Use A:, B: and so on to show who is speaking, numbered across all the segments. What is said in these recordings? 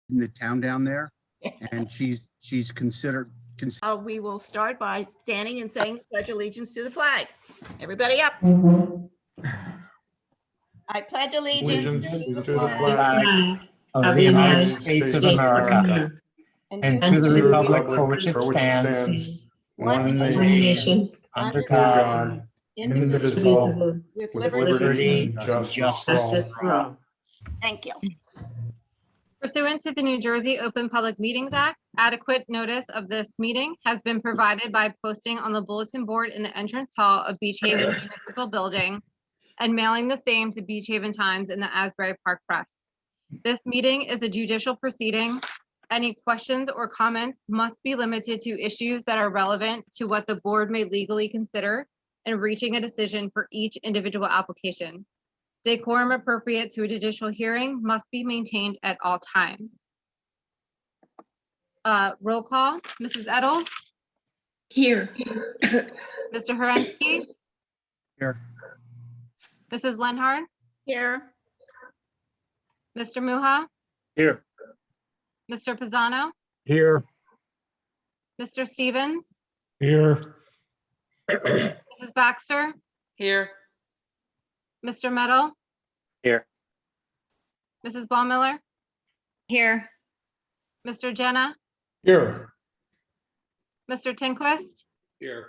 A: in the town down there, and she's considered.
B: We will start by standing and saying pledge allegiance to the flag. Everybody up. I pledge allegiance
C: Allegiance
B: to
C: to the flag
D: of the United States of America and to the republic for which it stands, one nation, under God, indivisible,
B: with
D: with
B: liberty.
D: liberty
C: and
D: and
C: justice
D: for all.
B: Thank you.
E: Pursuant to the New Jersey Open Public Meetings Act, adequate notice of this meeting has been provided by posting on the bulletin board in the entrance hall of Beach Haven Municipal Building and mailing the same to Beach Haven Times in the Asbury Park Press. This meeting is a judicial proceeding. Any questions or comments must be limited to issues that are relevant to what the board may legally consider in reaching a decision for each individual application. Decorum appropriate to a judicial hearing must be maintained at all times. Roll call, Mrs. Eddles,
F: Here.
E: Mr. Herensky,
A: Here.
E: Mrs. Lenhard,
B: Here.
E: Mr. Muha,
C: Here.
E: Mr. Pisano,
D: Here.
E: Mr. Stevens,
D: Here.
E: Mrs. Baxter,
F: Here.
E: Mr. Meadow.
C: Here.
E: Mrs. Baumiller,
F: Here.
E: Mr. Jenna,
C: Here.
E: Mr. Tinquist,
C: Here.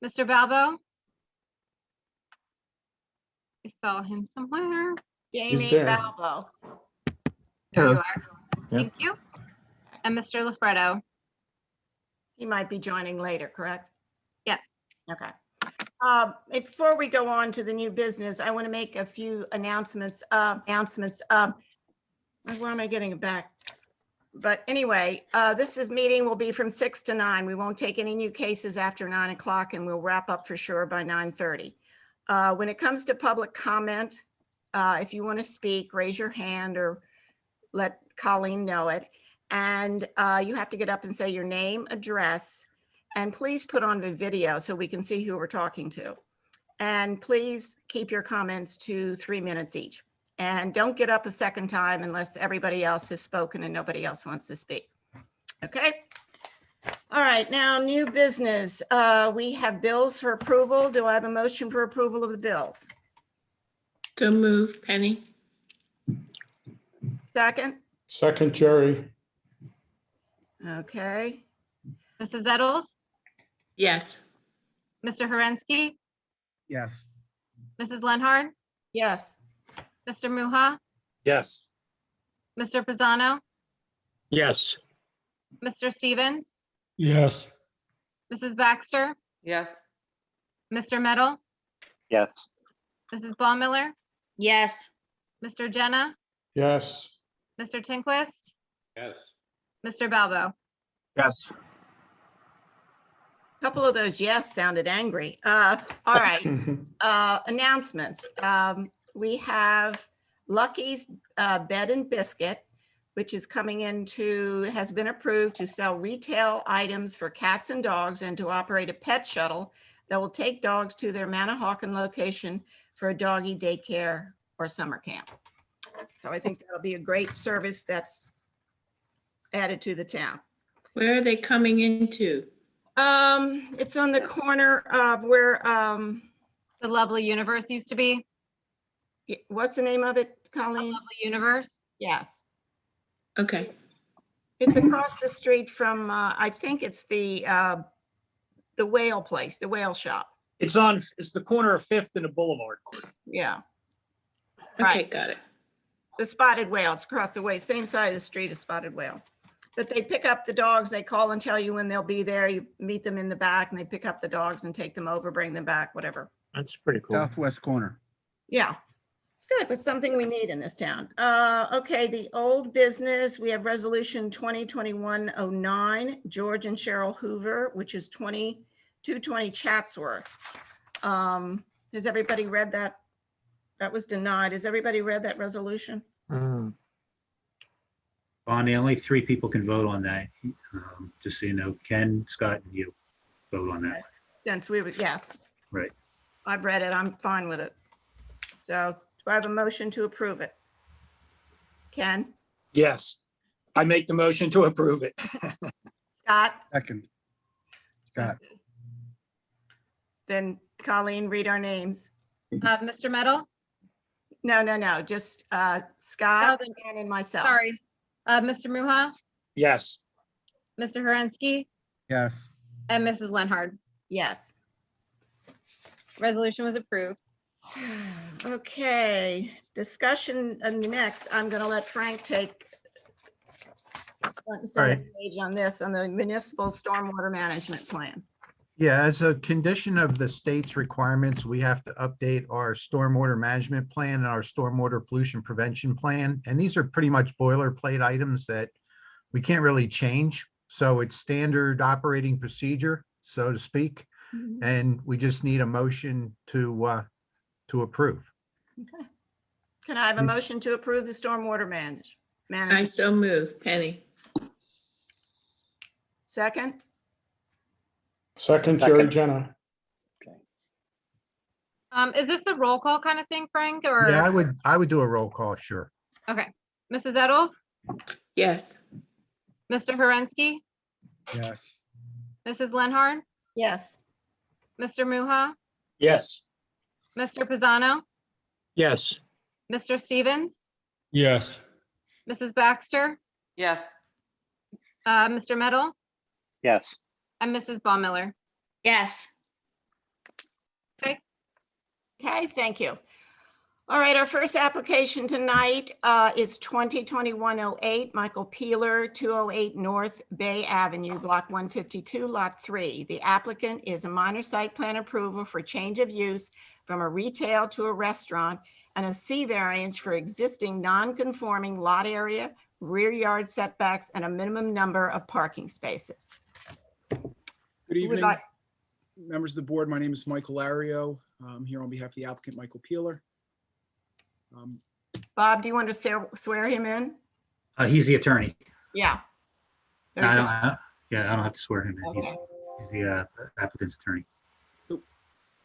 E: Mr. Balbo. I saw him somewhere.
B: Jamie
C: there.
B: Balbo.
E: There you
D: Here.
E: are. Thank you. And Mr. LaFredo.
B: He might be joining later, correct?
E: Yes.
B: Okay. Before we go on to the new business, I want to make a few announcements. Where am I getting it back? But anyway, meeting will be from 6 to 9. We won't take any new cases after 9 o'clock, and we'll wrap up for sure by 9:30. When it comes to public comment, if you want to speak, raise your hand or let Colleen know it. And you have to get up and say your name, address, and please put on the video so we can see who we're talking to. And please keep your comments to 3 minutes each. And don't get up a second time unless everybody else has spoken and nobody else wants to speak. Okay? All right, now new business. We have bills for approval. Do I have a motion for approval of the bills?
F: So move, Penny.
B: Second?
C: Second, Jerry.
B: Okay.
E: Mrs. Eddles,
F: Yes.
E: Mr. Herensky,
A: Yes.
E: Mrs. Lenhard,
B: Yes.
E: Mr. Muha,
C: Yes.
E: Mr. Pisano,
D: Yes.
E: Mr. Stevens,
D: Yes.
E: Mrs. Baxter,
F: Yes.
E: Mr. Meadow,
G: Yes.
E: Mrs. Baumiller,
F: Yes.
E: Mr. Jenna,
C: Yes.
E: Mr. Tinquist,
C: Yes.
E: Mr. Balbo.
D: Yes.
B: A couple of those yes sounded angry. All right. Announcements. We have Lucky's Bed and Biscuit, which is has been approved to sell retail items for cats and dogs and to operate a pet shuttle that will take dogs to their Manahawkin location for a doggy daycare or summer camp. So I think that'll be a great service that's added to the town.
F: Where are they coming into?
B: It's on the corner of where,
E: The Lovely Universe used to be.
B: what's the name of it,
E: The
B: Colleen?
E: Lovely Universe.
B: Yes.
F: Okay.
B: It's across the street from, I think it's the whale place, the whale shop.
H: It's the corner of Fifth and the Boulevard.
B: Yeah.
F: Okay,
B: Right.
F: got it.
B: The Spotted Whale. It's across the way, same side of the street as Spotted Whale. But they pick up the dogs. They call and tell you when they'll be there. You meet them in the back and they pick up the dogs and take them over, bring them back, whatever.
D: That's pretty cool.
A: Southwest corner.
B: Yeah. It's good, but something we need in this town. Okay, the old business, we have resolution 2021-09, George and Cheryl Hoover, which is 220 Chatsworth. Has everybody read that? That was denied. Has everybody read that resolution?
I: Bonnie, only 3 people can vote on that. Just so you know, Ken, Scott, and you vote on that.
B: Since we were, yes.
I: Right.
B: I've read it. I'm fine with it. So do I have a motion to approve it? Ken?
H: Yes. I make the motion to approve it.
B: Scott?
A: Second. Scott.
B: Then Colleen, read our names.
E: Mr. Meadow?
B: No, just Scott,
E: then-
B: Ann, and myself.
E: Sorry. Mr. Muha,
H: Yes.
E: Mr. Herensky,
A: Yes.
E: and Mrs. Lenhard.
B: Yes.
E: Resolution was approved.
B: Okay, discussion, next, I'm gonna let Frank take front and center page on this, on the municipal stormwater management plan.
A: Yeah, as a condition of the state's requirements, we have to update our stormwater management plan and our stormwater pollution prevention plan. And these are pretty much boilerplate items that we can't really change. So it's standard operating procedure, so to speak. And we just need a motion to approve.
B: Okay. Can I have a motion to approve the stormwater
F: I
B: management?
F: so move. Penny.
B: Second?
C: second, Jerry Jenna.
E: Is this a roll call kind of thing, Frank, or?
A: Yeah, I would do a roll call, sure.
E: Okay. Mrs. Eddles,
F: Yes.
E: Mr. Herensky,
A: Yes.
E: Mrs. Lenhard,
B: Yes.
E: Mr. Muha,
H: Yes.
E: Mr. Pisano,
C: Yes.
E: Mr. Stevens,
C: Yes.
E: Mrs. Baxter,
G: Yes.
E: Mr. Meadow,
C: Yes.
E: and Mrs. Baumiller.
F: Yes.
B: Okay, thank you. All right, our first application tonight is 2021-08, Michael Peeler, 208 North Bay Avenue, Block 152, Lot 3. The applicant is a minor site plan approval for change of use from a retail to a restaurant and a C variance for existing non-conforming lot area, rear yard setbacks, and a minimum number of parking spaces.
J: Good
B: Who would
J: evening,
B: like-
J: members of the board. My name is Michael Lario. I'm here on behalf of the applicant, Michael Peeler.
B: Bob, do you want to swear him in?
I: He's the attorney.
B: Yeah.
I: I
B: There's
I: don't,
B: a-
I: yeah, I don't have to swear him in. He's the applicant's attorney.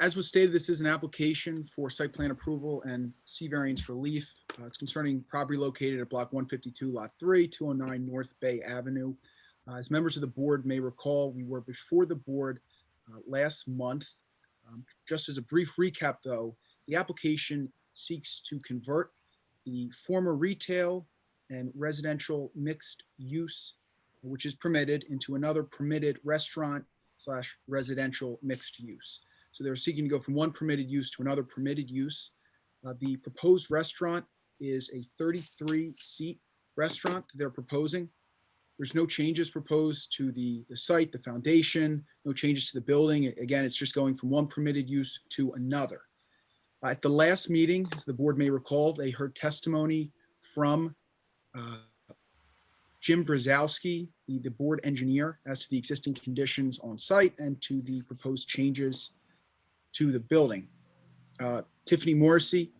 J: As was stated, this is an application for site plan approval and C variance relief. It's concerning property located at block 152, lot 3, 209 North Bay Avenue. As members of the board may recall, we were before the board last month. Just as a brief recap, though, the application seeks to convert the former retail and residential mixed use, which is permitted, into another permitted restaurant / residential mixed use. So they're seeking to go from one permitted use to another permitted use. The proposed restaurant is a 33-seat restaurant they're proposing. There's no changes proposed to the site, the foundation, no changes to the building. Again, it's just going from one permitted use to another. At the last meeting, as the board may recall, they heard testimony from Jim Brzezowski, the board engineer, as to the existing conditions on site and to the proposed changes to the building. Tiffany Morrissey,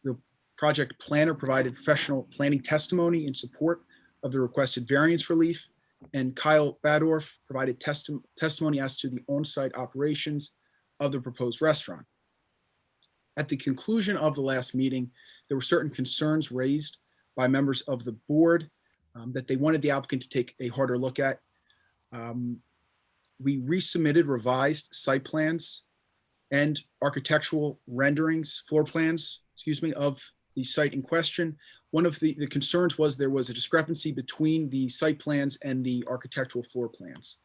J: the project planner, provided professional planning testimony in support of the requested variance relief, and Kyle Badorf provided testimony as to the on-site operations of the proposed restaurant. At the conclusion of the last meeting, there were certain concerns raised by members of the board that they wanted the applicant to take a harder look at. We resubmitted revised site plans and architectural renderings, floor plans, of the site in question. One of the concerns was there was a discrepancy between the site plans and the architectural floor plans.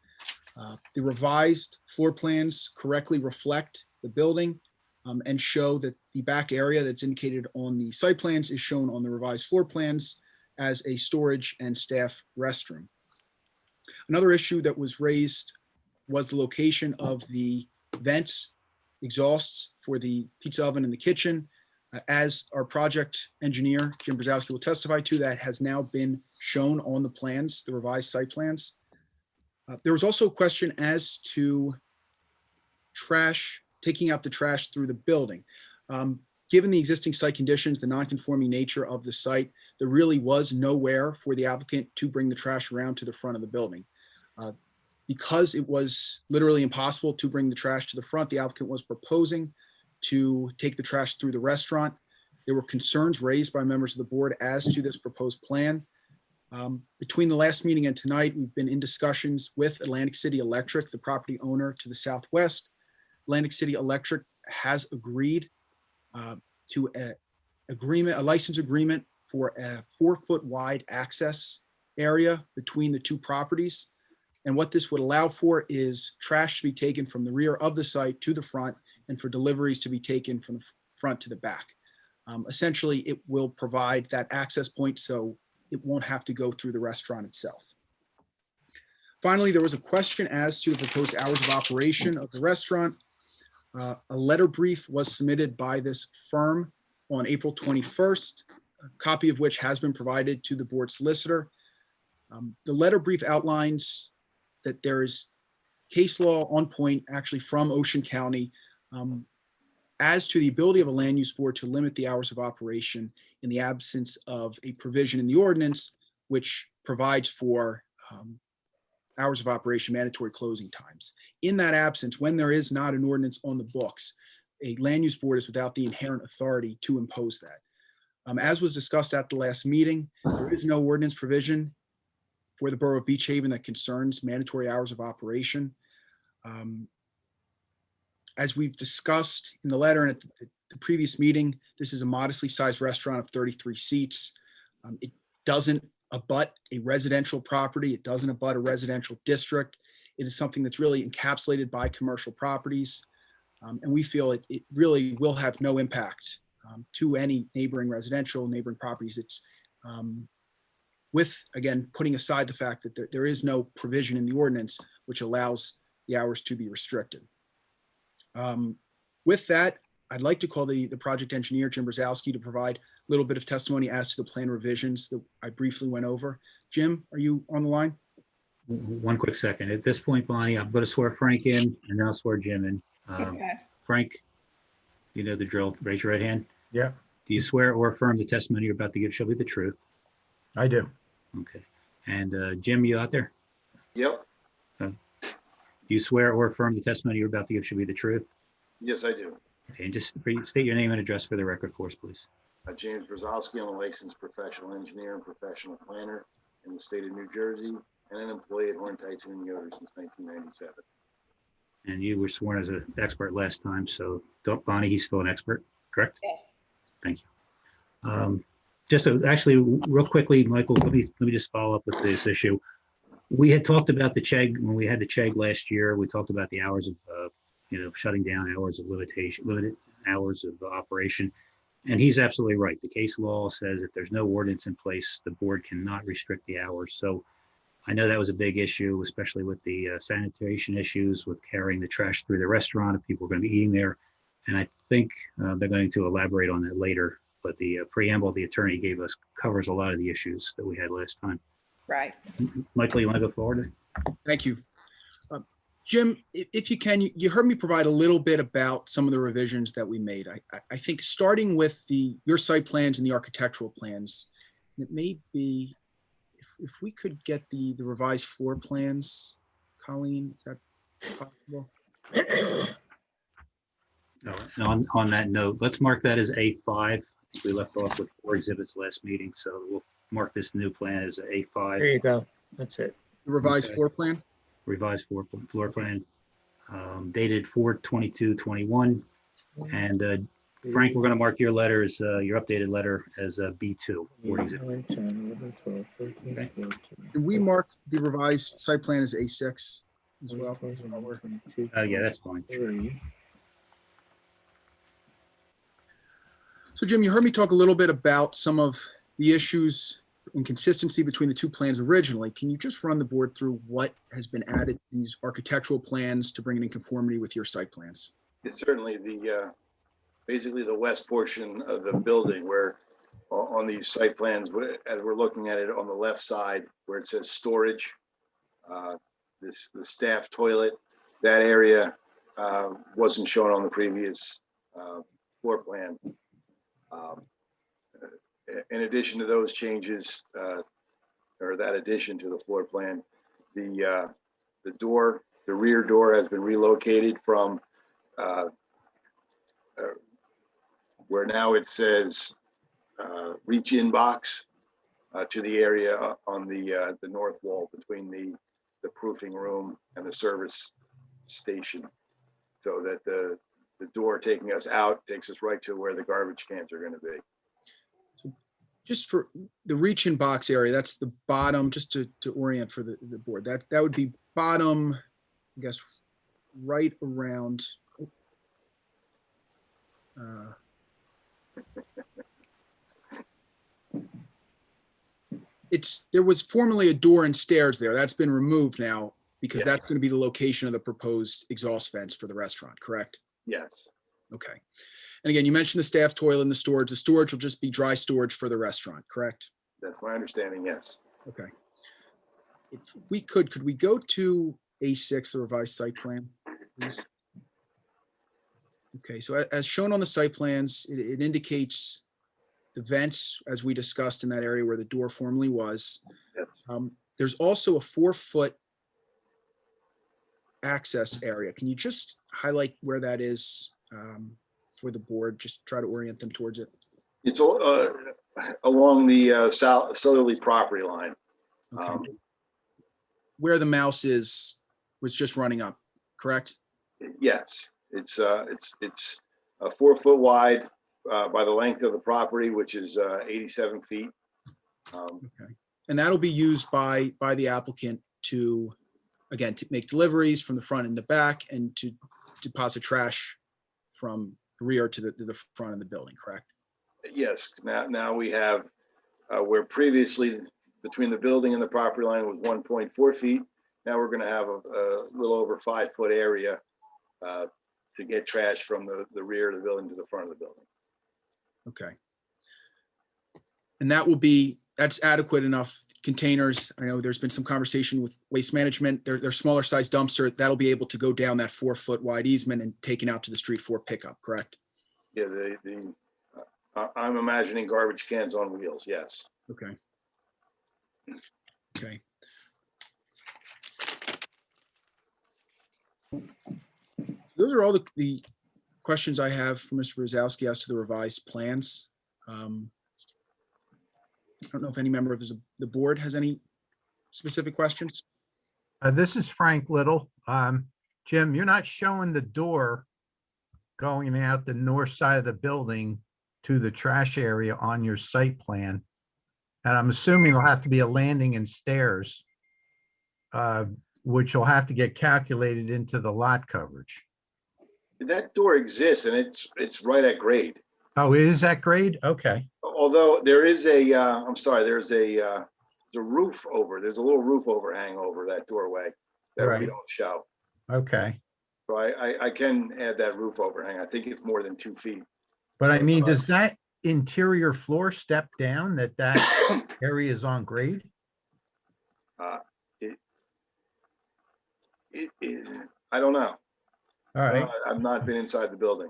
J: The revised floor plans correctly reflect the building and show that the back area that's indicated on the site plans is shown on the revised floor plans as a storage and staff restroom. Another issue that was raised was the location of the vents, exhausts for the pizza oven in the kitchen. As our project engineer, Jim Brzezowski, will testify to, that has now been shown on the plans, the revised site plans. There was also a question as to trash, taking out the trash through the building. Given the existing site conditions, the non-conforming nature of the site, there really was nowhere for the applicant to bring the trash around to the front of the building. Because it was literally impossible to bring the trash to the front, the applicant was proposing to take the trash through the restaurant. There were concerns raised by members of the board as to this proposed plan. Between the last meeting and tonight, we've been in discussions with Atlantic City Electric, the property owner to the southwest. Atlantic City Electric has agreed to a license agreement for a 4-foot wide access area between the two properties. And what this would allow for is trash to be taken from the rear of the site to the front and for deliveries to be taken from the front to the back. Essentially, it will provide that access point so it won't have to go through the restaurant itself. Finally, there was a question as to the proposed hours of operation of the restaurant. A letter brief was submitted by this firm on April 21st, a copy of which has been provided to the board solicitor. The letter brief outlines that there is case law on point actually from Ocean County as to the ability of a land use board to limit the hours of operation in the absence of a provision in the ordinance, which provides for hours of operation, mandatory closing times. In that absence, when there is not an ordinance on the books, a land use board is without the inherent authority to impose that. As was discussed at the last meeting, there is no ordinance provision for the Borough of Beach Haven that concerns mandatory hours of operation. As we've discussed in the letter and at the previous meeting, this is a modestly sized restaurant of 33 seats. It doesn't abut a residential property. It doesn't abut a residential district. It is something that's really encapsulated by commercial properties. And we feel it really will have no impact to any neighboring properties. It's with, again, putting aside the fact that there is no provision in the ordinance which allows the hours to be restricted. With that, I'd like to call the project engineer, Jim Brzezowski, to provide a little bit of testimony as to the plan revisions that I briefly went over. Jim, are you on the line?
I: One quick second. At this point, Bonnie, I'm going to swear Frank in and then I'll swear Jim in.
F: Okay.
I: Frank, you know the drill. Raise your right hand.
A: Yeah,
I: Do you swear or affirm the testimony you're about to give shall be the truth?
A: I do.
I: Okay. And Jim, you out there?
G: Yep.
I: Do you swear or affirm the testimony you're about to give shall be the truth?
G: Yes, I do.
I: Okay, and just state your name and address for the record for us, please.
G: James Brzezowski, I'm a licensed professional engineer and professional planner in the state of New Jersey and an employee at Untitled Chapter since 1997.
I: And you were sworn as an expert last time, so Bonnie, he's still an expert, correct?
B: Yes.
I: Thank you. Actually, real quickly, Michael, let me just follow up with this issue. We had talked about the CHEG when we had the CHEG last year. We talked about the hours of, shutting down, hours of limited hours of operation. And he's absolutely right. The case law says if there's no ordinance in place, the board cannot restrict the hours. So I know that was a big issue, especially with the sanitation issues, with carrying the trash through the restaurant if people are going to be eating there. And I think they're going to elaborate on that later. But the preamble the attorney gave us covers a lot of the issues that we had last time.
B: Right.
I: Michael, you want to go forward?
J: Thank you. Jim, if you can, you heard me provide a little bit about some of the revisions that we made. I think starting with your site plans and the architectural plans, it may be, if we could get the revised floor plans, Colleen, is that possible?
I: No, on that note, let's mark that as A5. We left off with 4 exhibits last meeting, so we'll mark this new plan as A5.
C: There you go. That's it.
J: The revised
I: Okay.
J: floor plan?
I: Revised floor plan, dated 4/22/21. And Frank, we're going to mark your letters, your updated letter as B2.
J: Can we mark the revised site plan as A6 as well?
I: Yeah, that's fine.
J: So Jim, you heard me talk a little bit about some of the issues and consistency between the two plans originally. Can you just run the board through what has been added to these architectural plans to bring it in conformity with your site plans?
G: It's certainly basically the west portion of the building where on these site plans, as we're looking at it on the left side where it says storage, the staff toilet, that area wasn't shown on the previous floor plan. In addition to those changes, or that addition to the floor plan, the rear door has been relocated from where now it says reach in box to the area on the north wall between the proofing room and the service station, so that the door taking us out takes us right to where the garbage cans are going to be.
J: Just for the reach in box area, that's the bottom, just to orient for the board, that would be bottom, I guess, right around. There was formerly a door and stairs there. That's been removed now because
G: Yes.
J: that's going to be the location of the proposed exhaust vents for the restaurant, correct?
G: Yes.
J: Okay. And again, you mentioned the staff toilet and the storage. The storage will just be dry storage for the restaurant, correct?
G: That's my understanding, yes.
J: Okay. If we could we go to A6, the revised site plan, please? Okay, so as shown on the site plans, it indicates the vents, as we discussed in that area where the door formerly was.
G: Yes.
J: There's also a 4-foot access area. Can you just highlight where that is for the board? Just try to orient them towards it.
G: It's all along the southerly property line.
J: Okay. Where the mouse was just running up, correct?
G: Yes, it's a 4 foot wide by the length of the property, which is 87 feet.
J: Okay. And that'll be used by the applicant to, again, to make deliveries from the front and the back and to deposit trash from the rear to the front of the building, correct?
G: Yes, now we have where previously between the building and the property line was 1.4 feet. Now we're going to have a little over 5 foot area to get trash from the rear of the building to the front of the building.
J: Okay. And that's adequate enough containers. I know there's been some conversation with Waste Management. They're smaller size dumpster. That'll be able to go down that 4 foot wide easement and taken out to the street for pickup, correct?
G: Yeah, I'm imagining garbage cans on wheels, yes.
J: Okay. Okay. Those are all the questions I have for Mr. Brzezowski as to the revised plans. I don't know if any member of the board has any specific questions.
A: This is Frank Little. Jim, you're not showing the door going out the north side of the building to the trash area on your site plan. And I'm assuming there'll have to be a landing and stairs, which will have to get calculated into the lot coverage.
G: That door exists and it's right at grade.
A: Oh, it is at grade? Okay.
G: Although there is I'm sorry, there's a roof there's a little roof overhang over that doorway that we
A: Right.
G: don't show.
A: Okay.
G: So I can add that roof overhang. I think it's more than 2 feet.
A: But I mean, does that interior floor step down that area is on grade?
G: I don't know.
A: All right.
G: I've not been inside the building.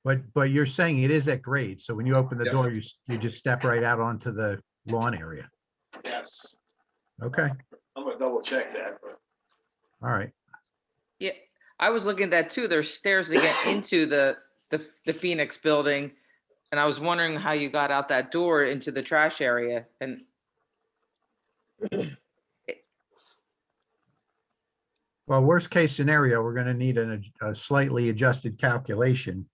A: But you're saying it is at grade. So when you open the door, you just step right out onto the lawn area.
G: Yes.
A: Okay.
G: I'm gonna double check that. But
A: All right.
K: Yeah, I was looking at that too. There's stairs to get into the Phoenix building. And I was wondering how you got out that door into the trash area and
A: Well, worst case scenario, we're going to need a slightly adjusted calculation.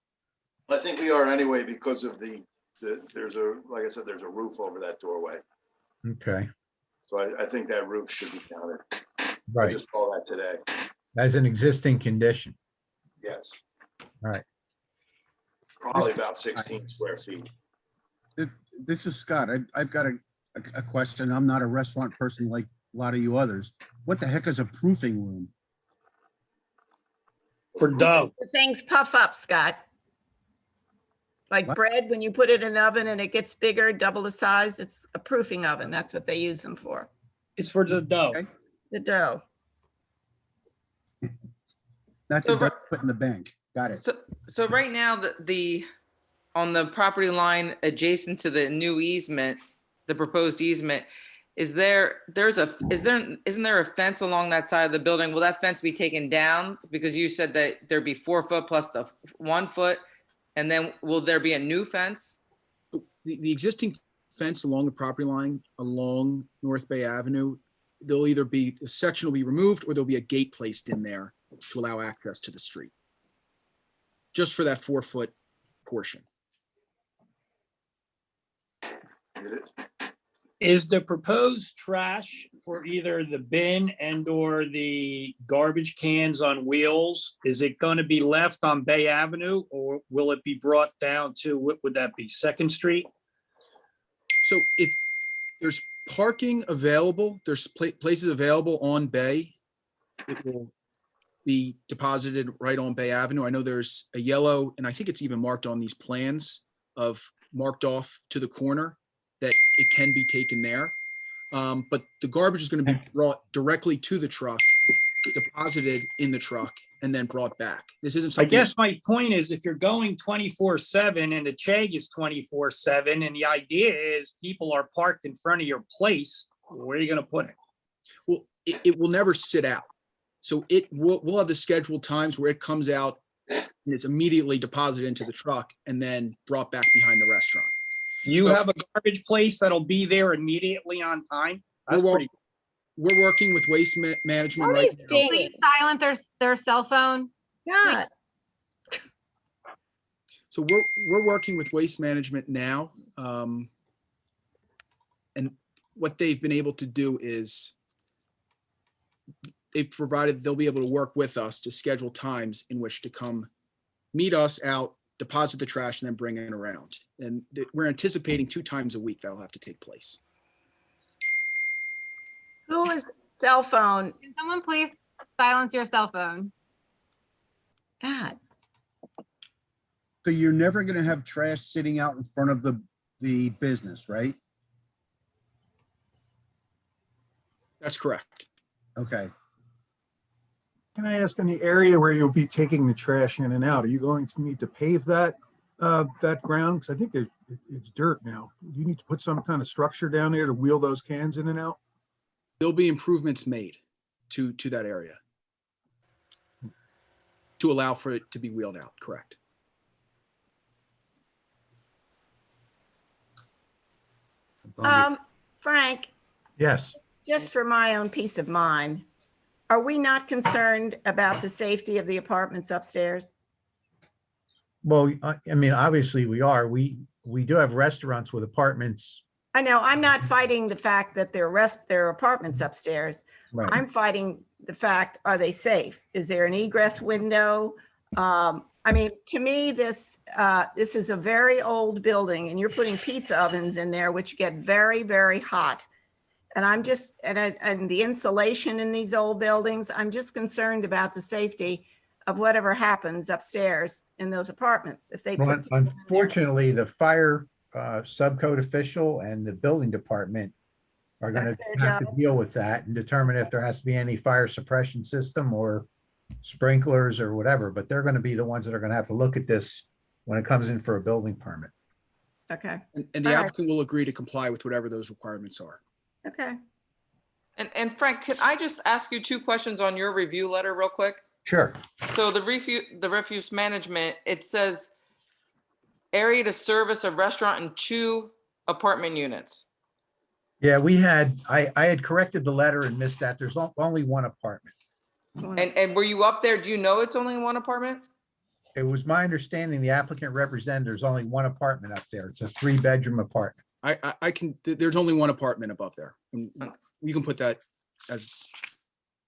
G: I think we are anyway because of there's like I said, there's a roof over that doorway.
A: Okay.
G: So I think that roof should be counted. I
A: Right.
G: just saw that today.
A: As an existing condition.
G: Yes.
A: All right.
G: Probably about 16 square feet.
L: This is Scott. I've got a question. I'm not a restaurant person like a lot of you others. What the heck is a proofing room?
H: For dough.
B: The things puff up, Scott. Like
L: What?
B: bread, when you put it in an oven and it gets bigger, double the size, it's a proofing oven. That's what they use them for.
H: It's for the dough.
L: Okay.
B: The dough.
L: Not
K: So
L: the dough put in the bank. Got it.
K: so right now the on the property line adjacent to the new easement, the proposed easement, isn't there a fence along that side of the building? Will that fence be taken down? Because you said that there'd be 4 foot plus the 1 foot, and then will there be a new fence?
J: The existing fence along the property line along North Bay Avenue, there'll either be, a section will be removed or there'll be a gate placed in there to allow access to the street. Just for that 4-foot portion.
H: Is the proposed trash for either the bin and or the garbage cans on wheels, is it going to be left on Bay Avenue or will it be brought down to, what would that be, 2nd Street?
J: So if there's parking available, there's places available on Bay, it will be deposited right on Bay Avenue. I know there's a yellow, and I think it's even marked on these plans of marked off to the corner that it can be taken there. But the garbage is going to be brought directly to the truck, deposited in the truck, and then brought back. This isn't
H: I
J: something.
H: guess my point is if you're going 24/7 and the Chegg is 24/7 and the idea is people are parked in front of your place, where are you going to put it?
J: Well, it will never sit out. So we'll have the scheduled times where it comes out and it's immediately deposited into the truck and then brought back behind the restaurant.
H: You
J: So-
H: have a garbage place that'll be there immediately on time? That's
J: We're
H: pretty,
J: We're working with waste management right
B: What is
J: now.
B: Dave?
E: Please silence their cell phone.
B: God,
J: So we're working with waste management now. And what they've been able to do is they've provided, they'll be able to work with us to schedule times in which to come meet us out, deposit the trash, and then bring it around. And we're anticipating 2 times a week that'll have to take place.
B: who is cell phone?
E: Can someone please silence your cell phone?
B: God,
L: So you're never gonna have trash sitting out in front of the business, right?
J: That's correct.
L: Okay.
M: Can I ask, in the area where you'll be taking the trash in and out, are you going to need to pave that ground? Because I think it's dirt now. Do you need to put some kind of structure down there to wheel those cans in and out?
J: There'll be improvements made to that area to allow for it to be wheeled out, correct?
B: Frank,
A: Yes.
B: just for my own peace of mind, are we not concerned about the safety of the apartments upstairs?
A: Well, I mean, obviously we are. We do have restaurants with apartments.
B: I know, I'm not fighting the fact that they're apartments upstairs.
A: Right.
B: I'm fighting the fact, are they safe? Is there an egress window? I mean, to me, this is a very old building and you're putting pizza ovens in there, which get very, very hot. And I'm just, and the insulation in these old buildings, I'm just concerned about the safety of whatever happens upstairs in those apartments. If they
A: Well,
B: put,
A: unfortunately, the fire subcode official and the building department are going
B: That's
A: to
B: their
A: have to
B: job.
A: deal with that and determine if there has to be any fire suppression system or sprinklers or whatever, but they're going to be the ones that are going to have to look at this when it comes in for a building permit.
B: okay,
J: And the
B: All right.
J: applicant will agree to comply with whatever those requirements are.
B: okay.
K: And Frank, can I just ask you 2 questions on your review letter real quick?
A: Sure.
K: So the refuse management, it says area to service a restaurant and 2 apartment units.
A: Yeah, I had corrected the letter and missed that. There's only one apartment.
K: And were you up there? Do you know it's only 1 apartment?
A: It was my understanding the applicant represented there's only one apartment up there. It's a 3-bedroom apartment.
J: I can, there's only one apartment above there. And you can put that as,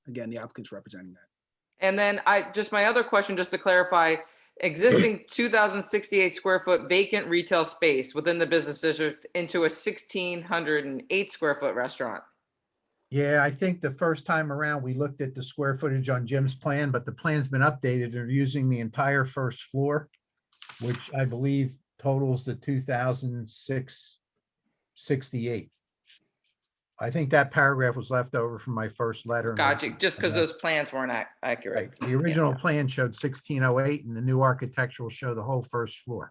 J: again, the applicant's representing that.
K: And then my other question, just to clarify, existing 2,068 square foot vacant retail space within the business district into a 1,608 square foot restaurant.
A: Yeah, I think the first time around, we looked at the square footage on Jim's plan, but the plan's been updated. They're using the entire first floor, which I believe totals the 2,668. I think that paragraph was left over from my first letter.
K: Gotcha, just because those plans weren't accurate.
A: Right. The original plan showed 1608 and the new architectural show the whole first floor.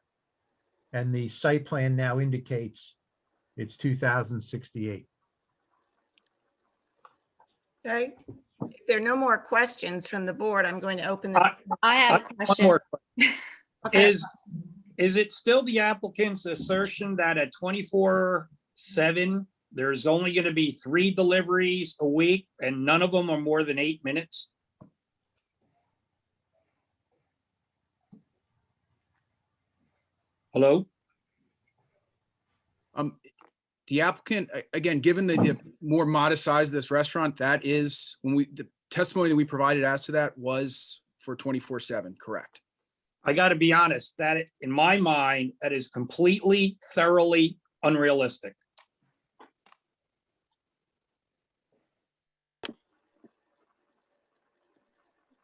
A: And the site plan now indicates it's 2,068.
B: Okay, if there are no more questions from the board, I'm going to open this.
F: I have a
H: One
F: question.
H: more.
B: Okay.
H: Is it still the applicant's assertion that at 24 7. There's only going to be 3 deliveries a week, and none of them are more than 8 minutes. Hello?
J: The applicant, again, given the more modest size of this restaurant, that is, the testimony that we provided as to that was for 24/7, correct?
H: I got to be honest, that in my mind, that is completely, thoroughly unrealistic.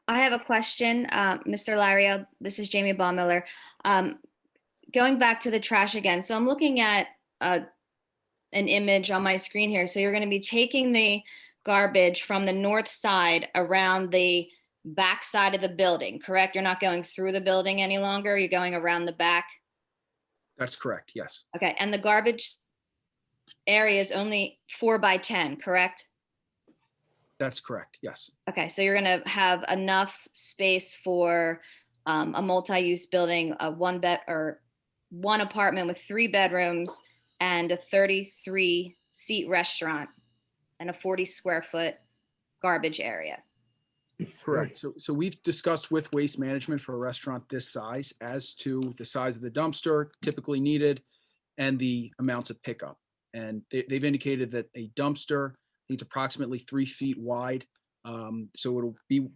N: I have a question, Mr. Lario. This is Jamie Baumiller. Going back to the trash again. So I'm looking at an image on my screen here. So you're going to be taking the garbage from the north side around the back side of the building, correct? You're not going through the building any longer. You're going around the back.
J: That's correct, yes.
N: Okay. And the garbage area is only 4 by 10, correct?
J: That's correct, yes.
N: Okay, so you're gonna have enough space for a multi-use building, a one apartment with 3 bedrooms and a 33-seat restaurant and a 40 square foot garbage area.
J: Correct. So we've discussed with Waste Management for a restaurant this size as to the size of the dumpster typically needed and the amounts of pickup. And they've indicated that a dumpster needs approximately 3 feet wide. So it'll be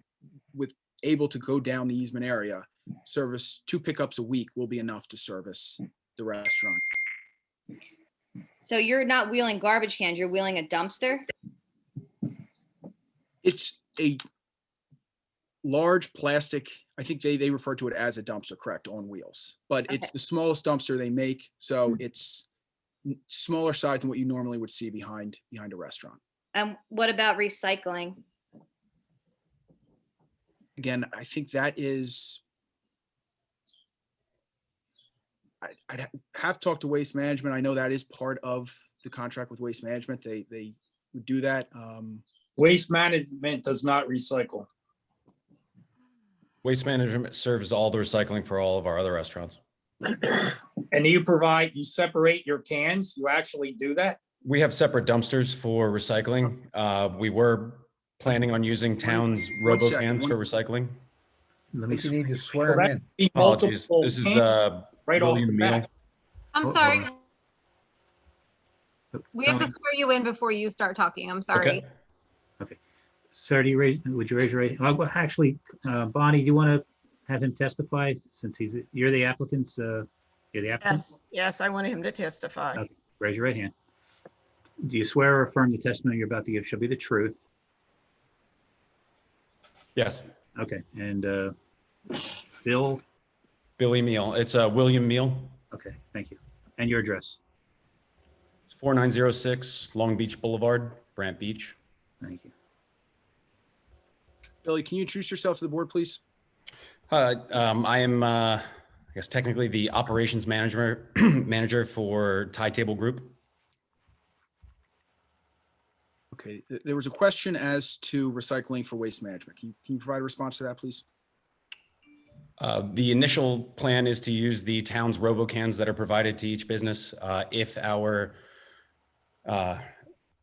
J: able to go down the easement area. Service 2 pickups a week will be enough to service the restaurant.
N: So you're not wheeling garbage cans, you're wheeling a dumpster?
J: It's a large plastic, I think they refer to it as a dumpster, correct, on wheels. But it's the smallest dumpster they make. So it's smaller size than what you normally would see behind a restaurant.
N: And what about recycling?
J: Again, I think that is, I'd have talked to Waste Management. I know that is part of the contract with Waste Management. They would do that.
H: Waste Management does not recycle.
O: Waste Management serves all the recycling for all of our other restaurants.
H: And you separate your cans? You actually do that?
O: We have separate dumpsters for recycling. We were planning on using town's robo cans for recycling.
A: I think you need to swear him in.
O: Apologies. This is
H: right off the
O: William Meal.
H: bat.
E: I'm sorry. We have to swear you in before you start talking. I'm sorry.
I: Okay. Sir, would you raise your right? Well, actually, Bonnie, do you want to have him testify since you're the applicant? You're the applicant?
B: Yes, I wanted him to testify.
I: Okay. Raise your right hand. Do you swear or affirm the testimony you're about to give shall be the truth?
O: Yes.
I: Okay. And Bill?
O: Billy Meal. It's William Meal.
I: Okay, thank you. And your address?
O: It's 4906 Long Beach Boulevard, Brant Beach.
I: Thank you.
J: Billy, can you introduce yourself to the board, please?
O: I am, I guess, technically the operations manager for Thai Table Group.
J: Okay, there was a question as to recycling for Waste Management. Can you provide a response to that, please?
O: The initial plan is to use the town's robocans that are provided to each business. If our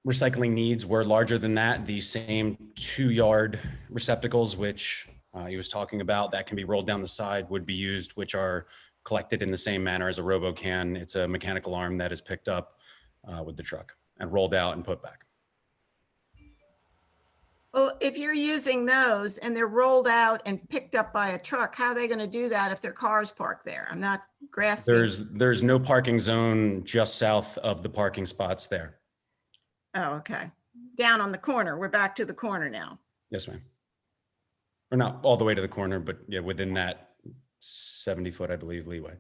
O: recycling needs were larger than that, the same 2-yard receptacles, which he was talking about, that can be rolled down the side, would be used, which are collected in the same manner as a robocan. It's a mechanical arm that is picked up with the truck and rolled out and put back.
B: Well, if you're using those and they're rolled out and picked up by a truck, how are they going to do that if their car's parked there? I'm not grasping.
O: There's no parking zone just south of the parking spots there.
B: Oh, okay. Down on the corner. We're back to the corner now.
O: Yes, ma'am. Or not all the way to the corner, but yeah, within that 70-foot, I believe, leeway.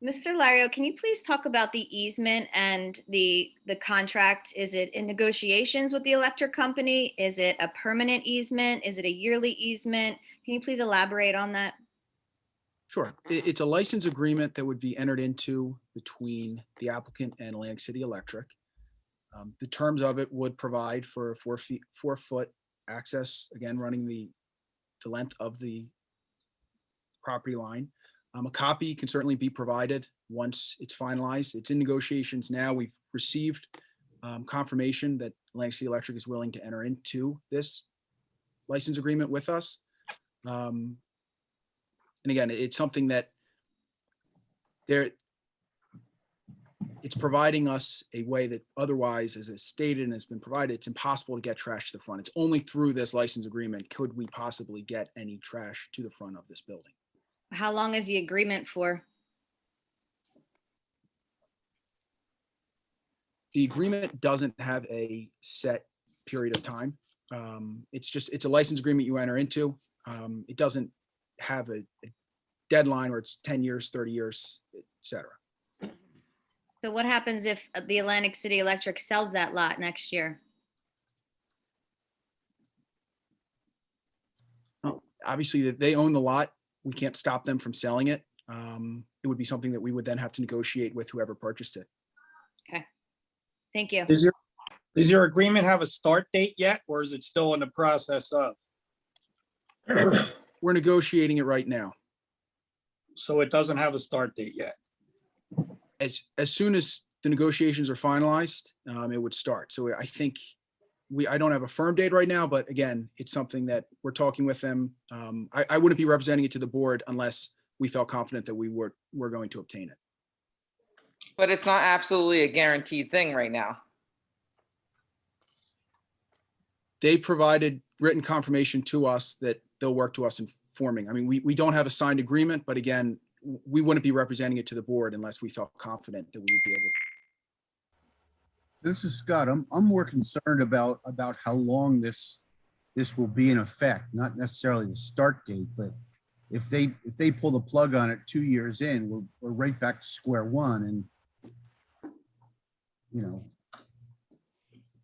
N: Mr. Lario, can you please talk about the easement and the contract? Is it in negotiations with the electric company? Is it a permanent easement? Is it a yearly easement? Can you please elaborate on that?
J: Sure. It's a license agreement that would be entered into between the applicant and Atlantic City Electric. The terms of it would provide for a 4-foot access, again, running the length of the property line. A copy can certainly be provided once it's finalized. It's in negotiations now. We've received confirmation that Atlantic City Electric is willing to enter into this license agreement with us. And again, it's something that it's providing us a way that otherwise, as it's stated and has been provided, it's impossible to get trash to the front. It's only through this license agreement could we possibly get any trash to the front of this building.
N: How long is the agreement for?
J: The agreement doesn't have a set period of time. It's a license agreement you enter into. It doesn't have a deadline where it's 10 years, 30 years, et cetera.
N: So what happens if the Atlantic City Electric sells that lot next year?
J: Obviously, that they own the lot. We can't stop them from selling it. It would be something that we would then have to negotiate with whoever purchased it.
N: Okay. Thank you.
H: Does your agreement have a start date yet, or is it still in the process of?
J: We're negotiating it right now.
H: So it doesn't have a start date yet.
J: As soon as the negotiations are finalized, it would start. So I think I don't have a firm date right now, but again, it's something that we're talking with them. I wouldn't be representing it to the board unless we felt confident that we're going to obtain it.
K: But it's not absolutely a guaranteed thing right now.
J: They provided written confirmation to us that they'll work to us in forming. I mean, we don't have a signed agreement, but again, we wouldn't be representing it to the board unless we felt confident that we would be able to.
L: This is Scott. I'm more concerned about how long this will be in effect, not necessarily the start date, but if they pull the plug on it 2 years in, we're right back to square one. And you know,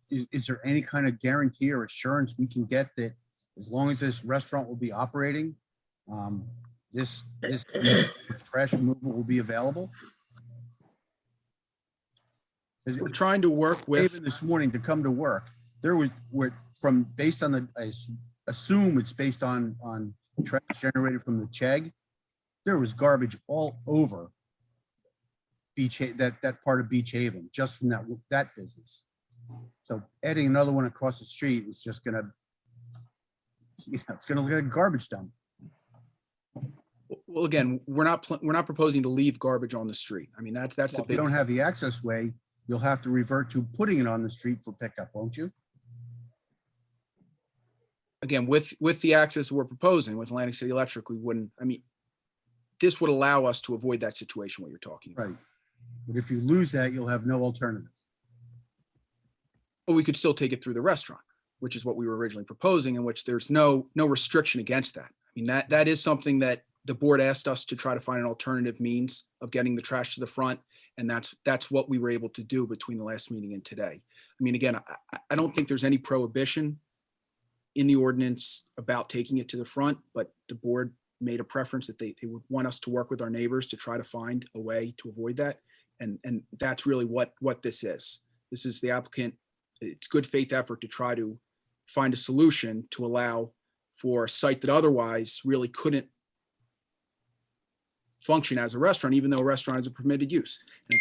L: is there any kind of guarantee or assurance we can get that as long as this restaurant will be operating, this trash removal will be available?
J: We're trying to work with.
L: Even this morning to come to work, based on I assume it's based on trash generated from the Chegg. There was garbage all over that part of Beach Haven, just from that business. So adding another one across the street is just gonna, it's gonna look like a garbage dump.
J: Well, again, we're not proposing to leave garbage on the street. I mean, that's
L: If you don't have the access way, you'll have to revert to putting it on the street for pickup, won't you?
J: Again, with the access we're proposing with Atlantic City Electric, we wouldn't, I mean, this would allow us to avoid that situation what you're talking about.
L: Right. But if you lose that, you'll have no alternative.
J: But we could still take it through the restaurant, which is what we were originally proposing, in which there's no restriction against that. I mean, that is something that the board asked us to try to find an alternative means of getting the trash to the front. And that's what we were able to do between the last meeting and today. I mean, again, I don't think there's any prohibition in the ordinance about taking it to the front, but the board made a preference that they would want us to work with our neighbors to try to find a way to avoid that. And that's really what this is. This is the applicant, it's good faith effort to try to find a solution to allow for a site that otherwise really couldn't function as a restaurant, even though a restaurant is a permitted use. And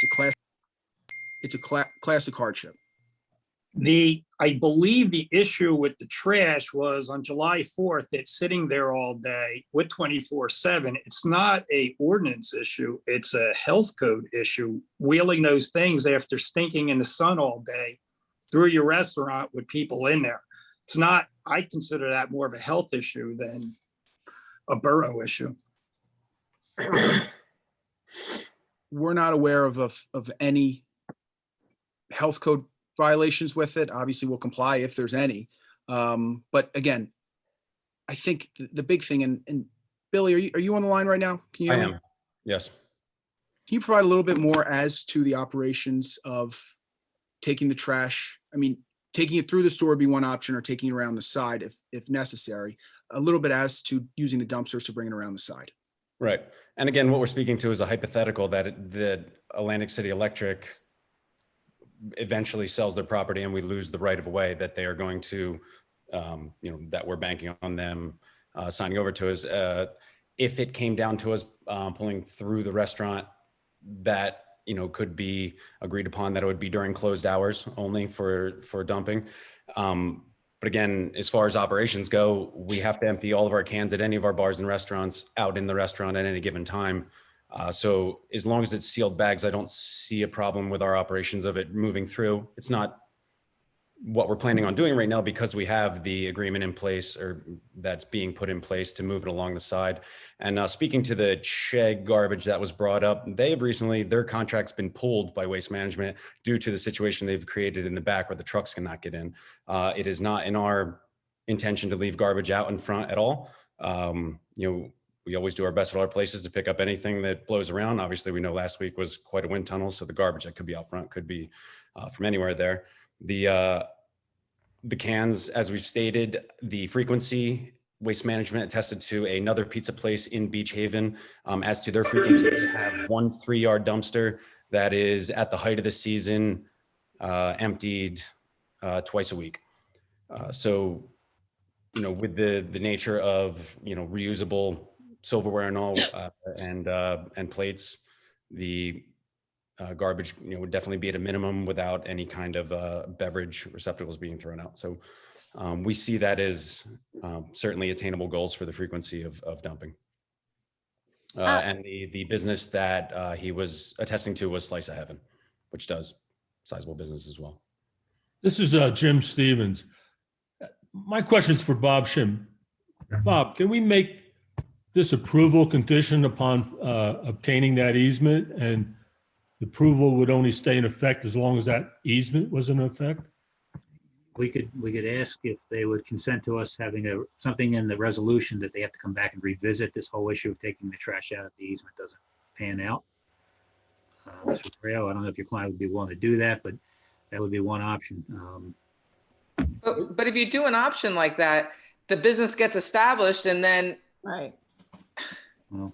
J: it's a classic hardship.
H: I believe the issue with the trash was on July 4th, it's sitting there all day with 24/7. It's not a ordinance issue. It's a health code issue. Wheeling those things after stinking in the sun all day through your restaurant with people in there. It's not, I consider that more of a health issue than a borough issue.
J: We're not aware of any health code violations with it. Obviously, we'll comply if there's any. But again, I think the big thing, and Billy, are you on the line right now? Can you
O: I
J: hear me?
O: am. Yes.
J: Can you provide a little bit more as to the operations of taking the trash? I mean, taking it through the store would be one option, or taking it around the side if necessary. A little bit as to using the dumpsters to bring it around the side.
O: Right. And again, what we're speaking to is a hypothetical that the Atlantic City Electric eventually sells their property and we lose the right of way that they are going to, that we're banking on them signing over to us. If it came down to us pulling through the restaurant that, could be agreed upon that it would be during closed hours only for dumping. But again, as far as operations go, we have to empty all of our cans at any of our bars and restaurants out in the restaurant at any given time. So as long as it's sealed bags, I don't see a problem with our operations of it moving through. It's not what we're planning on doing right now because we have the agreement in place, or that's being put in place to move it along the side. And speaking to the Chegg garbage that was brought up, they have recently, their contract's been pulled by Waste Management due to the situation they've created in the back where the trucks cannot get in. It is not in our intention to leave garbage out in front at all. We always do our best at our places to pick up anything that blows around. Obviously, we know last week was quite a wind tunnel, so the garbage that could be out front could be from anywhere there. The cans, as we've stated, the frequency, Waste Management attested to another pizza place in Beach Haven. As to their frequency, they have 1 3-yard dumpster that is at the height of the season, emptied twice a week. So, with the nature of, reusable silverware and all, and plates, the garbage, would definitely be at a minimum without any kind of beverage receptacles being thrown out. So we see that as certainly attainable goals for the frequency of dumping. And the business that he was attesting to was Slice of Heaven, which does sizable business as well.
P: This is Jim Stevens. My question is for Bob Shim. Bob, can we make this approval conditioned upon obtaining that easement, and the approval would only stay in effect as long as that easement was in effect?
I: We could ask if they would consent to us having something in the resolution that they have to come back and revisit this whole issue of taking the trash out if the easement doesn't pan out. Mr. Correo, I don't know if your client would be willing to do that, but that would be one option.
K: But if you do an option like that, the business gets established and then.
B: Right.
I: Well,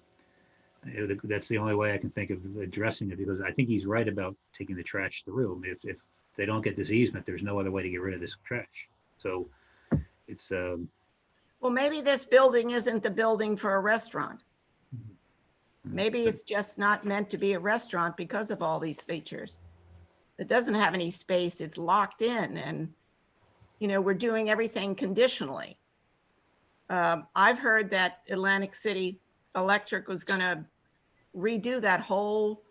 I: that's the only way I can think of addressing it, because I think he's right about taking the trash through. If they don't get this easement, there's no other way to get rid of this trash. So it's
B: well, maybe this building isn't the building for a restaurant. Maybe it's just not meant to be a restaurant because of all these features. It doesn't have any space. It's locked in, and we're doing everything conditionally. I've heard that Atlantic City Electric was going to redo that whole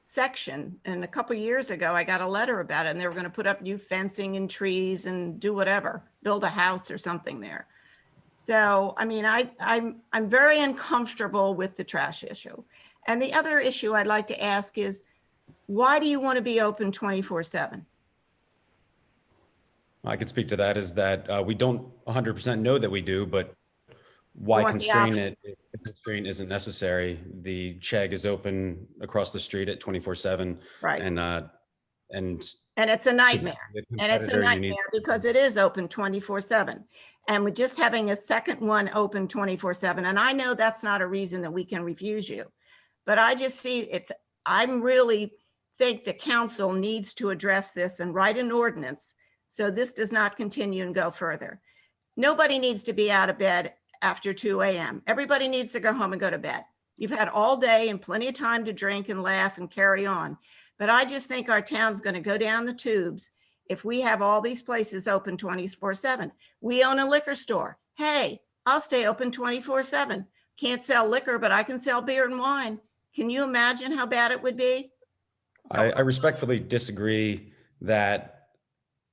B: section. And a couple of years ago, I got a letter about it, and they were going to put up new fencing and trees and do whatever, build a house or something there. So, I mean, I'm very uncomfortable with the trash issue. And the other issue I'd like to ask is, why do you want to be open 24/7?
O: I could speak to that, is that we don't 100% know that we do, but why constrain it if the constraint isn't necessary? The Chegg is open across the street at 24/7.
B: Right.
O: And
B: it's a nightmare. And it's a
O: competitor,
B: nightmare because it is open 24/7. And with just having a second one open 24/7, and I know that's not a reason that we can refuse you, but I just see I really think the council needs to address this and write an ordinance so this does not continue and go further. Nobody needs to be out of bed after 2 a.m. Everybody needs to go home and go to bed. You've had all day and plenty of time to drink and laugh and carry on. But I just think our town's going to go down the tubes if we have all these places open 24/7. We own a liquor store. Hey, I'll stay open 24/7. Can't sell liquor, but I can sell beer and wine. Can you imagine how bad it would be? So,
O: I respectfully disagree that,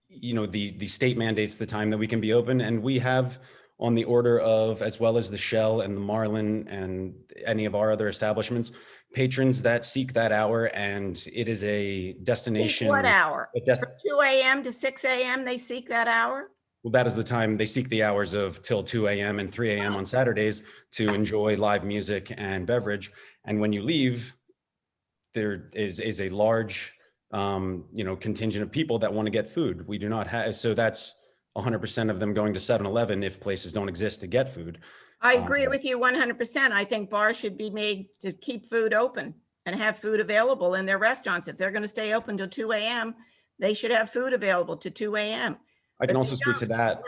O: the state mandates the time that we can be open, and we have on the order of, as well as the Shell and the Marlin and any of our other establishments, patrons that seek that hour, and it is a destination.
B: What hour? From 2 a.m. to 6 a.m. they seek that hour?
O: Well, that is the time they seek the hours of till 2 a.m. and 3 a.m. on Saturdays to enjoy live music and beverage. And when you leave, there is a large, contingent of people that want to get food. We do not have, so that's 100% of them going to 7-Eleven if places don't exist to get food.
B: I agree with you 100%. I think bars should be made to keep food open and have food available in their restaurants. If they're going to stay open till 2 a.m., they should have food available to 2 a.m.
O: I can also speak to that.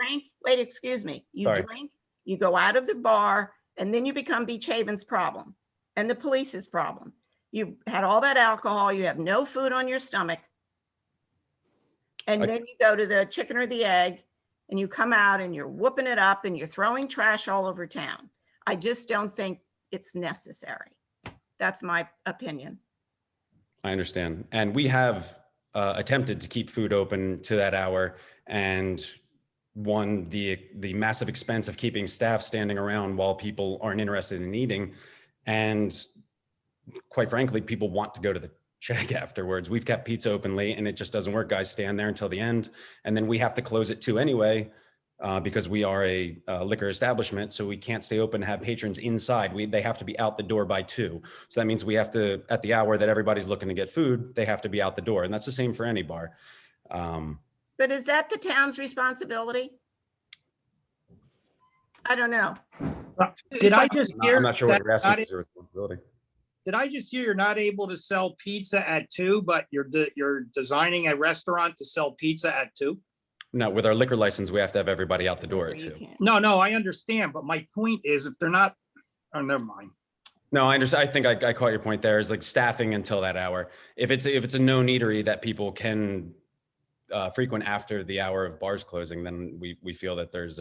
B: Wait, excuse me. You drink, you go out of the bar, and then you become Beach Haven's problem and the police's problem. You had all that alcohol, you have no food on your stomach. And then you go to the chicken or the egg and you come out and you're whooping it up and you're throwing trash all over town. I just don't think it's necessary. That's my opinion.
O: I understand. And we have attempted to keep food open to that hour. And the massive expense of keeping staff standing around while people aren't interested in eating. And quite frankly, people want to go to the check afterwards. We've kept pizza open late and it just doesn't work. Guys stand there until the end. And then we have to close at 2 anyway, because we are a liquor establishment. So we can't stay open and have patrons inside. They have to be out the door by 2. So that means we have to, at the hour that everybody's looking to get food, they have to be out the door. And that's the same for any bar.
B: But is that the town's responsibility? I don't know.
H: Did I just hear?
O: I'm not sure what
H: that
O: you're asking
H: not-
O: is your responsibility.
H: Did I just hear you're not able to sell pizza at 2, but you're designing a restaurant to sell pizza at 2?
O: No, with our liquor license, we have to have everybody out the door at 2.
H: No, I understand. But my point is if they're not, oh, never mind.
O: No, I understand. I think I caught your point there. Is like staffing until that hour. If it's a known eatery that people can frequent after the hour of bars closing, then we feel that there's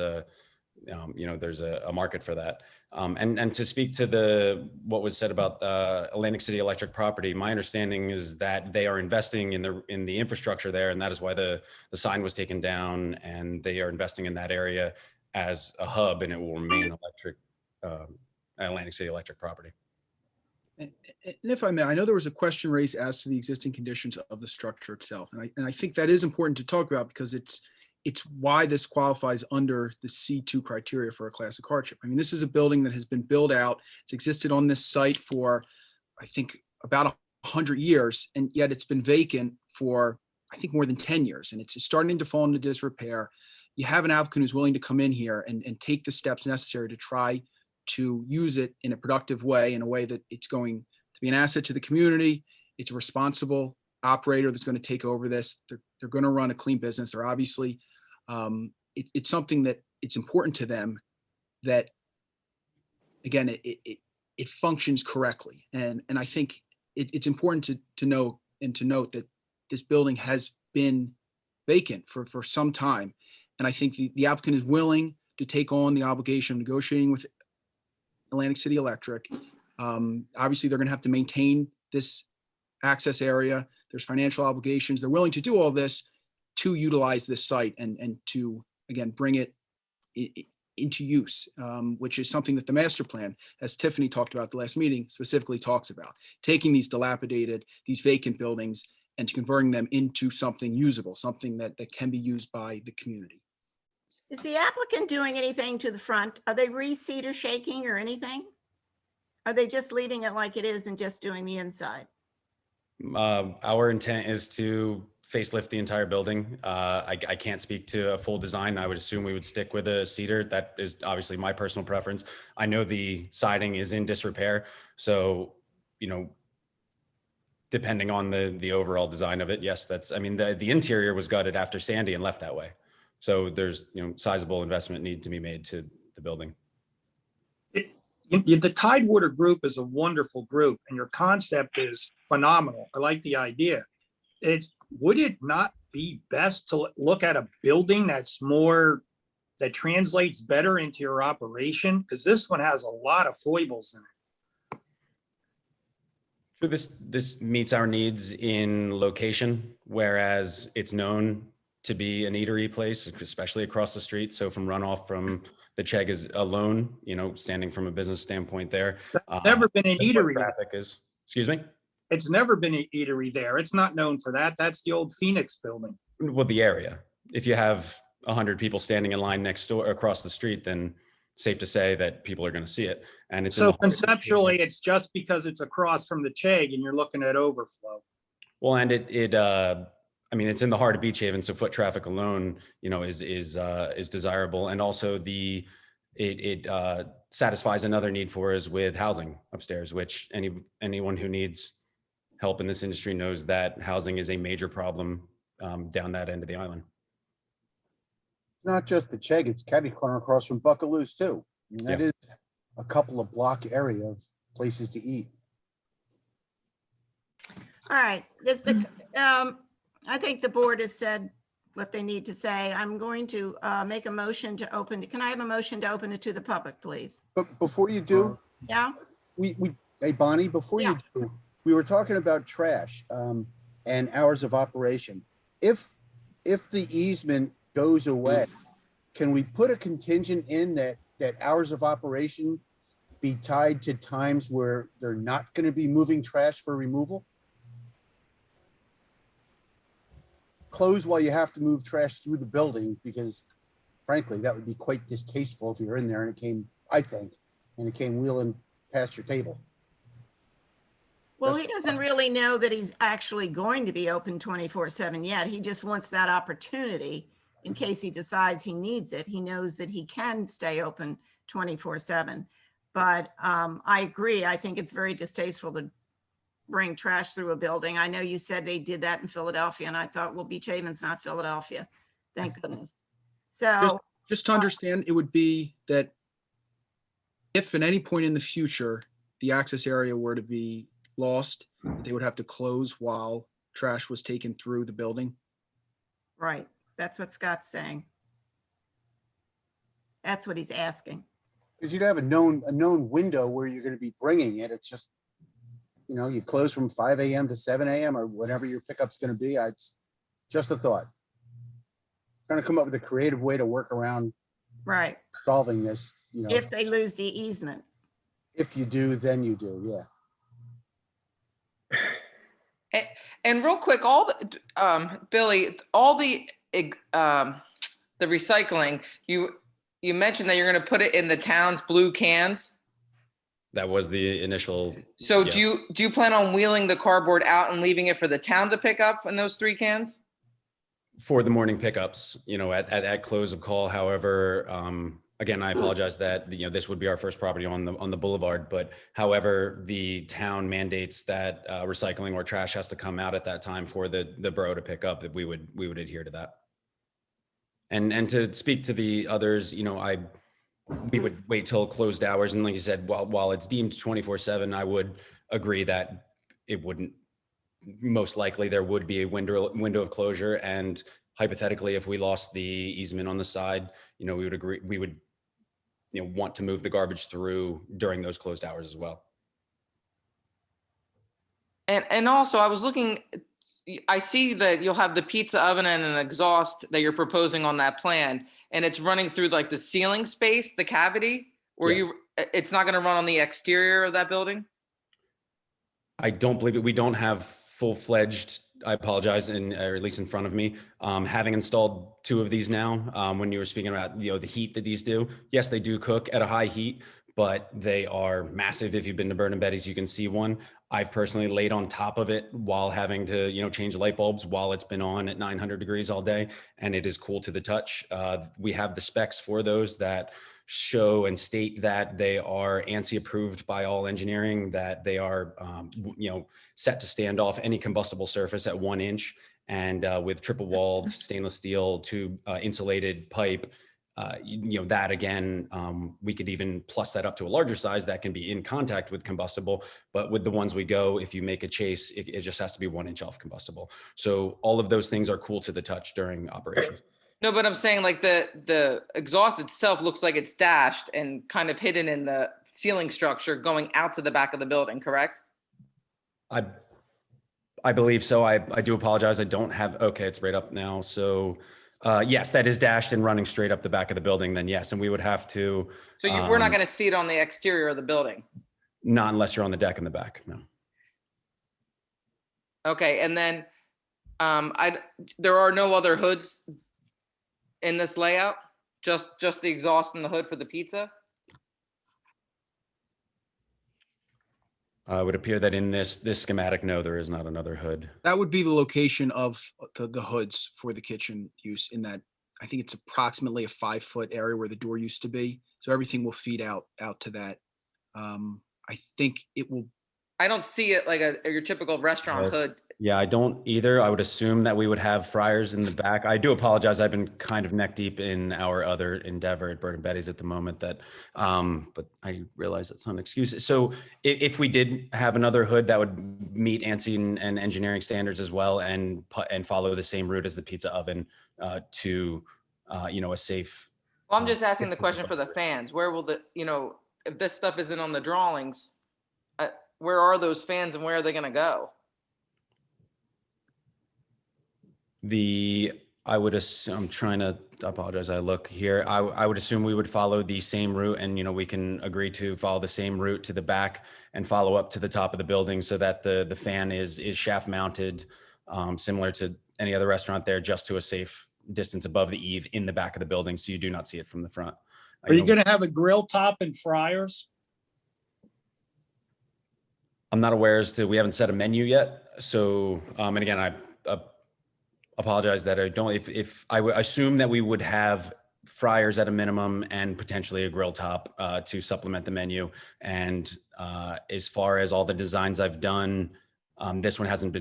O: there's a market for that. And to speak to what was said about Atlantic City Electric property, my understanding is that they are investing in the infrastructure there, and that is why the sign was taken down, and they are investing in that area as a hub, and it will remain Atlantic City Electric property.
J: And if I may, I know there was a question raised as to the existing conditions of the structure itself. And I think that is important to talk about because it's why this qualifies under the C2 criteria for a classic hardship. I mean, this is a building that has been built out. It's existed on this site for, I think, about 100 years, and yet it's been vacant for, I think, more than 10 years. And it's starting to fall into disrepair. You have an applicant who's willing to come in here and take the steps necessary to try to use it in a productive way, in a way that it's going to be an asset to the community. It's a responsible operator that's going to take over this. They're going to run a clean business. They're obviously, it's something that it's important to them that, again, it functions correctly. And I think it's important to know and to note that this building has been vacant for some time. And I think the applicant is willing to take on the obligation of negotiating with Atlantic City Electric. Obviously, they're going to have to maintain this access area. There's financial obligations. They're willing to do all this to utilize this site and to, again, bring it into use, which is something that the master plan, as Tiffany talked about at the last meeting, specifically talks about, taking these dilapidated, these vacant buildings and converting them into something usable, something that can be used by the community.
B: Is the applicant doing anything to the front? Are they reseed or shaking or anything? Are they just leaving it like it is and just doing the inside?
O: Our intent is to facelift the entire building. I can't speak to a full design. I would assume we would stick with a cedar. That is obviously my personal preference. I know the siding is in disrepair. So, depending on the overall design of it, yes, the interior was gutted after Sandy and left that way. So there's, sizable investment need to be made to the building.
H: The Tidewater group is a wonderful group and your concept is phenomenal. I like the idea. Would it not be best to look at a building that translates better into your operation? Because this one has a lot of foibles in it.
O: So this meets our needs in location, whereas it's known to be an eatery place, especially across the street. So from runoff from the Chegg is alone, standing from a business standpoint there.
H: Never been an eatery.
O: Traffic is, excuse me?
H: It's never been an eatery there. It's not known for that. That's the old Phoenix building.
O: Well, the area. If you have 100 people standing in line next door across the street, then safe to say that people are going to see it. And it's
H: so conceptually, it's just because it's across from the Chegg and you're looking at overflow.
O: Well, and it's in the heart of Beach Haven, so foot traffic alone, is desirable, and also it satisfies another need for us with housing upstairs, which anyone who needs help in this industry knows that housing is a major problem down that end of the island.
L: Not just the Chegg, it's catty corner across from Buckaloo's too. That is a couple of block area of places to eat.
B: All right, I think the board has said what they need to say. I'm going to make a motion to open, can I have a motion to open it to the public, please?
L: But before you do,
B: Yeah,
L: hey, Bonnie, before you do, we were talking about trash and hours of operation. If the easement goes away, can we put a contingent in that hours of operation be tied to times where they're not going to be moving trash for removal? Close while you have to move trash through the building, because frankly, that would be quite distasteful if you're in there and it came, I think, and it came wheeling past your table.
B: well, he doesn't really know that he's actually going to be open 24/7 yet. He just wants that opportunity in case he decides he needs it. He knows that he can stay open 24/7. But I agree. I think it's very distasteful to bring trash through a building. I know you said they did that in Philadelphia, and I thought, well, Beach Haven's not Philadelphia. Thank goodness. So
J: Just to understand, it would be that if at any point in the future, the access area were to be lost, they would have to close while trash was taken through the building.
B: right, that's what Scott's saying. That's what he's asking.
L: Because you'd have a known window where you're going to be bringing it. It's just, you close from 5 a.m. to 7 a.m. or whatever your pickup's going to be. It's just a thought. Trying to come up with a creative way to work around
B: Right,
L: solving this.
B: if they lose the easement.
L: If you do, then you do. Yeah.
K: And real quick, all the, Billy, all the recycling, you mentioned that you're going to put it in the town's blue cans.
O: That was the initial.
K: So
O: yeah.
K: do you plan on wheeling the cardboard out and leaving it for the town to pick up in those 3 cans?
O: For the morning pickups, at close of call. However, again, I apologize that, this would be our first property on the boulevard, but however, the town mandates that recycling or trash has to come out at that time for the borough to pick up, that we would adhere to that. And to speak to the others, we would wait till closed hours. And like you said, while it's deemed 24/7, I would agree that it wouldn't, most likely there would be a window of closure. And hypothetically, if we lost the easement on the side, we would agree, we would, want to move the garbage through during those closed hours as well.
K: And also I was looking, I see that you'll have the pizza oven and an exhaust that you're proposing on that plan, and it's running through like the ceiling space, the cavity, or
O: Yes.
K: it's not going to run on the exterior of that building?
O: I don't believe it. We don't have full-fledged, I apologize, or at least in front of me, having installed 2 of these now. When you were speaking about, the heat that these do, yes, they do cook at a high heat, but they are massive. If you've been to Burn and Betty's, you can see one. I've personally laid on top of it while having to, change light bulbs while it's been on at 900 degrees all day, and it is cool to the touch. We have the specs for those that show and state that they are ANSI approved by all engineering, that they are, set to stand off any combustible surface at 1 inch, and with triple walled stainless steel tube insulated pipe. That again, we could even plus that up to a larger size that can be in contact with combustible. But with the ones we go, if you make a chase, it just has to be 1 inch off combustible. So all of those things are cool to the touch during operations.
K: No, but I'm saying like the exhaust itself looks like it's dashed and kind of hidden in the ceiling structure going out to the back of the building, correct?
O: I believe so. I do apologize. I don't have, okay, it's right up now. So yes, that is dashed and running straight up the back of the building, then yes. And we would have to.
K: So we're not going to see it on the exterior of the building?
O: Not unless you're on the deck in the back, no.
K: Okay, and then there are no other hoods in this layout? Just the exhaust and the hood for the pizza?
O: It would appear that in this schematic, no, there is not another hood.
J: That would be the location of the hoods for the kitchen use, in that I think it's approximately a 5-foot area where the door used to be. So everything will feed out to that. I think it will.
K: I don't see it like your typical restaurant hood
O: Yeah, I don't either. I would assume that we would have fryers in the back. I do apologize. I've been kind of neck deep in our other endeavor at Bird and Betty's at the moment but I realize that's not an excuse. So if we did have another hood that would meet ANSI and engineering standards as well and follow the same route as the pizza oven to, a safe.
K: Well, I'm just asking the question for the fans. Where will if this stuff isn't on the drawings, where are those fans and where are they going to go?
O: I would assume, I'm trying to, I apologize, I look here. I would assume we would follow the same route and, we can agree to follow the same route to the back and follow up to the top of the building so that the fan is shaft mounted, similar to any other restaurant there, just to a safe distance above the eave in the back of the building. So you do not see it from the front.
H: Are you going to have a grill top and fryers?
O: I'm not aware as to, we haven't set a menu yet. So, and again, I apologize that I don't, if I would assume that we would have fryers at a minimum and potentially a grill top to supplement the menu. And as far as all the designs I've done, this one hasn't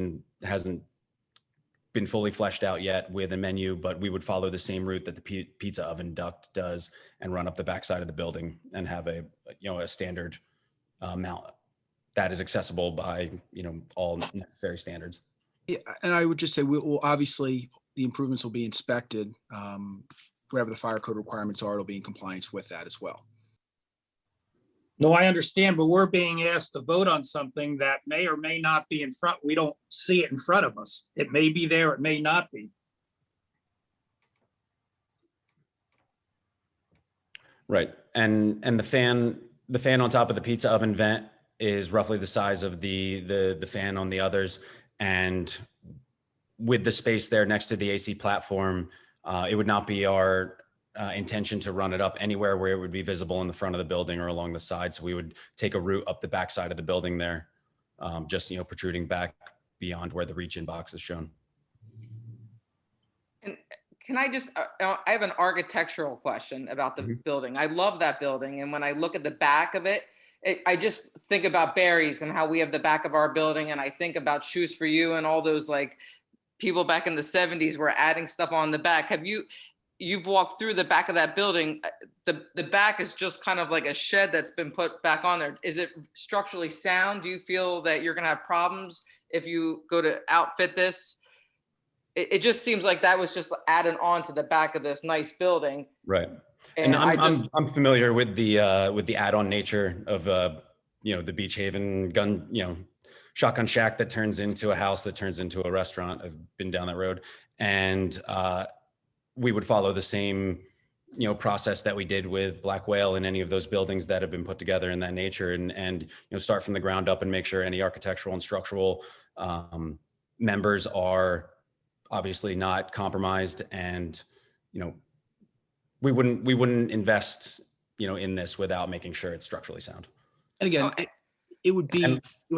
O: been fully fleshed out yet with a menu, but we would follow the same route that the pizza oven duct does and run up the backside of the building and have a standard mount that is accessible by, all necessary standards.
J: Yeah, and I would just say we will obviously the improvements will be inspected. Whatever the fire code requirements are, it'll be in compliance with that as well.
H: No, I understand, but we're being asked to vote on something that may or may not be in front. We don't see it in front of us. It may be there, it may not be.
O: Right. And the fan on top of the pizza oven vent is roughly the size of the fan on the others. And with the space there next to the AC platform, it would not be our intention to run it up anywhere where it would be visible in the front of the building or along the side. So we would take a route up the backside of the building there, just, protruding back beyond where the reach-in box is shown.
K: And can I just, I have an architectural question about the building. I love that building. And when I look at the back of it, I just think about Barry's and how we have the back of our building. And I think about Shoes for You and all those like people back in the 70s were adding stuff on the back. You've walked through the back of that building. The back is just kind of like a shed that's been put back on there. Is it structurally sound? Do you feel that you're going to have problems if you go to outfit this? It just seems like that was just added on to the back of this nice building.
O: Right. And I'm familiar with the add-on nature of the Beach Haven shotgun shack that turns into a house that turns into a restaurant. I've been down that road, and we would follow the same process that we did with Black Whale and any of those buildings that have been put together in that nature, and start from the ground up and make sure any architectural and structural members are obviously not compromised, and we wouldn't invest in this without making sure it's structurally sound.
J: And again, it would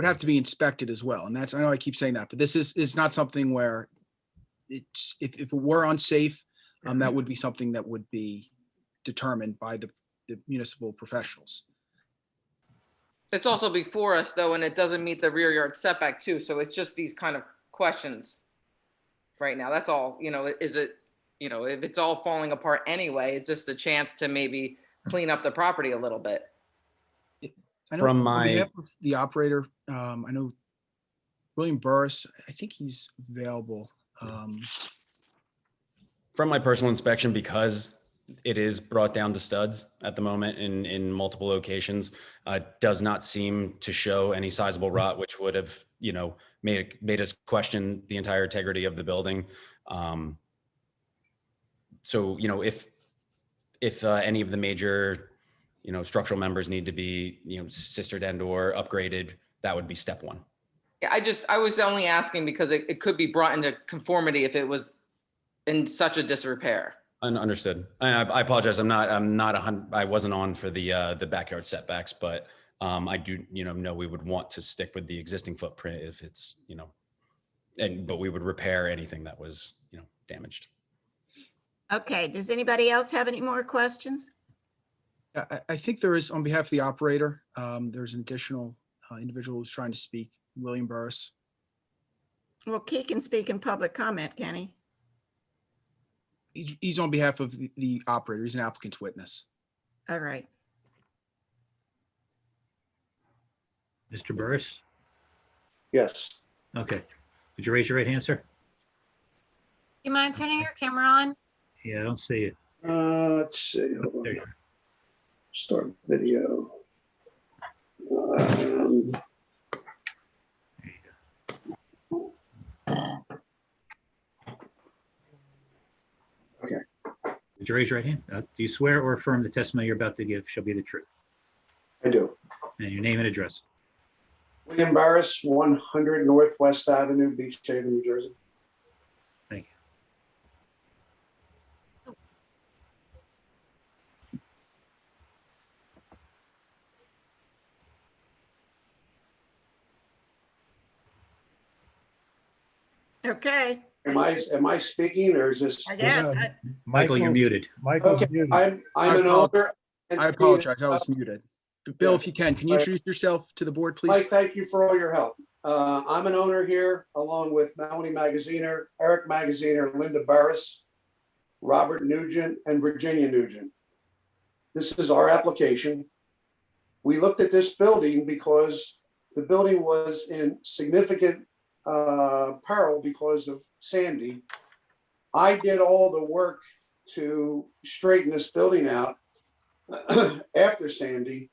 J: have to be inspected as well. And that's, I know I keep saying that, but this is not something where it's, if it were unsafe, that would be something that would be determined by the municipal professionals.
K: It's also before us though, and it doesn't meet the rear yard setback too. So it's just these kind of questions right now. That's all, is it, if it's all falling apart anyway, is this the chance to maybe clean up the property a little bit?
J: I know on behalf of the operator, I know William Burris, I think he's available.
O: From my personal inspection, because it is brought down to studs at the moment in multiple locations, does not seem to show any sizable rot, which would have, made us question the entire integrity of the building. So, if any of the major, structural members need to be, sistered and or upgraded, that would be step one.
K: Yeah, I was only asking because it could be brought into conformity if it was in such a disrepair.
O: Understood. I apologize. I wasn't on for the backyard setbacks, but I do, know we would want to stick with the existing footprint if it's, but we would repair anything that was, damaged.
B: Okay, does anybody else have any more questions?
J: I think there is, on behalf of the operator, there's an additional individual who's trying to speak, William Burris.
B: Well, Key can speak in public comment, can he?
J: He's on behalf of the operator. He's an applicant's witness.
B: All right.
I: Mr. Burris?
C: Yes.
I: Okay. Would you raise your right hand, sir?
E: You mind turning your camera on?
I: Yeah, I don't see it.
C: Let's see. Hold
I: There
C: on.
I: you are.
C: Start video.
I: Would you raise your right hand? Do you swear or affirm the testimony you're about to give shall be the truth?
C: I do.
I: And your name and address?
C: William Barris, 100 Northwest Avenue, Beach Haven, New Jersey.
I: Thank
B: Okay,
C: Am I speaking or is this?
B: I guess.
I: Michael, you're muted.
C: Okay, I'm an owner.
J: I apologize. I was muted. Bill, if you can you introduce yourself to the board, please?
C: Mike, thank you for all your help. I'm an owner here along with Melanie Magaziner, Eric Magaziner, Linda Barris, Robert Nugent, and Virginia Nugent. This is our application. We looked at this building because the building was in significant peril because of Sandy. I did all the work to straighten this building out after Sandy.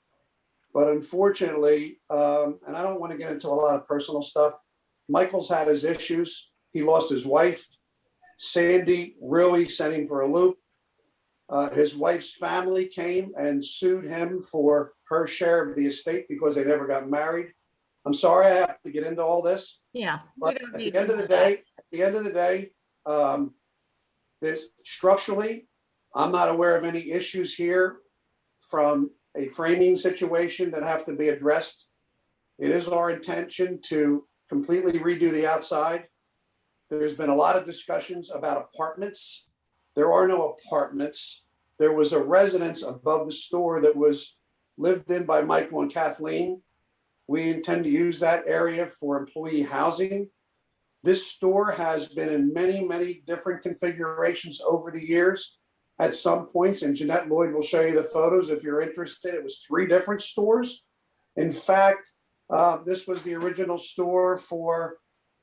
C: But unfortunately, and I don't want to get into a lot of personal stuff, Michael's had his issues. He lost his wife. Sandy really sent him for a loop. His wife's family came and sued him for her share of the estate because they never got married. I'm sorry I have to get into all this.
B: Yeah.
C: But at the end of the day, there's structurally, I'm not aware of any issues here from a framing situation that have to be addressed. It is our intention to completely redo the outside. There's been a lot of discussions about apartments. There are no apartments. There was a residence above the store that was lived in by Michael and Kathleen. We intend to use that area for employee housing. This store has been in many, many different configurations over the years. At some points, and Jeanette Lloyd will show you the photos if you're interested. It was 3 different stores. In fact, this was the original store for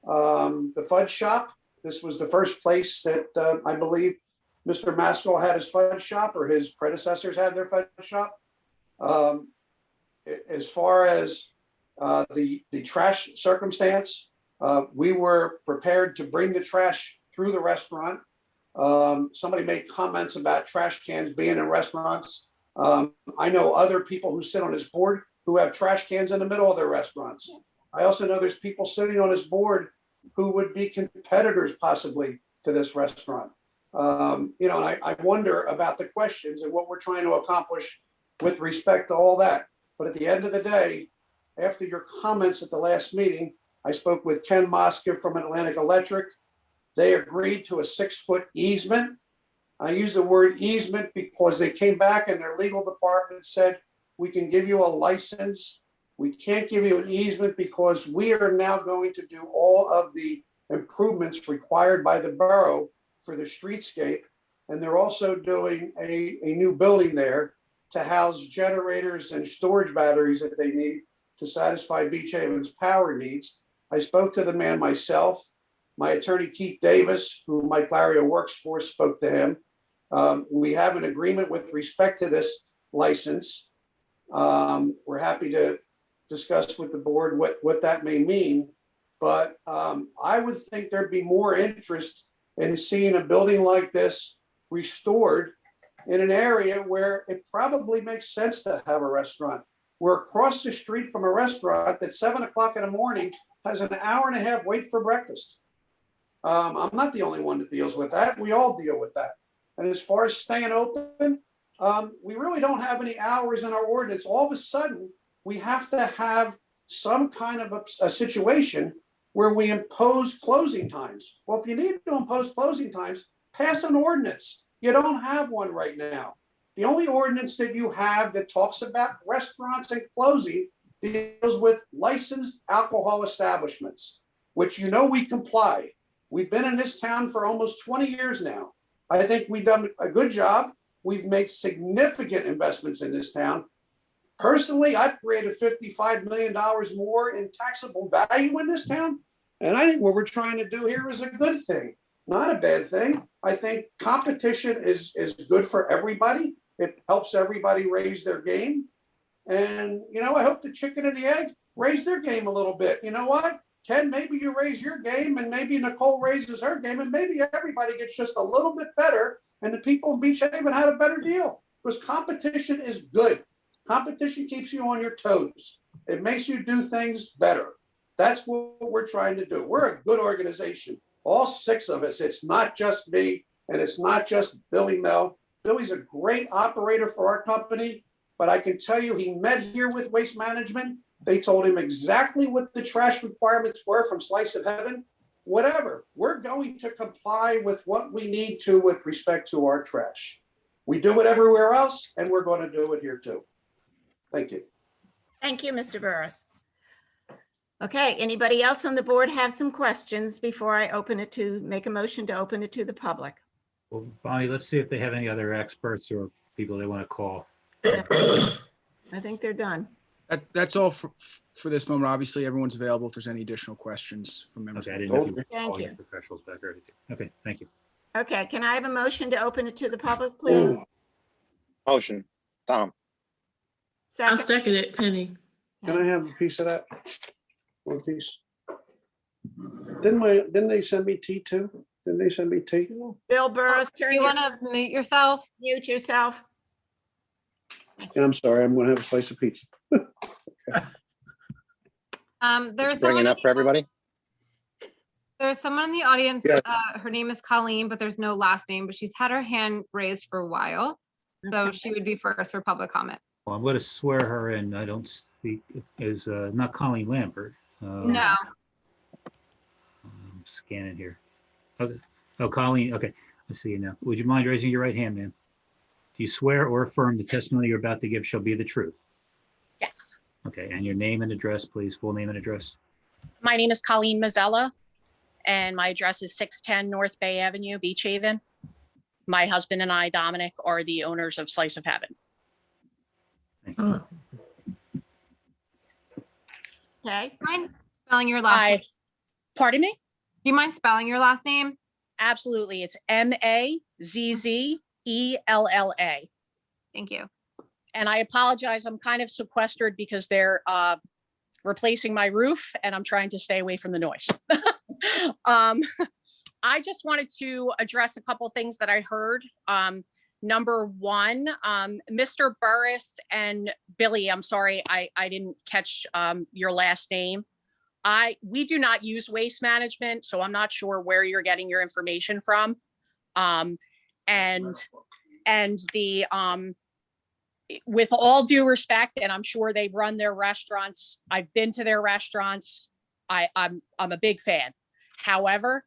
C: the fudge shop. This was the first place that I believe Mr. Maskell had his fudge shop, or his predecessors had their fudge shop. As far as the trash circumstance, we were prepared to bring the trash through the restaurant. Somebody made comments about trash cans being in restaurants. I know other people who sit on this board who have trash cans in the middle of their restaurants. I also know there's people sitting on this board who would be competitors possibly to this restaurant. And I wonder about the questions and what we're trying to accomplish with respect to all that. But at the end of the day, after your comments at the last meeting, I spoke with Ken Mosker from Atlantic Electric. They agreed to a 6-foot easement. I use the word easement because they came back and their legal department said, we can give you a license. We can't give you an easement because we are now going to do all of the improvements required by the borough for the streetscape. And they're also doing a new building there to house generators and storage batteries that they need to satisfy Beach Haven's power needs. I spoke to the man myself. My attorney, Keith Davis, who Mike Lario works for, spoke to him. We have an agreement with respect to this license. We're happy to discuss with the board what that may mean. But I would think there'd be more interest in seeing a building like this restored in an area where it probably makes sense to have a restaurant. We're across the street from a restaurant that 7 o'clock in the morning has an hour-and-a-half wait for breakfast. I'm not the only one that deals with that. We all deal with that. And as far as staying open, we really don't have any hours in our ordinance. All of a sudden, we have to have some kind of a situation where we impose closing times. Well, if you need to impose closing times, pass an ordinance. You don't have one right now. The only ordinance that you have that talks about restaurants and closing deals with licensed alcohol establishments. which you know we comply. We've been in this town for almost 20 years now. I think we've done a good job. We've made significant investments in this town. Personally, I've created $55 million more in taxable value in this town. And I think what we're trying to do here is a good thing, not a bad thing. I think competition is good for everybody. It helps everybody raise their game. And, you know, I hope the chicken and the egg raise their game a little bit. You know what? Ken, maybe you raise your game and maybe Nicole raises her game and maybe everybody gets just a little bit better and the people in Beach Haven had a better deal because competition is good. Competition keeps you on your toes. It makes you do things better. That's what we're trying to do. We're a good organization. All 6 of us. It's not just me and it's not just Billy Mel. Billy's a great operator for our company, but I can tell you he met here with Waste Management. They told him exactly what the trash requirements were from Slice of Heaven. Whatever, we're going to comply with what we need to with respect to our trash. We do it everywhere else and we're going to do it here too. Thank you.
B: Thank you, Mr. Burris. Okay, anybody else on the board have some questions before I make a motion to open it to the public?
I: Well, Bonnie, let's see if they have any other experts or people they want to call.
B: I think they're done.
J: That's all for this moment. Obviously, everyone's available if there's any additional questions from members.
I: Okay, I didn't know if you were
B: Thank
I: calling
B: you.
I: professionals back or anything. Okay, thank you.
B: Okay, can I have a motion to open it to the public, please?
Q: Motion, Tom.
F: I'll
B: Second,
F: second it, Penny.
C: Can I have a piece of that? One piece. Didn't they send me tea too? Didn't they send me tea?
B: Bill Burris, turn
E: You
B: your,
E: want to mute yourself?
B: mute yourself.
C: Yeah, I'm sorry. I'm going to have a slice of pizza.
E: There's
Q: Bring
E: someone,
Q: enough for everybody?
E: there's someone in the audience.
C: Yeah.
E: Her name is Colleen, but there's no last name, but she's had her hand raised for a while. So she would be first for public comment.
I: Well, I'm going to swear her in. I don't speak, is not Colleen Lambert.
E: No.
I: I'm scanning here. Okay. Oh, Colleen, okay. I see you now. Would you mind raising your right hand, ma'am? Do you swear or affirm the testimony you're about to give shall be the truth?
R: Yes.
I: Okay, and your name and address, please, full name and address.
R: My name is Colleen Mazzella, and my address is 610 North Bay Avenue, Beach Haven. My husband and I, Dominic, are the owners of Slice of Heaven.
I: Thank you.
B: Okay,
E: Mind spelling your last name?
R: Pardon me?
E: Do you mind spelling your last name?
R: Absolutely. It's Mazzella.
E: Thank you.
R: And I apologize. I'm kind of sequestered because they're replacing my roof and I'm trying to stay away from the noise. I just wanted to address a couple things that I heard. Number one, Mr. Burris and Billy, I'm sorry, I didn't catch your last name. We do not use Waste Management, so I'm not sure where you're getting your information from. And the with all due respect, and I'm sure they've run their restaurants. I've been to their restaurants. I'm a big fan. However,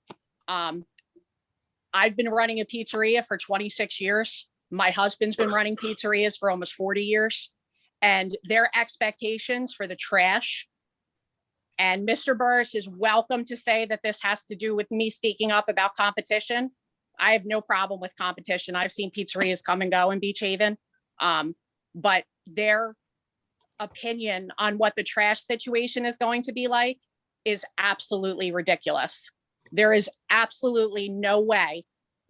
R: I've been running a pizzeria for 26 years. My husband's been running pizzerias for almost 40 years. And their expectations for the trash, and Mr. Burris is welcome to say that this has to do with me speaking up about competition. I have no problem with competition. I've seen pizzerias come and go in Beach Haven. But their opinion on what the trash situation is going to be like is absolutely ridiculous. There is absolutely no way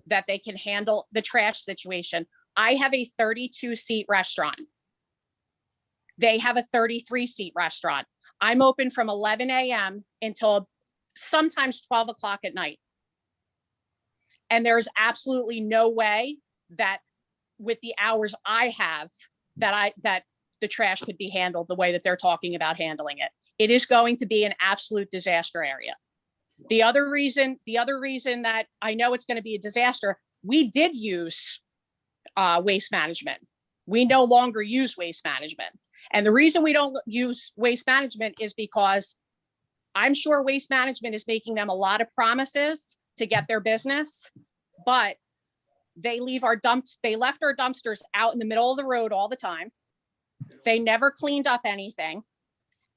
R: that they can handle the trash situation. I have a 32-seat restaurant. They have a 33-seat restaurant. I'm open from 11 a.m. until sometimes 12 o'clock at night. And there's absolutely no way that with the hours I have, that the trash could be handled the way that they're talking about handling it. It is going to be an absolute disaster area. The other reason that I know it's going to be a disaster, we did use Waste Management. We no longer use Waste Management. And the reason we don't use Waste Management is because I'm sure Waste Management is making them a lot of promises to get their business, but they left our dumpsters out in the middle of the road all the time. They never cleaned up anything.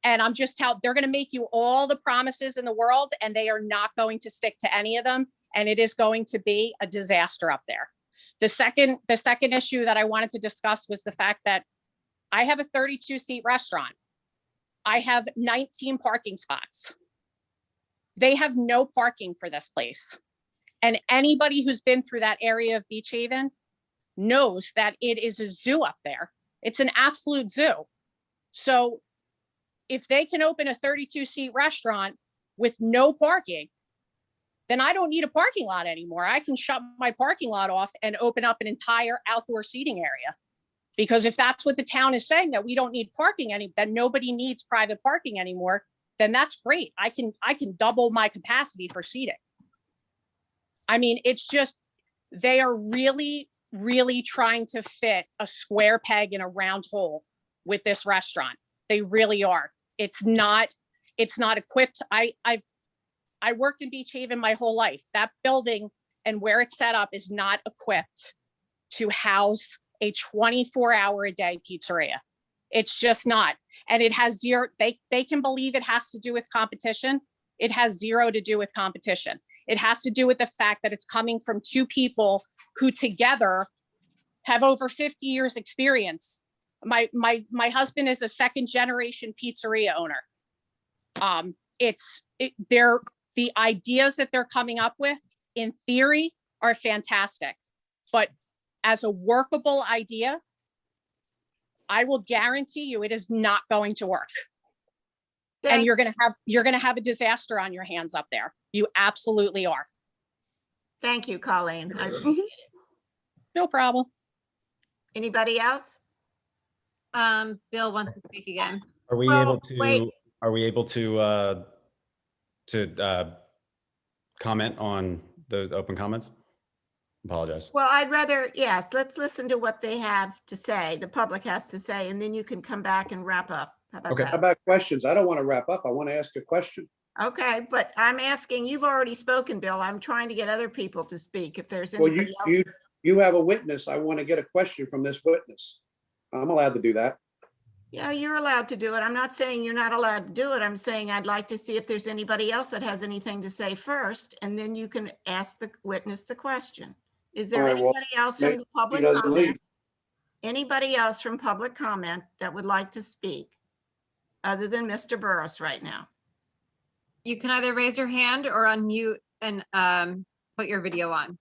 R: And I'm just they're going to make you all the promises in the world, and they are not going to stick to any of them. And it is going to be a disaster up there. The second issue that I wanted to discuss was the fact that I have a 32-seat restaurant. I have 19 parking spots. They have no parking for this place. And anybody who's been through that area of Beach Haven knows that it is a zoo up there. It's an absolute zoo. So if they can open a 32-seat restaurant with no parking, then I don't need a parking lot anymore. I can shut my parking lot off and open up an entire outdoor seating area. Because if that's what the town is saying, that we don't need parking that nobody needs private parking anymore, then that's great. I can double my capacity for seating. I mean, it's just, they are really, really trying to fit a square peg in a round hole with this restaurant. They really are. It's not equipped. I worked in Beach Haven my whole life. That building and where it's set up is not equipped to house a 24-hour-a-day pizzeria. It's just not. And it has zero, they can believe it has to do with competition. It has zero to do with competition. It has to do with the fact that it's coming from two people who together have over 50 years experience. My husband is a second-generation pizzeria owner. The ideas that they're coming up with, in theory, are fantastic, but as a workable idea, I will guarantee you it is not going to work. And you're going to have a disaster on your hands up there. You absolutely are.
B: Thank you, Colleen. I appreciate it.
R: No problem.
B: Anybody else?
E: Bill wants to speak again.
O: Are we able to comment on those open comments? Apologize.
B: Well, I'd rather, yes, let's listen to what they have to say, the public has to say, and then you can come back and wrap up. How about
C: Okay,
B: that?
C: how about questions? I don't want to wrap up. I want to ask a question.
B: Okay, but I'm asking, you've already spoken, Bill. I'm trying to get other people to speak. If there's
C: Well,
B: anybody else.
C: you have a witness. I want to get a question from this witness. I'm allowed to do that.
B: Yeah, you're allowed to do it. I'm not saying you're not allowed to do it. I'm saying I'd like to see if there's anybody else that has anything to say first, and then you can ask the witness the question. Is there
C: All right, well,
B: anybody else from the public
C: doesn't
B: comment?
C: leave.
B: Anybody else from public comment that would like to speak other than Mr. Burris right now?
E: You can either raise your hand or unmute and put your video on.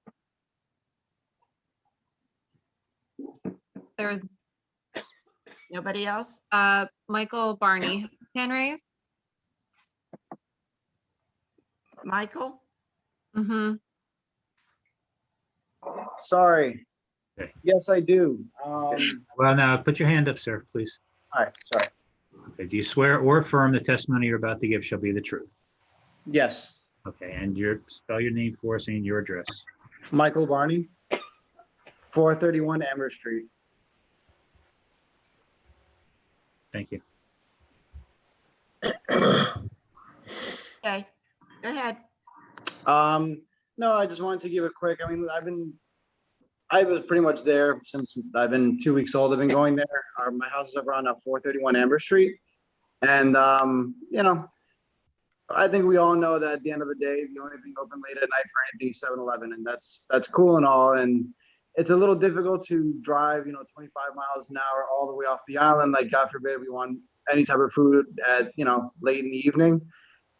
E: There's
B: nobody else.
E: Michael Barney, hand raised.
B: Michael.
E: Mm-hmm.
S: Sorry.
I: Okay.
S: Yes, I do.
I: Well, now put your hand up, sir, please.
S: All right, sorry.
I: Okay. Do you swear or affirm the testimony you're about to give shall be the truth?
S: Yes.
I: Okay. And spell your name for us and your address.
S: Michael Barney, 431 Amber Street.
I: Thank you.
B: Okay, go ahead.
S: No, I just wanted to give a quick, I mean, I was pretty much there since I've been 2 weeks old. I've been going there. My house is over on 431 Amber Street. And, you know, I think we all know that at the end of the day, the only thing open late at night for anything is 7-Eleven, and that's cool and all. And it's a little difficult to drive, 25 miles an hour all the way off the island. Like, God forbid we want any type of food at, late in the evening.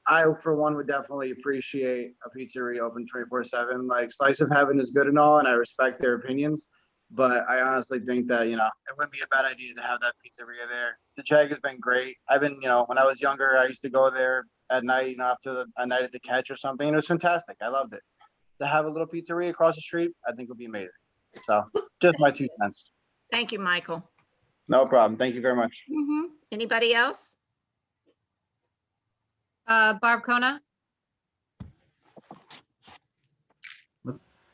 S: I, for one, would definitely appreciate a pizzeria open 24/7. Like, Slice of Heaven is good and all, and I respect their opinions. But I honestly think that, it wouldn't be a bad idea to have that pizzeria there. The Chegg has been great. I've been, when I was younger, I used to go there at night, after a night at the Catch or something. It was fantastic. I loved it. To have a little pizzeria across the street, I think would be amazing. So just my 2 cents.
B: Thank you, Michael.
S: No problem. Thank you very much.
B: Anybody else?
E: Barb Kona.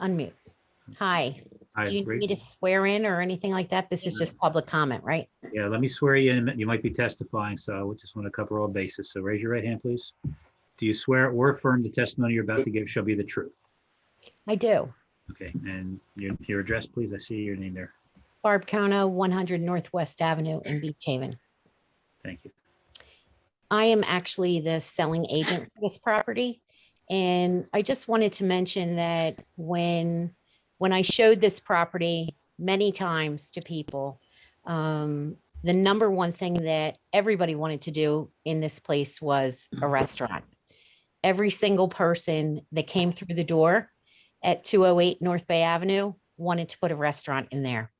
T: Unmute. Hi.
I: Hi,
T: Do you
I: great.
T: need me to swear in or anything like that? This is just public comment, right?
I: Yeah, let me swear you in. You might be testifying, so I just want to cover all bases. So raise your right hand, please. Do you swear or affirm the testimony you're about to give shall be the truth?
T: I do.
I: Okay, and your address, please. I see your name there.
T: Barb Kona, 100 Northwest Avenue in Beach Haven.
I: Thank you.
T: I am actually the selling agent for this property. And I just wanted to mention that when I showed this property many times to people, the number one thing that everybody wanted to do in this place was a restaurant. Every single person that came through the door at 208 North Bay Avenue wanted to put a restaurant in there.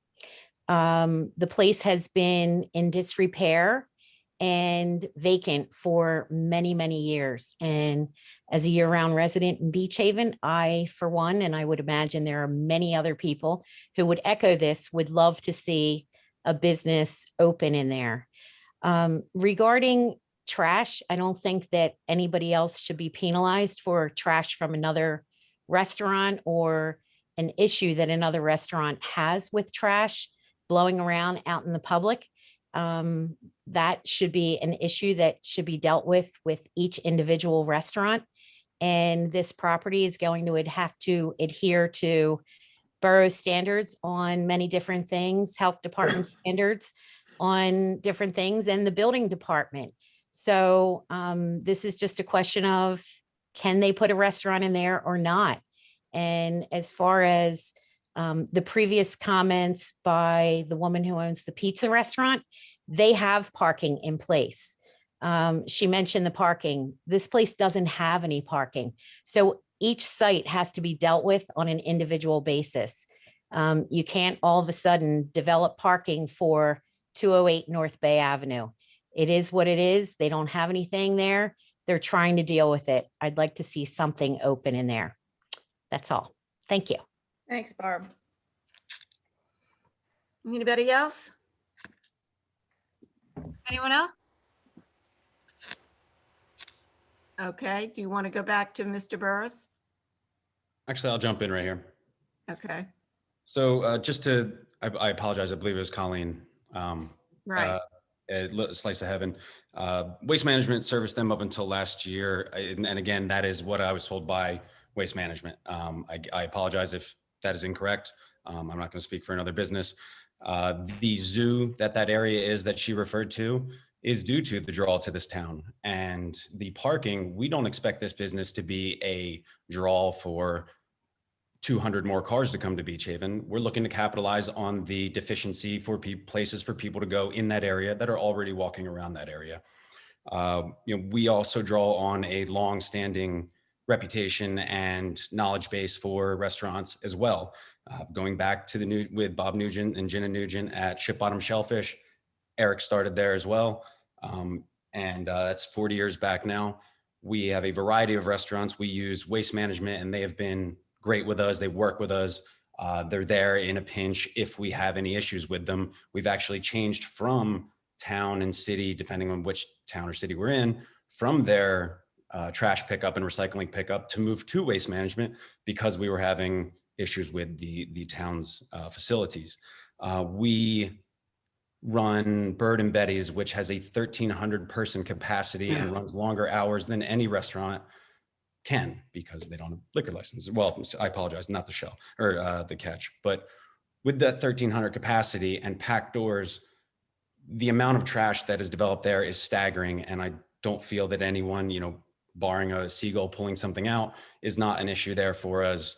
T: The place has been in disrepair and vacant for many, many years. And as a year-round resident in Beach Haven, I, for one, and I would imagine there are many other people who would echo this, would love to see a business open in there. Regarding trash, I don't think that anybody else should be penalized for trash from another restaurant or an issue that another restaurant has with trash blowing around out in the public. That should be an issue that should be dealt with each individual restaurant. And this property is going to have to adhere to borough standards on many different things, health department standards on different things, and the building department. So this is just a question of, can they put a restaurant in there or not? And as far as the previous comments by the woman who owns the pizza restaurant, they have parking in place. She mentioned the parking. This place doesn't have any parking. So each site has to be dealt with on an individual basis. You can't all of a sudden develop parking for 208 North Bay Avenue. It is what it is. They don't have anything there. They're trying to deal with it. I'd like to see something open in there. That's all. Thank you.
B: Thanks, Barb. Anybody else?
E: Anyone else?
B: Okay, do you want to go back to Mr. Burris?
O: Actually, I'll jump in right here.
B: Okay,
O: So I apologize. I believe it was Colleen.
B: right.
O: Slice of heaven. Waste management serviced them up until last year. And again, that is what I was told by Waste Management. I apologize if that is incorrect. I'm not going to speak for another business. The zoo that area is that she referred to is due to the draw to this town. And the parking, we don't expect this business to be a draw for 200 more cars to come to Beach Haven. We're looking to capitalize on the deficiency for places for people to go in that area that are already walking around that area. We also draw on a long-standing reputation and knowledge base for restaurants as well. Going back to with Bob Nugent and Jenna Nugent at Ship Bottom Shellfish, Eric started there as well. And that's 40 years back now. We have a variety of restaurants. We use Waste Management and they have been great with us. They work with us. They're there in a pinch if we have any issues with them. We've actually changed from town and city, depending on which town or city we're in, from their trash pickup and recycling pickup to move to Waste Management because we were having issues with the town's facilities. We run Bird and Betty's, which has a 1,300 person capacity and runs longer hours than any restaurant can because they don't have liquor license. Well, I apologize, not the shell or the catch, but with that 1,300 capacity and packed doors, the amount of trash that is developed there is staggering. And I don't feel that anyone, barring a seagull pulling something out, is not an issue there for us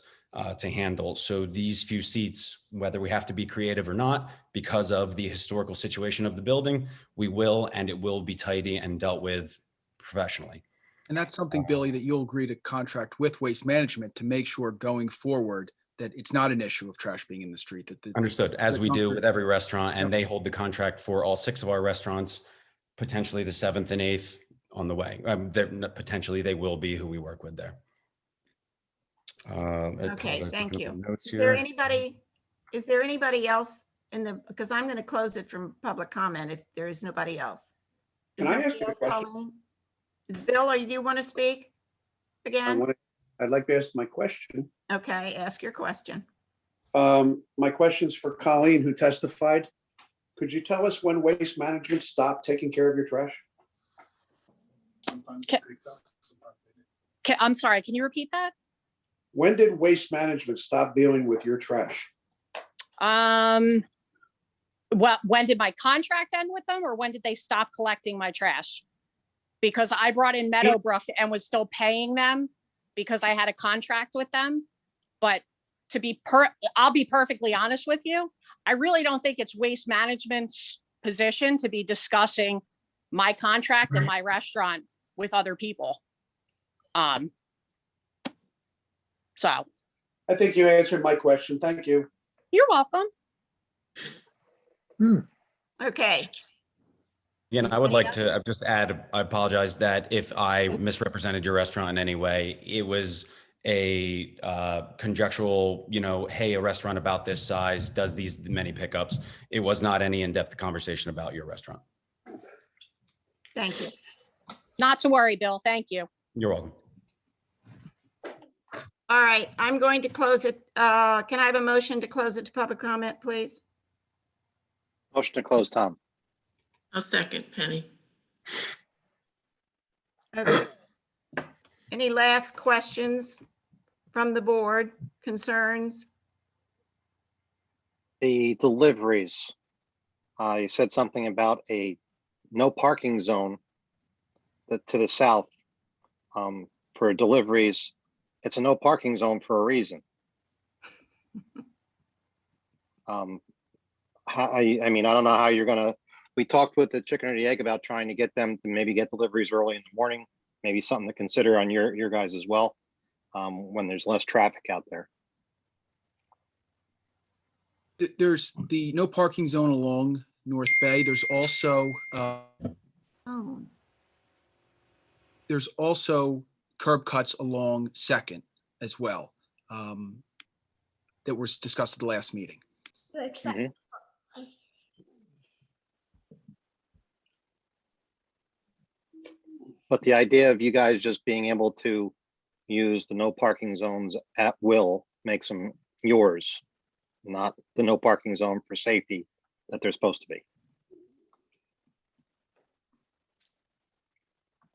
O: to handle. So these few seats, whether we have to be creative or not, because of the historical situation of the building, we will, and it will be tidy and dealt with professionally.
J: And that's something, Billy, that you'll agree to contract with Waste Management to make sure going forward that it's not an issue of trash being in the street.
O: Understood, as we do with every restaurant, and they hold the contract for all 6 of our restaurants, potentially the 7th and 8th on the way. Potentially they will be who we work with there.
B: Okay, thank you. Is there anybody else because I'm going to close it from public comment if there is nobody else.
C: Can I ask you a question?
B: Bill, do you want to speak again?
C: I'd like to ask my question.
B: Okay, ask your question.
C: My question's for Colleen, who testified. Could you tell us when Waste Management stopped taking care of your trash?
R: I'm sorry, can you repeat that?
C: When did Waste Management stop dealing with your trash?
R: Well, when did my contract end with them or when did they stop collecting my trash? because I brought in Meadowbrook and was still paying them because I had a contract with them. But I'll be perfectly honest with you. I really don't think it's Waste Management's position to be discussing my contract and my restaurant with other people. So
C: I think you answered my question. Thank you.
R: you're welcome.
B: Okay.
O: Again, I would like to just add, I apologize that if I misrepresented your restaurant in any way, it was a conjectural, hey, a restaurant about this size does these many pickups. It was not any in-depth conversation about your restaurant.
B: Thank you.
R: Not to worry, Bill. Thank you.
O: You're welcome.
B: All right, I'm going to close it. Can I have a motion to close it to public comment, please?
Q: Motion to close, Tom.
F: I'll second, Penny.
B: Okay. Any last questions from the board, concerns?
Q: The deliveries. You said something about a no parking zone to the south for deliveries. It's a no parking zone for a reason. I mean, I don't know how you're gonna, we talked with the chicken or the egg about trying to get them to maybe get deliveries early in the morning, maybe something to consider on your guys as well, when there's less traffic out there.
J: There's the no parking zone along North Bay. There's also curb cuts along Second as well, that was discussed at the last meeting.
Q: Mhm. But the idea of you guys just being able to use the no parking zones at will makes them yours, not the no parking zone for safety that they're supposed to be.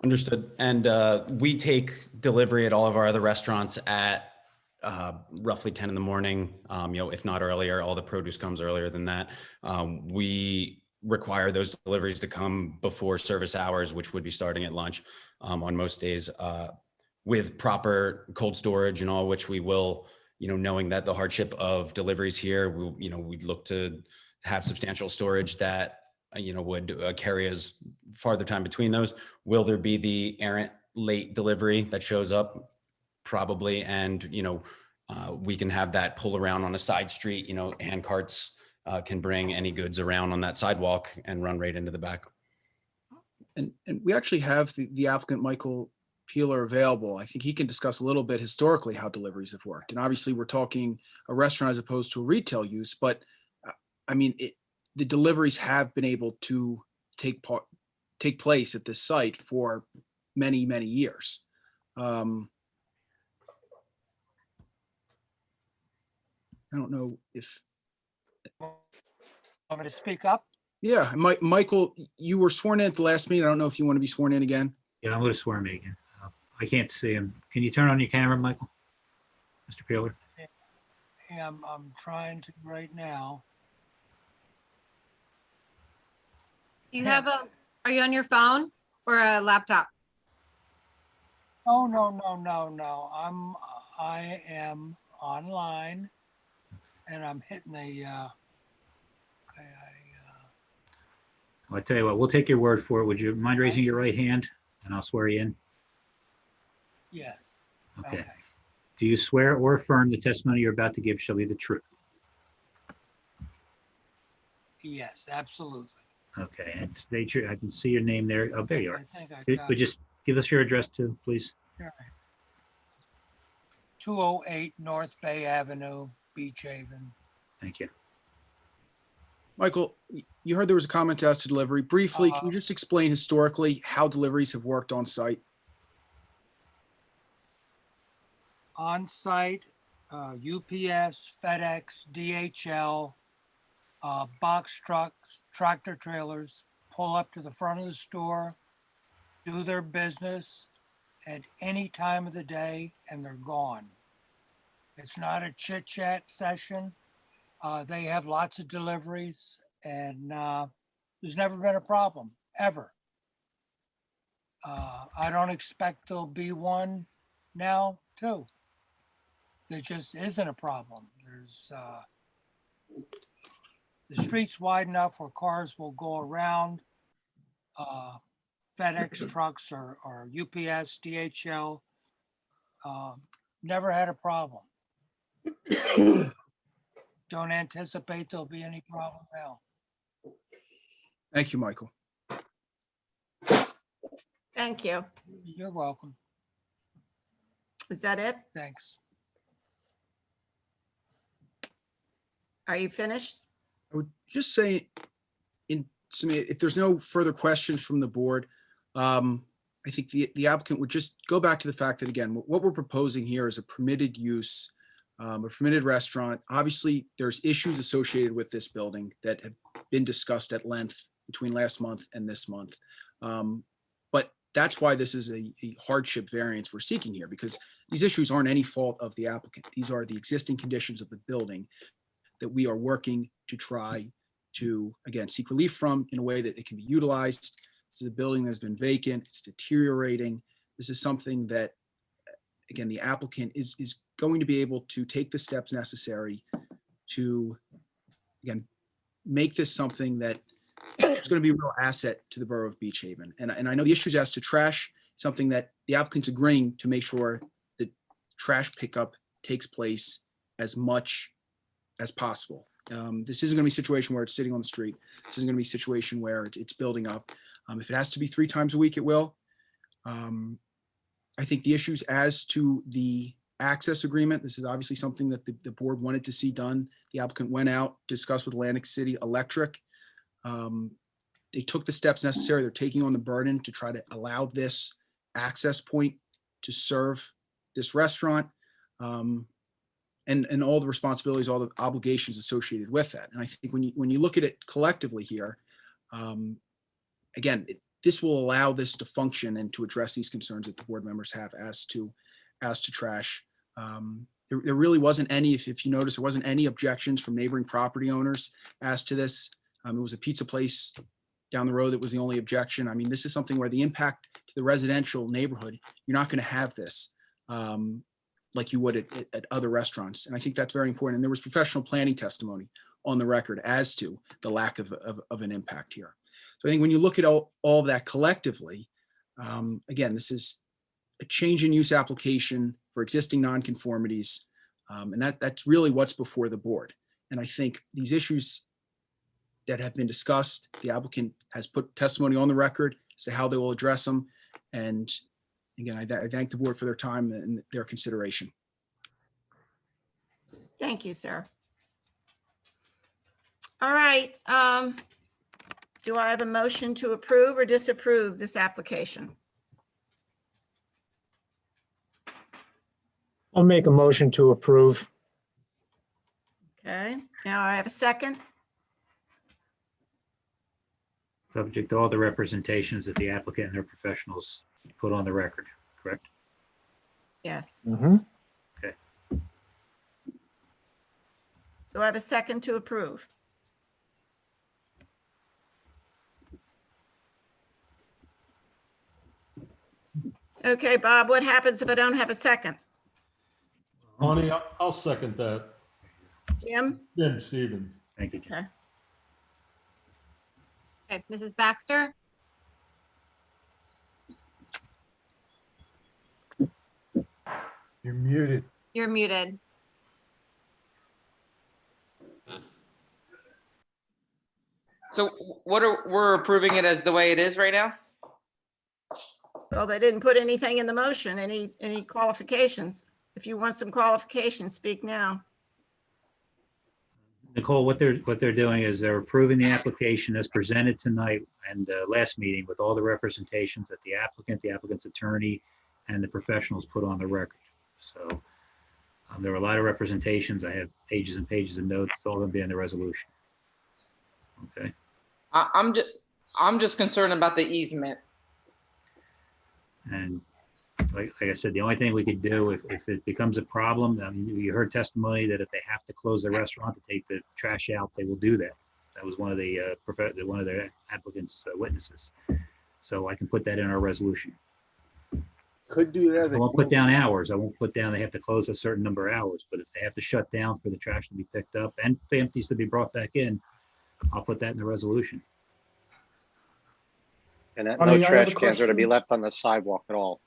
O: Understood. And we take delivery at all of our other restaurants at roughly 10 in the morning, if not earlier. All the produce comes earlier than that. We require those deliveries to come before service hours, which would be starting at lunch on most days, with proper cold storage and all, which we will, knowing that the hardship of deliveries here, we'd look to have substantial storage that, would carry us farther time between those. Will there be the errant late delivery that shows up? Probably. And, we can have that pull around on a side street, hand carts can bring any goods around on that sidewalk and run right into the back.
J: And we actually have the applicant, Michael Peeler, available. I think he can discuss a little bit historically how deliveries have worked. And obviously we're talking a restaurant as opposed to a retail use, but I mean, the deliveries have been able to take place at this site for many, many years. I don't know if.
U: Want me to speak up?
J: Yeah, Michael, you were sworn in at the last meeting. I don't know if you want to be sworn in again.
I: Yeah, I'm going to swear me again. I can't see him. Can you turn on your camera, Michael? Mr. Peeler?
U: Yeah, I'm trying to right now.
E: Do you have are you on your phone or a laptop?
U: Oh, no. I am online and I'm hitting the,
I: I'll tell you what, we'll take your word for it. Would you mind raising your right hand and I'll swear you in?
U: yes.
I: Okay. Do you swear or affirm the testimony you're about to give shall be the truth?
U: Yes, absolutely.
I: Okay, and state your, I can see your name there. Oh, there you are.
U: I think I got
I: But just give us your address too, please.
U: it. 208 North Bay Avenue, Beach Haven.
I: Thank you.
J: Michael, you heard there was a comment as to delivery. Briefly, can you just explain historically how deliveries have worked on site?
U: On site, UPS, FedEx, DHL, box trucks, tractor trailers pull up to the front of the store, do their business at any time of the day, and they're gone. It's not a chit chat session. They have lots of deliveries and there's never been a problem, ever. I don't expect there'll be one now too. There just isn't a problem. There's, the street's wide enough where cars will go around. FedEx trucks or UPS, DHL, never had a problem. Don't anticipate there'll be any problem now.
J: Thank you, Michael.
B: Thank you.
U: You're welcome.
B: Is that it?
U: Thanks.
B: Are you finished?
J: I would just say, if there's no further questions from the board, I think the applicant would just go back to the fact that, again, what we're proposing here is a permitted use, a permitted restaurant. Obviously, there's issues associated with this building that have been discussed at length between last month and this month. But that's why this is a hardship variance we're seeking here, because these issues aren't any fault of the applicant. These are the existing conditions of the building that we are working to try to, again, seek relief from in a way that it can be utilized. This is a building that's been vacant, it's deteriorating. This is something that, again, the applicant is going to be able to take the steps necessary to, again, make this something that it's going to be a real asset to the borough of Beach Haven. And I know the issues as to trash, something that the applicant's agreeing to make sure that trash pickup takes place as much as possible. This isn't going to be a situation where it's sitting on the street. This isn't going to be a situation where it's building up. If it has to be 3 times a week, it will. I think the issues as to the access agreement, this is obviously something that the board wanted to see done. The applicant went out, discussed with Atlantic City Electric. They took the steps necessary. They're taking on the burden to try to allow this access point to serve this restaurant. And all the responsibilities, all the obligations associated with that. And I think when you look at it collectively here, again, this will allow this to function and to address these concerns that the board members have as to trash. There really wasn't any, if you notice, there wasn't any objections from neighboring property owners as to this. It was a pizza place down the road that was the only objection. I mean, this is something where the impact to the residential neighborhood, you're not going to have this like you would at other restaurants. And I think that's very important. And there was professional planning testimony on the record as to the lack of an impact here. So I think when you look at all of that collectively, again, this is a change in use application for existing nonconformities. And that's really what's before the board. And I think these issues that have been discussed, the applicant has put testimony on the record as to how they will address them. And again, I thank the board for their time and their consideration.
B: Thank you, sir. All right. Do I have a motion to approve or disapprove this application?
D: I'll make a motion to approve.
B: Okay, now I have a second.
I: Subject to all the representations that the applicant and their professionals put on the record, correct?
B: Yes.
I: Okay.
B: Do I have a second to approve? Okay, Bob, what happens if I don't have a second?
P: Bonnie, I'll second that.
B: Jim?
P: Jim Stevens.
I: Thank you.
B: Okay.
E: Okay, Mrs. Baxter,
M: You're muted.
E: you're muted.
K: So we're approving it as the way it is right now?
B: Well, they didn't put anything in the motion, any qualifications. If you want some qualifications, speak now.
I: Nicole, what they're doing is they're approving the application as presented tonight and last meeting with all the representations that the applicant's attorney, and the professionals put on the record. So there were a lot of representations. I have pages and pages of notes. It's all going to be in the resolution. Okay.
K: I'm just concerned about the easement.
I: And like I said, the only thing we could do if it becomes a problem, I mean, you heard testimony that if they have to close the restaurant to take the trash out, they will do that. That was one of the applicant's witnesses. So I can put that in our resolution.
L: Could do that.
I: I won't put down hours. I won't put down they have to close a certain number of hours, but if they have to shut down for the trash to be picked up and empties to be brought back in, I'll put that in the resolution.
Q: And that
G: Honey,
Q: no
G: I have a
Q: trash cans are to be
G: question.
Q: left on the sidewalk at all.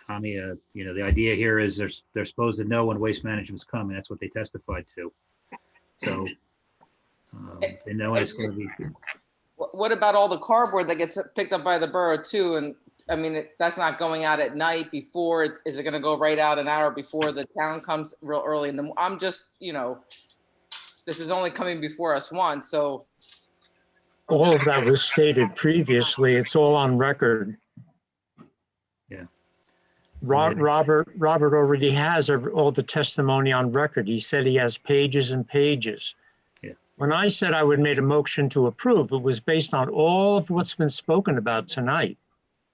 I: Tommy, the idea here is they're supposed to know when waste management's coming. That's what they testified to. So they know it's going to be.
K: What about all the cardboard that gets picked up by the borough too? And I mean, that's not going out at night before. Is it going to go right out an hour before the town comes real early in the? I'm just, this is only coming before us once, so.
D: All of that was stated previously. It's all on record.
I: Yeah.
D: Robert already has all the testimony on record. He said he has pages and pages.
I: Yeah.
D: When I said I would make a motion to approve, it was based on all of what's been spoken about tonight,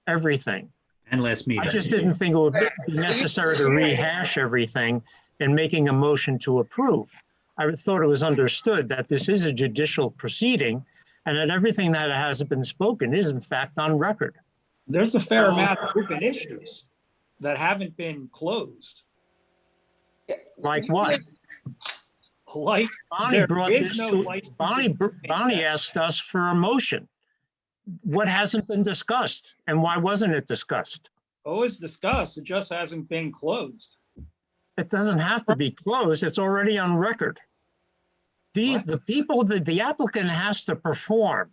D: everything.
I: And last meeting.
D: I just didn't think it would be necessary to rehash everything in making a motion to approve. I thought it was understood that this is a judicial proceeding and that everything that has been spoken is in fact on record.
H: There's a fair amount of open issues that haven't been closed.
D: Like what?
H: Like
D: Bonnie
H: there
D: brought
H: is
D: this
H: no
D: to,
H: licensing.
D: Bonnie asked us for a motion. What hasn't been discussed and why wasn't it discussed?
H: Oh, it's discussed. It just hasn't been closed.
D: It doesn't have to be closed. It's already on record. The applicant has to perform.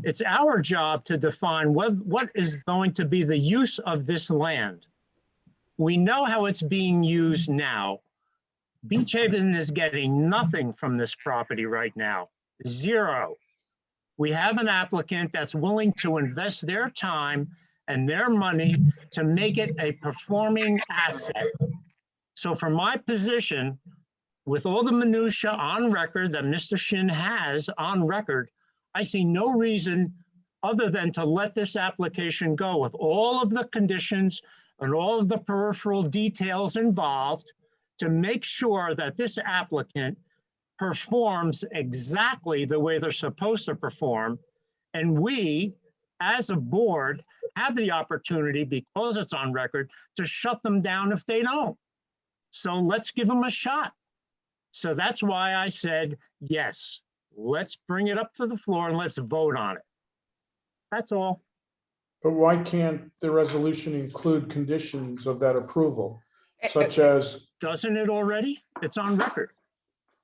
D: It's our job to define what is going to be the use of this land. We know how it's being used now. Beach Haven is getting nothing from this property right now, zero. We have an applicant that's willing to invest their time and their money to make it a performing asset. So from my position, with all the minutia on record that Mr. Shin has on record, I see no reason other than to let this application go with all of the conditions and all of the peripheral details involved to make sure that this applicant performs exactly the way they're supposed to perform. And we, as a board, have the opportunity, because it's on record, to shut them down if they don't. So let's give them a shot. So that's why I said, yes, let's bring it up to the floor and let's vote on it. That's all.
G: But why can't the resolution include conditions of that approval, such as?
D: Doesn't it already? It's on record.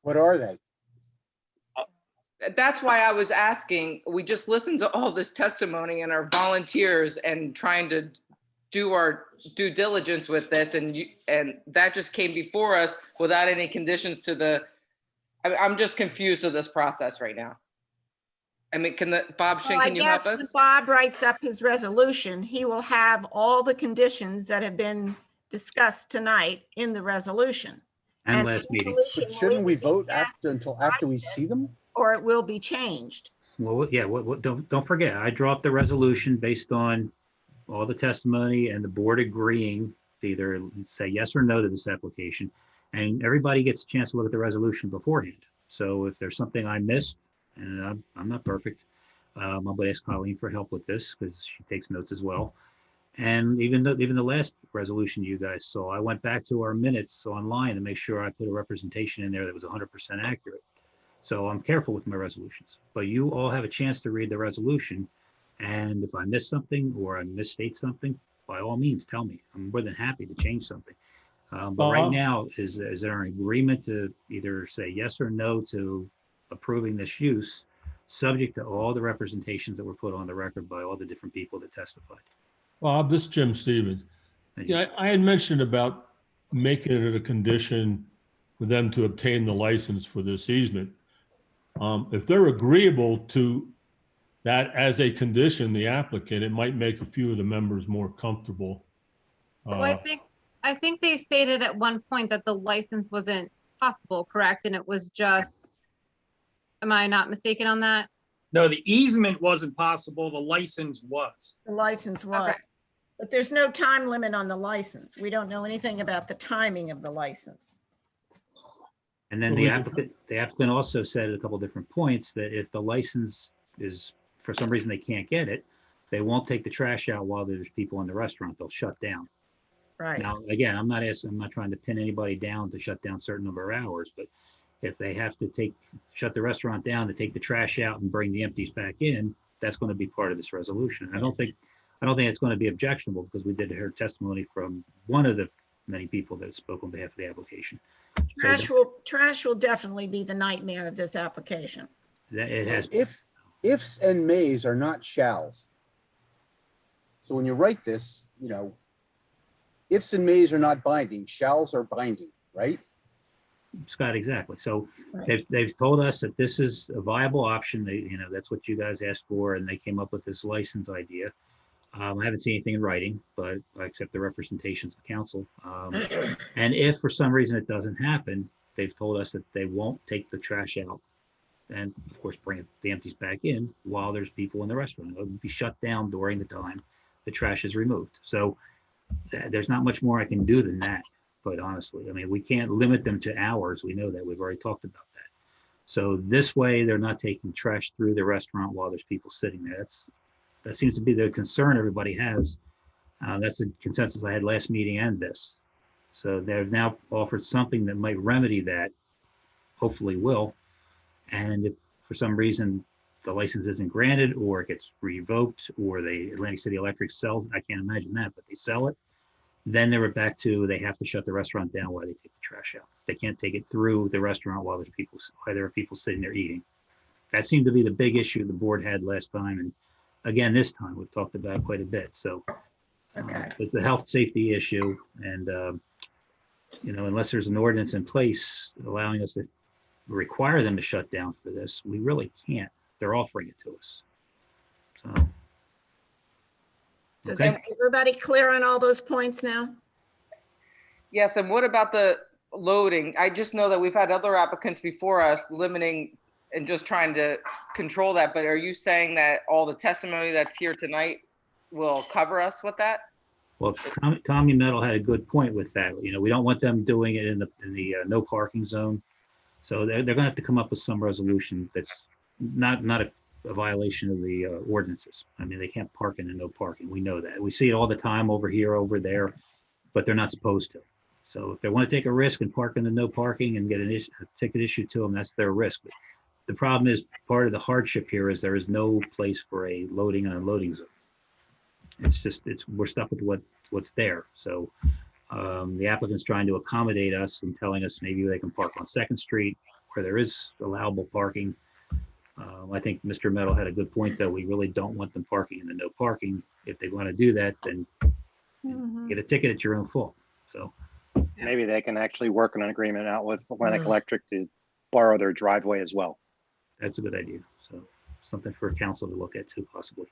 L: What are they?
K: That's why I was asking. We just listened to all this testimony and our volunteers and trying to do our due diligence with this, and that just came before us without any conditions to the. I'm just confused with this process right now. I mean, Bob Shin, can you help
B: When
K: us?
B: Bob writes up his resolution, he will have all the conditions that have been discussed tonight in the resolution.
I: And last meeting.
L: But shouldn't we vote until after we see them?
B: Or it will be changed.
I: Well, yeah, don't forget, I dropped the resolution based on all the testimony and the board agreeing to either say yes or no to this application. And everybody gets a chance to look at the resolution beforehand. So if there's something I missed, and I'm not perfect, I'm going to ask Colleen for help with this because she takes notes as well. And even the last resolution you guys saw, I went back to our minutes online to make sure I put a representation in there that was 100% accurate. So I'm careful with my resolutions, but you all have a chance to read the resolution. And if I miss something or I misstate something, by all means, tell me. I'm more than happy to change something. But right now, is there an agreement to either say yes or no to approving this use, subject to all the representations that were put on the record by all the different people that testified?
P: Bob, this is Jim Stevens. Yeah, I had mentioned about making it a condition for them to obtain the license for this easement. If they're agreeable to that as a condition, the applicant, it might make a few of the members more comfortable.
E: Well, I think they stated at one point that the license wasn't possible, correct? And it was just, am I not mistaken on that?
H: No, the easement wasn't possible. The license was.
B: The license was.
E: Okay.
B: But there's no time limit on the license. We don't know anything about the timing of the license.
I: And then the applicant also said at a couple different points that if the license is for some reason they can't get it, they won't take the trash out while there's people in the restaurant. They'll shut down.
B: Right.
I: Now, again, I'm not trying to pin anybody down to shut down a certain number of hours, but if they have to shut the restaurant down to take the trash out and bring the empties back in, that's going to be part of this resolution. I don't think it's going to be objectionable because we did hear testimony from one of the many people that spoke on behalf of the application.
B: Trash will definitely be the nightmare of this application.
I: It has.
L: Ifs and mays are not shalls. So when you write this, ifs and mays are not binding, shalls are binding, right?
I: Scott, exactly. So they've told us that this is a viable option. That's what you guys asked for, and they came up with this license idea. I haven't seen anything in writing, but I accept the representations of council. And if for some reason it doesn't happen, they've told us that they won't take the trash out and of course bring the empties back in while there's people in the restaurant. It will be shut down during the time the trash is removed. So there's not much more I can do than that, quite honestly. I mean, we can't limit them to hours. We know that. We've already talked about that. So this way, they're not taking trash through the restaurant while there's people sitting there. That seems to be the concern everybody has. That's the consensus I had last meeting and this. So they've now offered something that might remedy that, hopefully will. And if for some reason the license isn't granted or it gets revoked or the Atlantic City Electric sells, I can't imagine that, but they sell it, then they were back to they have to shut the restaurant down while they take the trash out. They can't take it through the restaurant while there are people sitting there eating. That seemed to be the big issue the board had last time. And again, this time we've talked about it quite a bit. So it's a health safety issue. And, unless there's an ordinance in place allowing us to require them to shut down for this, we really can't. They're offering it to us. So.
B: Is everybody clear on all those points now?
K: Yes, and what about the loading? I just know that we've had other applicants before us limiting and just trying to control that, but are you saying that all the testimony that's here tonight will cover us with that?
I: Well, Tommy Metal had a good point with that. We don't want them doing it in the no parking zone. So they're going to have to come up with some resolution that's not a violation of the ordinances. I mean, they can't park in the no parking. We know that. We see it all the time over here, over there, but they're not supposed to. So if they want to take a risk and park in the no parking and get a ticket issued to them, that's their risk. But the problem is part of the hardship here is there is no place for a loading and unloading zone. We're stuck with what's there. So the applicant's trying to accommodate us and telling us maybe they can park on 2nd Street where there is allowable parking. I think Mr. Metal had a good point, though. We really don't want them parking in the no parking. If they want to do that, then get a ticket at your own fault. So
Q: maybe they can actually work on an agreement out with Atlantic Electric to borrow their driveway as well.
I: That's a good idea. So something for council to look at too, possibly.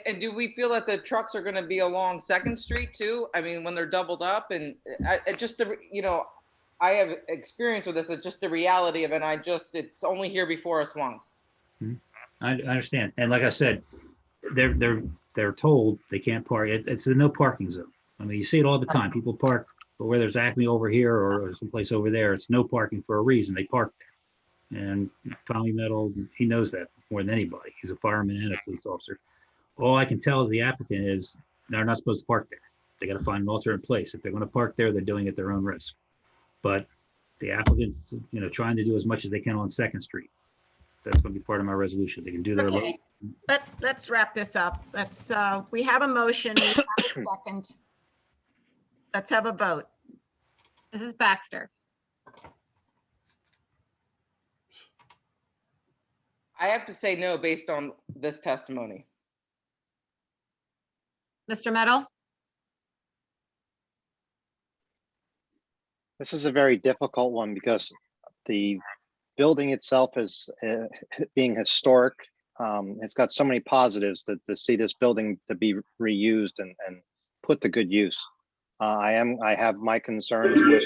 K: And do we feel that the trucks are going to be along 2nd Street too? I mean, when they're doubled up, and I have experience with this. It's just the reality of it. It's only here before us once.
I: I understand. And like I said, they're told they can't park. It's a no parking zone. I mean, you see it all the time. People park where there's Acme over here or someplace over there. It's no parking for a reason. They park there. And Tommy Metal, he knows that more than anybody. He's a fireman and a police officer. All I can tell the applicant is they're not supposed to park there. They got to find an alternate place. If they're going to park there, they're doing it at their own risk. But the applicant's, trying to do as much as they can on 2nd Street. That's going to be part of my resolution. They can do their.
B: Okay. Let's wrap this up. We have a motion. We have a second. Let's have a vote.
E: Mrs. Baxter,
K: I have to say no based on this testimony.
E: Mr. Metal,
Q: This is a very difficult one because the building itself is being historic. It's got so many positives that to see this building to be reused and put to good use. I have my concerns with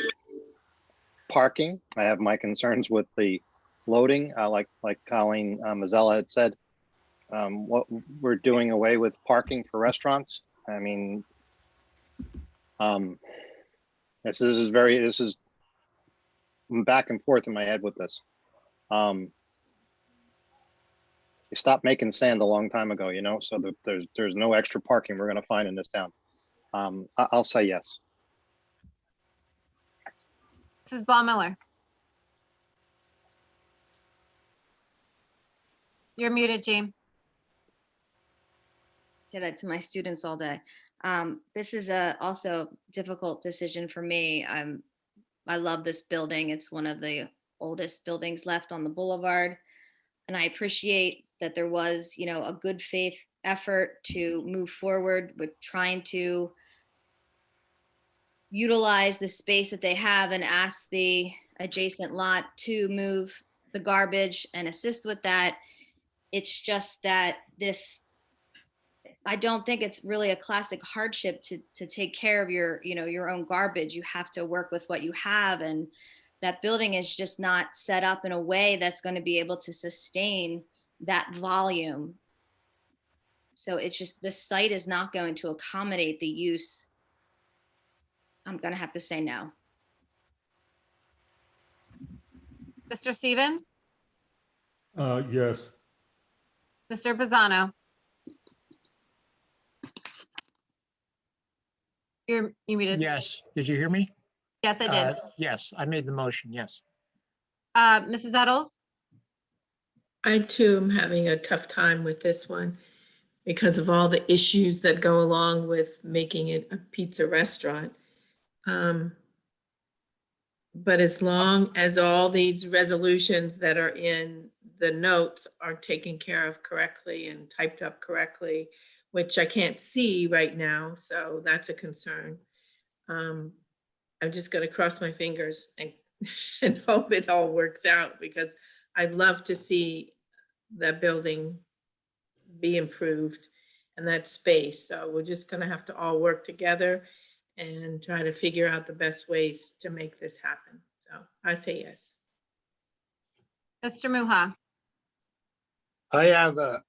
Q: parking. I have my concerns with the loading, like Colleen Mazzella had said. What we're doing away with parking for restaurants. I mean, this is I'm back and forth in my head with this. They stopped making sand a long time ago, you know, so there's no extra parking we're gonna find in this town. I'll say yes.
E: Mrs. Ball Miller. You're muted, James.
N: Did that to my students all day. This is also difficult decision for me. I love this building. It's one of the oldest buildings left on the boulevard. And I appreciate that there was, you know, a good faith effort to move forward with trying to utilize the space that they have and ask the adjacent lot to move the garbage and assist with that. It's just that I don't think it's really a classic hardship to take care of your, you know, your own garbage. You have to work with what you have, and that building is just not set up in a way that's going to be able to sustain that volume. So it's just, the site is not going to accommodate the use. I'm going to have to say no.
E: Mr. Stevens,
P: Yes.
E: Mr. Pisano. You muted.
D: Yes. Did you hear me?
E: Yes, I did.
D: Yes, I made the motion. Yes.
E: Mrs. Eddles?
F: I too am having a tough time with this one because of all the issues that go along with making it a pizza restaurant. But as long as all these resolutions that are in the notes are taken care of correctly and typed up correctly, which I can't see right now, so that's a concern. I'm just gonna cross my fingers and, and hope it all works out, because I'd love to see that building be improved and that space. So we're just gonna have to all work together and try to figure out the best ways to make this happen. So I say yes.
E: Mr. Muha?
H: I have a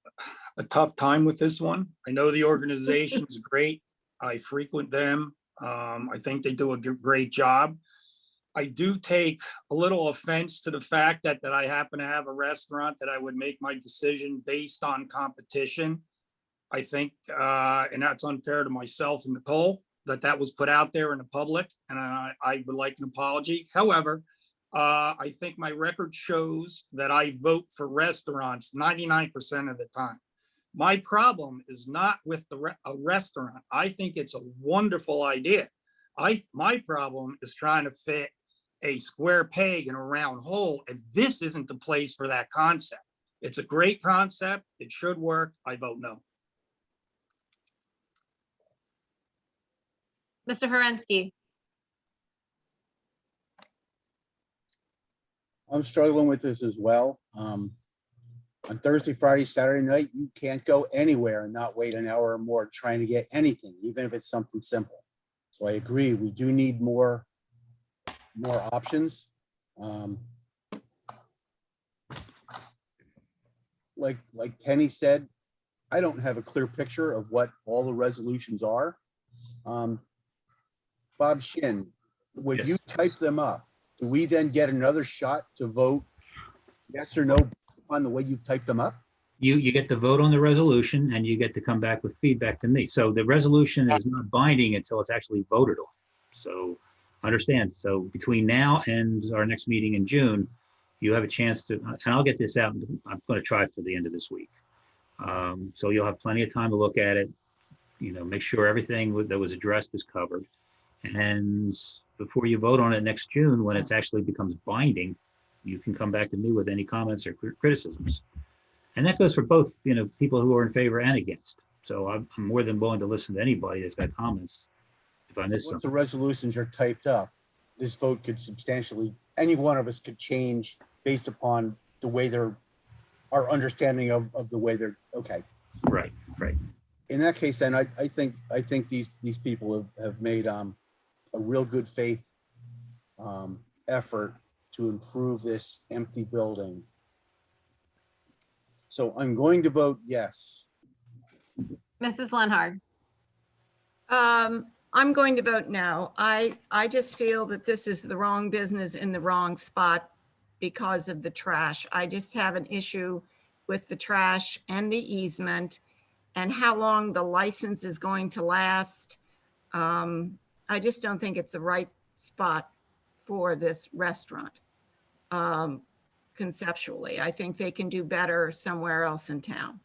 H: tough time with this one. I know the organization's great. I frequent them. I think they do a great job. I do take a little offense to the fact that I happen to have a restaurant that I would make my decision based on competition. I think, and that's unfair to myself and Nicole, that was put out there in the public, and I would like an apology. However, I think my record shows that I vote for restaurants 99% of the time. My problem is not with a restaurant. I think it's a wonderful idea. My problem is trying to fit a square peg in a round hole, and this isn't the place for that concept. It's a great concept. It should work. I vote no.
E: Mr. Horensky?
L: I'm struggling with this as well. On Thursday, Friday, Saturday night, you can't go anywhere and not wait an hour or more trying to get anything, even if it's something simple. So I agree, we do need more options. Like Penny said, I don't have a clear picture of what all the resolutions are. Bob Shin, would you type them up? Do we then get another shot to vote yes or no on the way you've typed them up?
I: You get to vote on the resolution and you get to come back with feedback to me. So the resolution is not binding until it's actually voted on. So understand. So between now and our next meeting in June, you have a chance to, and I'll get this out. I'm going to try for the end of this week. So you'll have plenty of time to look at it, you know, make sure everything that was addressed is covered. And before you vote on it next June, when it actually becomes binding, you can come back to me with any comments or criticisms. And that goes for both, you know, people who are in favor and against. So I'm more than willing to listen to anybody that's got comments if I miss
L: Once
I: something.
L: the resolutions are typed up, this vote could substantially, any one of us could change based upon the way our understanding of the way they're, okay.
I: Right.
L: In that case, then I think these people have made a real good faith effort to improve this empty building. So I'm going to vote yes.
E: Mrs. Lenhard?
B: I'm going to vote no. I just feel that this is the wrong business in the wrong spot because of the trash. I just have an issue with the trash and the easement and how long the license is going to last. I just don't think it's the right spot for this restaurant. Conceptually, I think they can do better somewhere else in town.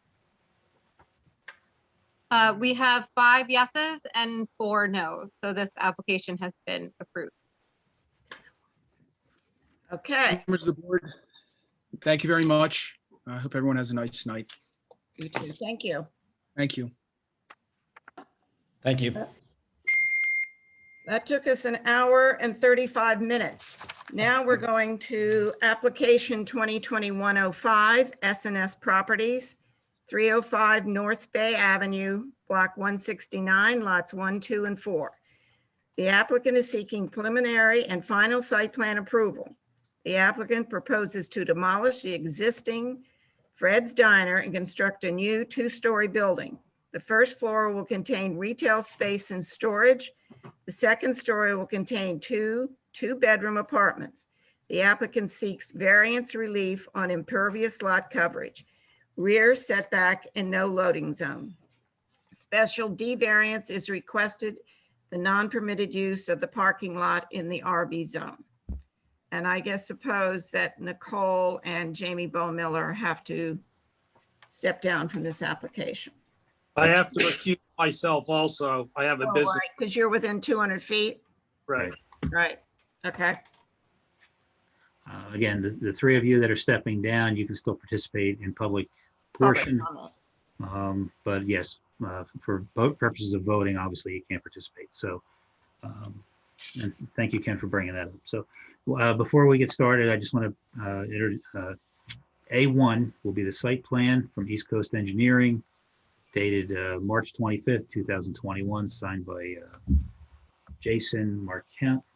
E: We have 5 yeses and 4 nos, so this application has been approved.
B: Okay.
J: Members of the board, thank you very much. I hope everyone has a nice night.
B: You too. Thank you.
J: Thank you.
O: Thank you.
B: That took us an hour and 35 minutes. Now we're going to application 2021-05 S&S Properties, 305 North Bay Avenue, Block 169, lots 1, 2, and 4. The applicant is seeking preliminary and final site plan approval. The applicant proposes to demolish the existing Fred's Diner and construct a new 2-story building. The first floor will contain retail space and storage. The second story will contain 2 two-bedroom apartments. The applicant seeks variance relief on impervious lot coverage, rear setback, and no loading zone. Special D variance is requested, the non-permitted use of the parking lot in the RB zone. And I guess suppose that Nicole and Jamie Bowmiller have to step down from this application.
H: I have to recuse myself also. I have a business.
B: Because you're within 200 feet?
H: Right.
B: Right, okay.
I: Again, the 3 of you that are stepping down, you can still participate in public portion. But yes, for purposes of voting, obviously you can't participate. So, and thank you, Ken, for bringing that up. So before we get started, I just want to, A1 will be the site plan from East Coast Engineering dated March 25th, 2021, signed by Jason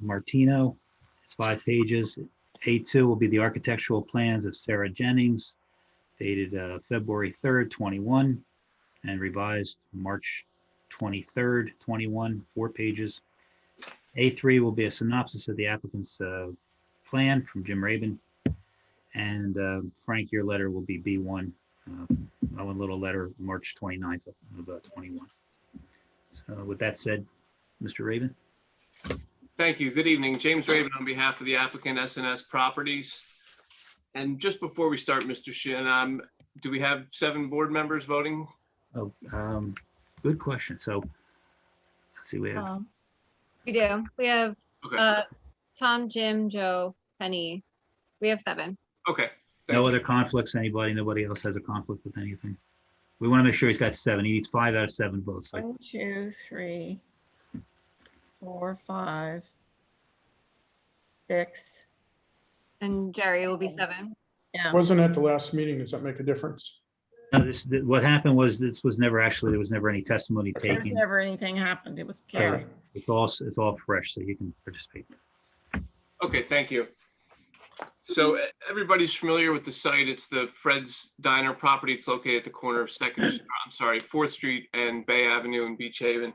I: Martino. It's 5 pages. A2 will be the architectural plans of Sarah Jennings dated February 3rd, 21, and revised March 23rd, 21, 4 pages. A3 will be a synopsis of the applicant's plan from Jim Rabin. And Frank, your letter will be B1, a little letter, March 29th of 21. So with that said, Mr. Rabin.
A: Thank you. Good evening. James Raven on behalf of the applicant S&S Properties. And just before we start, Mr. Shin, do we have 7 board members voting?
I: Oh, good question. So let's see, we have.
E: We do. We have
A: Okay.
E: Tom, Jim, Joe, Penny. We have 7.
A: Okay.
I: No other conflicts, anybody? Nobody else has a conflict with anything? We want to make sure he's got 7. He needs 5 out of 7 votes.
B: 1, 2, 3, 4, 5, 6.
E: And Jerry will be 7.
B: Yeah.
G: Wasn't at the last meeting. Does that make a difference?
I: No, what happened was this was never actually, there was never any testimony
B: There was
I: taken.
B: never anything happened. It was carried.
I: So it's all fresh, so you can participate.
A: Okay, thank you. So everybody's familiar with the site. It's the Fred's Diner property. It's located at the corner of 4th Street and Bay Avenue in Beach Haven.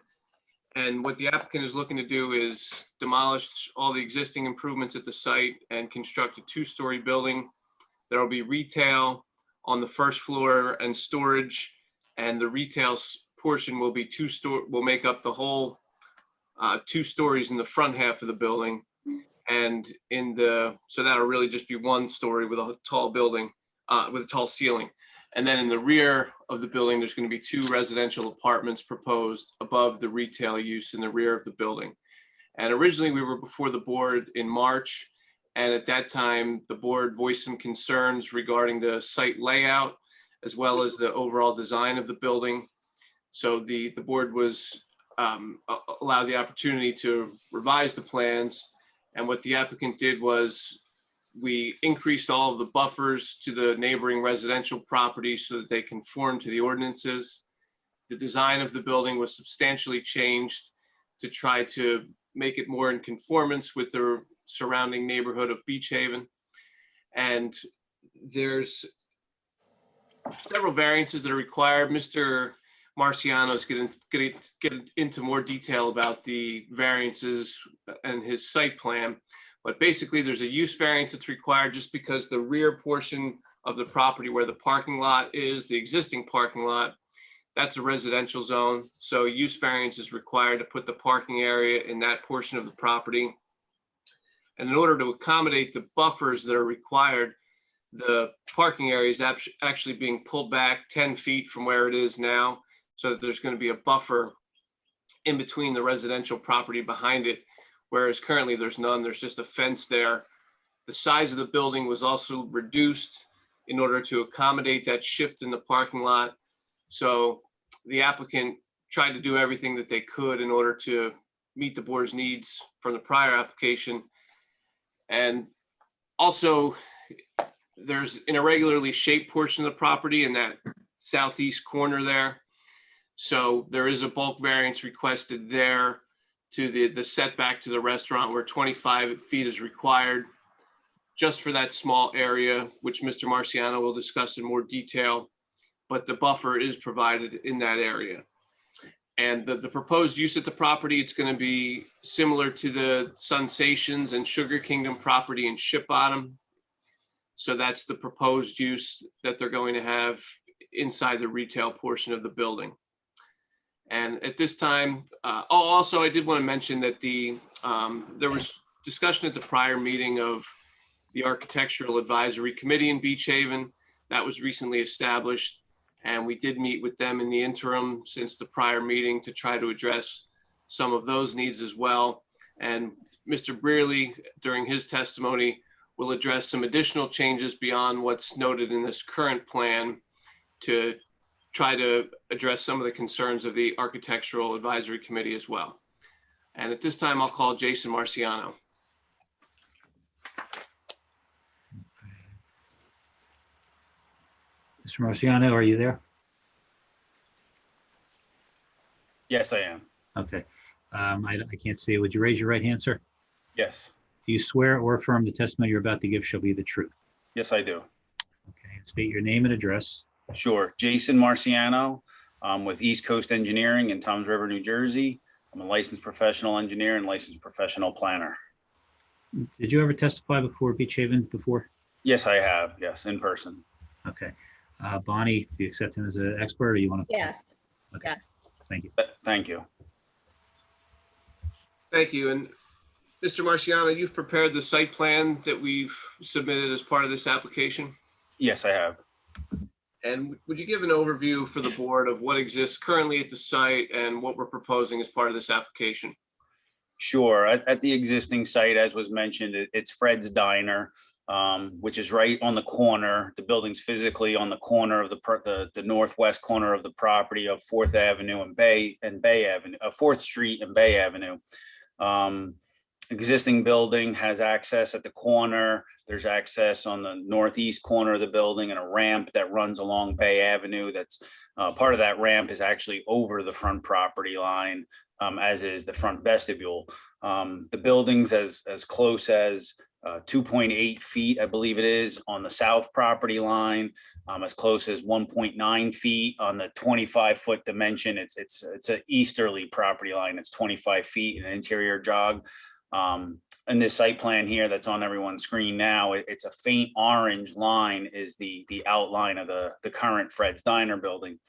A: And what the applicant is looking to do is demolish all the existing improvements at the site and construct a 2-story building. There will be retail on the first floor and storage, and the retail portion will be will make up the whole 2 stories in the front half of the building. And so that'll really just be 1 story with a tall building, with a tall ceiling. And then in the rear of the building, there's going to be 2 residential apartments proposed above the retail use in the rear of the building. And originally we were before the board in March. And at that time, the board voiced some concerns regarding the site layout, as well as the overall design of the building. So the board was allowed the opportunity to revise the plans. And what the applicant did was we increased all of the buffers to the neighboring residential properties so that they conform to the ordinances. The design of the building was substantially changed to try to make it more in conformance with the surrounding neighborhood of Beach Haven. And there's several variances that are required. Mr. Marciano is going to get into more detail about the variances and his site plan. But basically, there's a use variance that's required just because the rear portion of the property where the parking lot is, the existing parking lot. That's a residential zone, so use variance is required to put the parking area in that portion of the property. And in order to accommodate the buffers that are required, the parking area is actually being pulled back 10 feet from where it is now, so that there's going to be a buffer in between the residential property behind it, whereas currently there's none. There's just a fence there. The size of the building was also reduced in order to accommodate that shift in the parking lot. So the applicant tried to do everything that they could in order to meet the board's needs from the prior application. And also, there's an irregularly shaped portion of the property in that southeast corner there. So there is a bulk variance requested there to the setback to the restaurant where 25 feet is required just for that small area, which Mr. Marciano will discuss in more detail, but the buffer is provided in that area. And the proposed use at the property, it's going to be similar to the Sensations and Sugar Kingdom property in Ship Bottom. So that's the proposed use that they're going to have inside the retail portion of the building. And at this time, also, I did want to mention that there was discussion at the prior meeting of the Architectural Advisory Committee in Beach Haven that was recently established. And we did meet with them in the interim since the prior meeting to try to address some of those needs as well. And Mr. Brearley, during his testimony, will address some additional changes beyond what's noted in this current plan to try to address some of the concerns of the Architectural Advisory Committee as well. And at this time, I'll call Jason Marciano.
I: Mr. Marciano, are you there?
S: Yes, I am.
I: Okay. I can't see. Would you raise your right hand, sir?
S: Yes.
I: Do you swear or affirm the testimony you're about to give shall be the truth?
S: Yes, I do.
I: Okay. State your name and address.
S: Sure. Jason Marciano, with East Coast Engineering in Toms River, New Jersey. I'm a licensed professional engineer and licensed professional planner.
I: Did you ever testify before Beach Haven before?
S: Yes, I have. Yes, in person.
I: Okay. Bonnie, do you accept him as an expert or you want to?
N: Yes.
I: Okay.
N: Yes.
I: Thank you.
S: Thank you.
A: Thank you. And Mr. Marciano, you've prepared the site plan that we've submitted as part of this application.
S: Yes, I have.
A: And would you give an overview for the board of what exists currently at the site and what we're proposing as part of this application?
S: Sure. At the existing site, as was mentioned, it's Fred's Diner, which is right on the corner. The building's physically on the corner of the northwest corner of the property of 4th Avenue and Bay Avenue, 4th Street and Bay Avenue. Existing building has access at the corner. There's access on the northeast corner of the building and a ramp that runs along Bay Avenue. That's part of that ramp is actually over the front property line, as is the front vestibule. The building's as close as 2.8 feet, I believe it is, on the south property line, as close as 1.9 feet on the 25-foot dimension. It's an easterly property line. It's 25 feet in an interior jog. In this site plan here that's on everyone's screen now, it's a faint orange line is the outline of the current Fred's Diner building.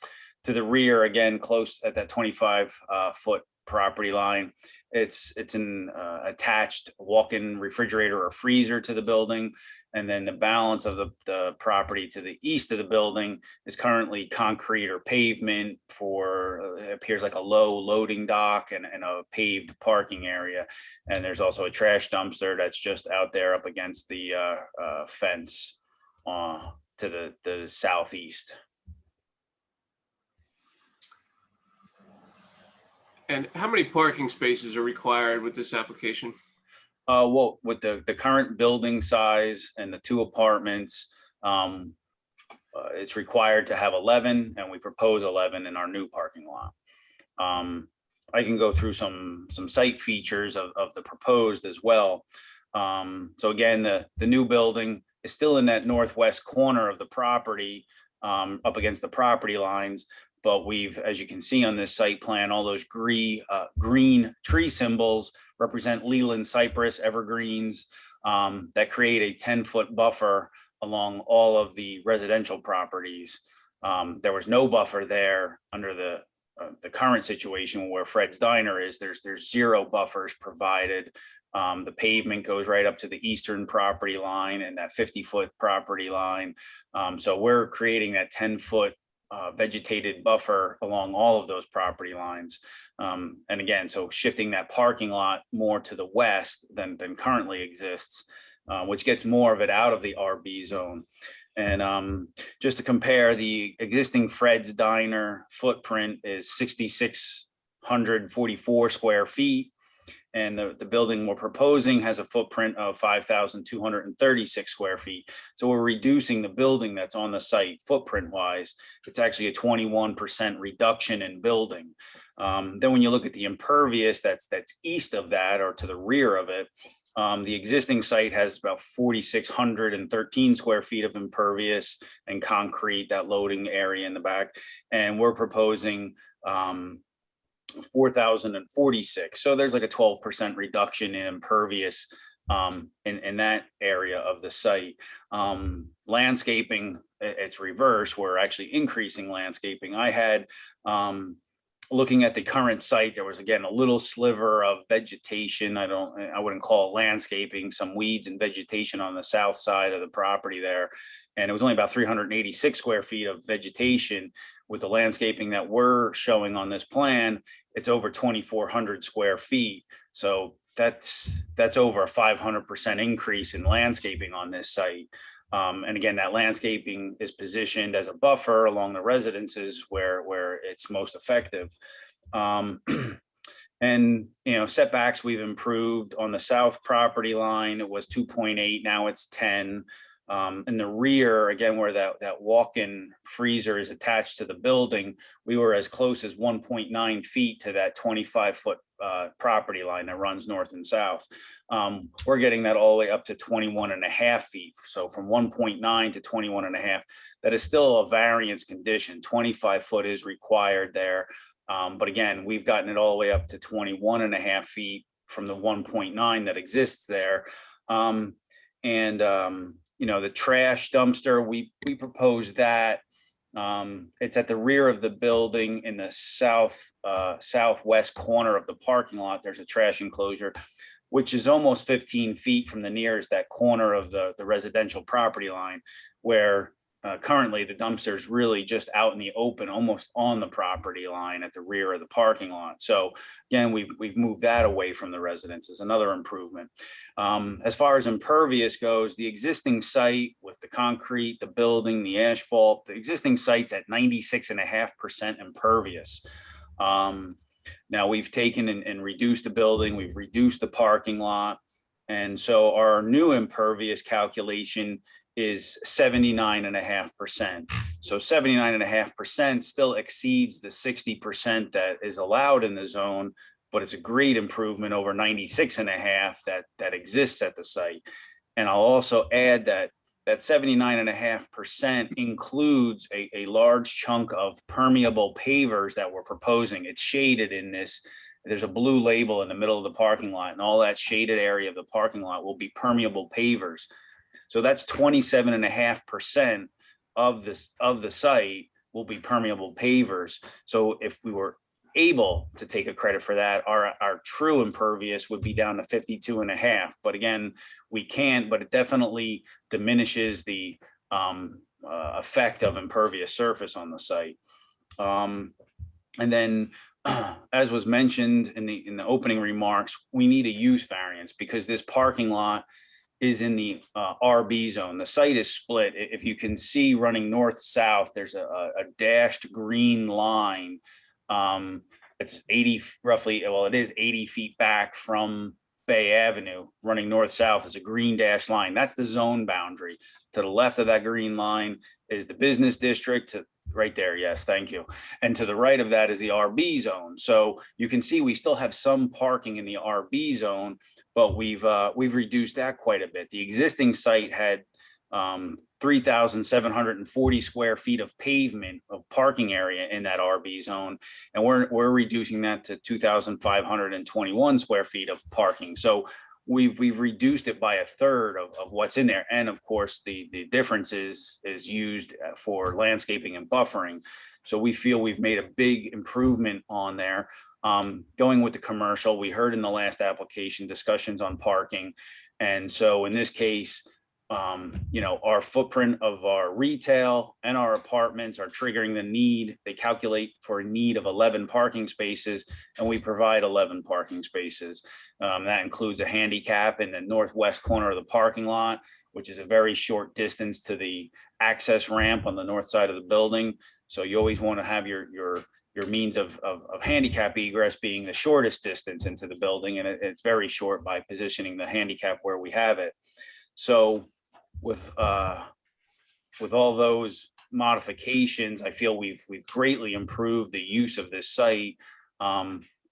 S: To the rear, again, close at that 25-foot property line, it's an attached walk-in refrigerator or freezer to the building. And then the balance of the property to the east of the building is currently concrete or pavement for, it appears like a low loading dock and a paved parking area. And there's also a trash dumpster that's just out there up against the fence to the southeast.
A: And how many parking spaces are required with this application?
S: Well, with the current building size and the 2 apartments, it's required to have 11, and we propose 11 in our new parking lot. I can go through some site features of the proposed as well. So again, the new building is still in that northwest corner of the property, up against the property lines. But we've, as you can see on this site plan, all those green tree symbols represent Leland cypress evergreens that create a 10-foot buffer along all of the residential properties. There was no buffer there under the current situation where Fred's Diner is. There's 0 buffers provided. The pavement goes right up to the eastern property line and that 50-foot property line. So we're creating that 10-foot vegetated buffer along all of those property lines. And again, so shifting that parking lot more to the west than currently exists, which gets more of it out of the RB zone. And just to compare, the existing Fred's Diner footprint is 6,644 square feet. And the building we're proposing has a footprint of 5,236 square feet. So we're reducing the building that's on the site footprint wise. It's actually a 21% reduction in building. Then when you look at the impervious that's east of that or to the rear of it, the existing site has about 4,613 square feet of impervious and concrete, that loading area in the back. And we're proposing 4,046. So there's like a 12% reduction in impervious in that area of the site. Landscaping, it's reverse. We're actually increasing landscaping. I had, looking at the current site, there was again a little sliver of vegetation. I wouldn't call it landscaping, some weeds and vegetation on the south side of the property there. And it was only about 386 square feet of vegetation. With the landscaping that we're showing on this plan, it's over 2,400 square feet. So that's over a 500% increase in landscaping on this site. And again, that landscaping is positioned as a buffer along the residences where it's most effective. And, setbacks we've improved on the south property line. It was 2.8, now it's 10. In the rear, again, where that walk-in freezer is attached to the building, we were as close as 1.9 feet to that 25-foot property line that runs north and south. We're getting that all the way up to 21.5 feet. So from 1.9 to 21.5, that is still a variance condition. 25 foot is required there. But again, we've gotten it all the way up to 21.5 feet from the 1.9 that exists there. The trash dumpster, we proposed that. It's at the rear of the building in the southwest corner of the parking lot. There's a trash enclosure, which is almost 15 feet from the nearest that corner of the residential property line, where currently the dumpster is really just out in the open, almost on the property line at the rear of the parking lot. So again, we've moved that away from the residences, another improvement. As far as impervious goes, the existing site with the concrete, the building, the asphalt, the existing site's at 96.5% impervious. Now we've taken and reduced the building, we've reduced the parking lot. And so our new impervious calculation is 79.5%. So 79.5% still exceeds the 60% that is allowed in the zone, but it's a great improvement over 96.5 that exists at the site. And I'll also add that 79.5% includes a large chunk of permeable pavers that we're proposing. It's shaded in this. There's a blue label in the middle of the parking lot, and all that shaded area of the parking lot will be permeable pavers. So that's 27.5% of the site will be permeable pavers. So if we were able to take a credit for that, our true impervious would be down to 52.5. But again, we can't, but it definitely diminishes the effect of impervious surface on the site. And then, as was mentioned in the opening remarks, we need a use variance because this parking lot is in the RB zone. The site is split. If you can see running north-south, there's a dashed green line. It's 80 roughly, well, it is 80 feet back from Bay Avenue. Running north-south is a green dashed line. That's the zone boundary. To the left of that green line is the business district. Right there, yes, thank you. And to the right of that is the RB zone. So you can see we still have some parking in the RB zone, but we've reduced that quite a bit. The existing site had 3,740 square feet of pavement of parking area in that RB zone, and we're reducing that to 2,521 square feet of parking. So we've reduced it by a third of what's in there. And of course, the difference is used for landscaping and buffering. So we feel we've made a big improvement on there. Going with the commercial, we heard in the last application discussions on parking. And so in this case, you know, our footprint of our retail and our apartments are triggering the need. They calculate for a need of 11 parking spaces, and we provide 11 parking spaces. That includes a handicap in the northwest corner of the parking lot, which is a very short distance to the access ramp on the north side of the building. So you always want to have your means of handicap egress being the shortest distance into the building, and it's very short by positioning the handicap where we have it. So with all those modifications, I feel we've greatly improved the use of this site.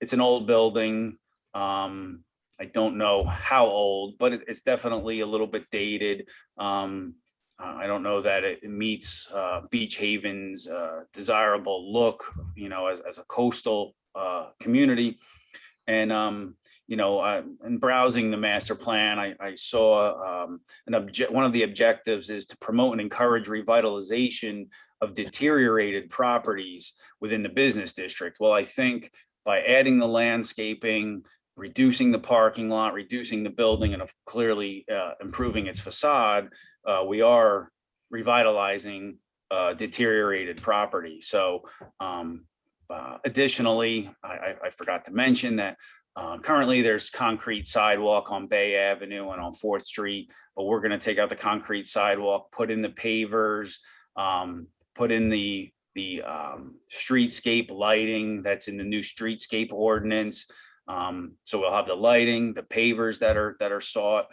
S: It's an old building. I don't know how old, but it's definitely a little bit dated. I don't know that it meets Beach Haven's desirable look, you know, as a coastal community. And you know, in browsing the master plan, I saw one of the objectives is to promote and encourage revitalization of deteriorated properties within the business district. Well, I think by adding the landscaping, reducing the parking lot, reducing the building, and clearly improving its facade, we are revitalizing deteriorated property. So additionally, I forgot to mention that currently there's concrete sidewalk on Bay Avenue and on 4th Street, but we're going to take out the concrete sidewalk, put in the pavers, put in the streetscape lighting that's in the new streetscape ordinance. So we'll have the lighting, the pavers that are sought,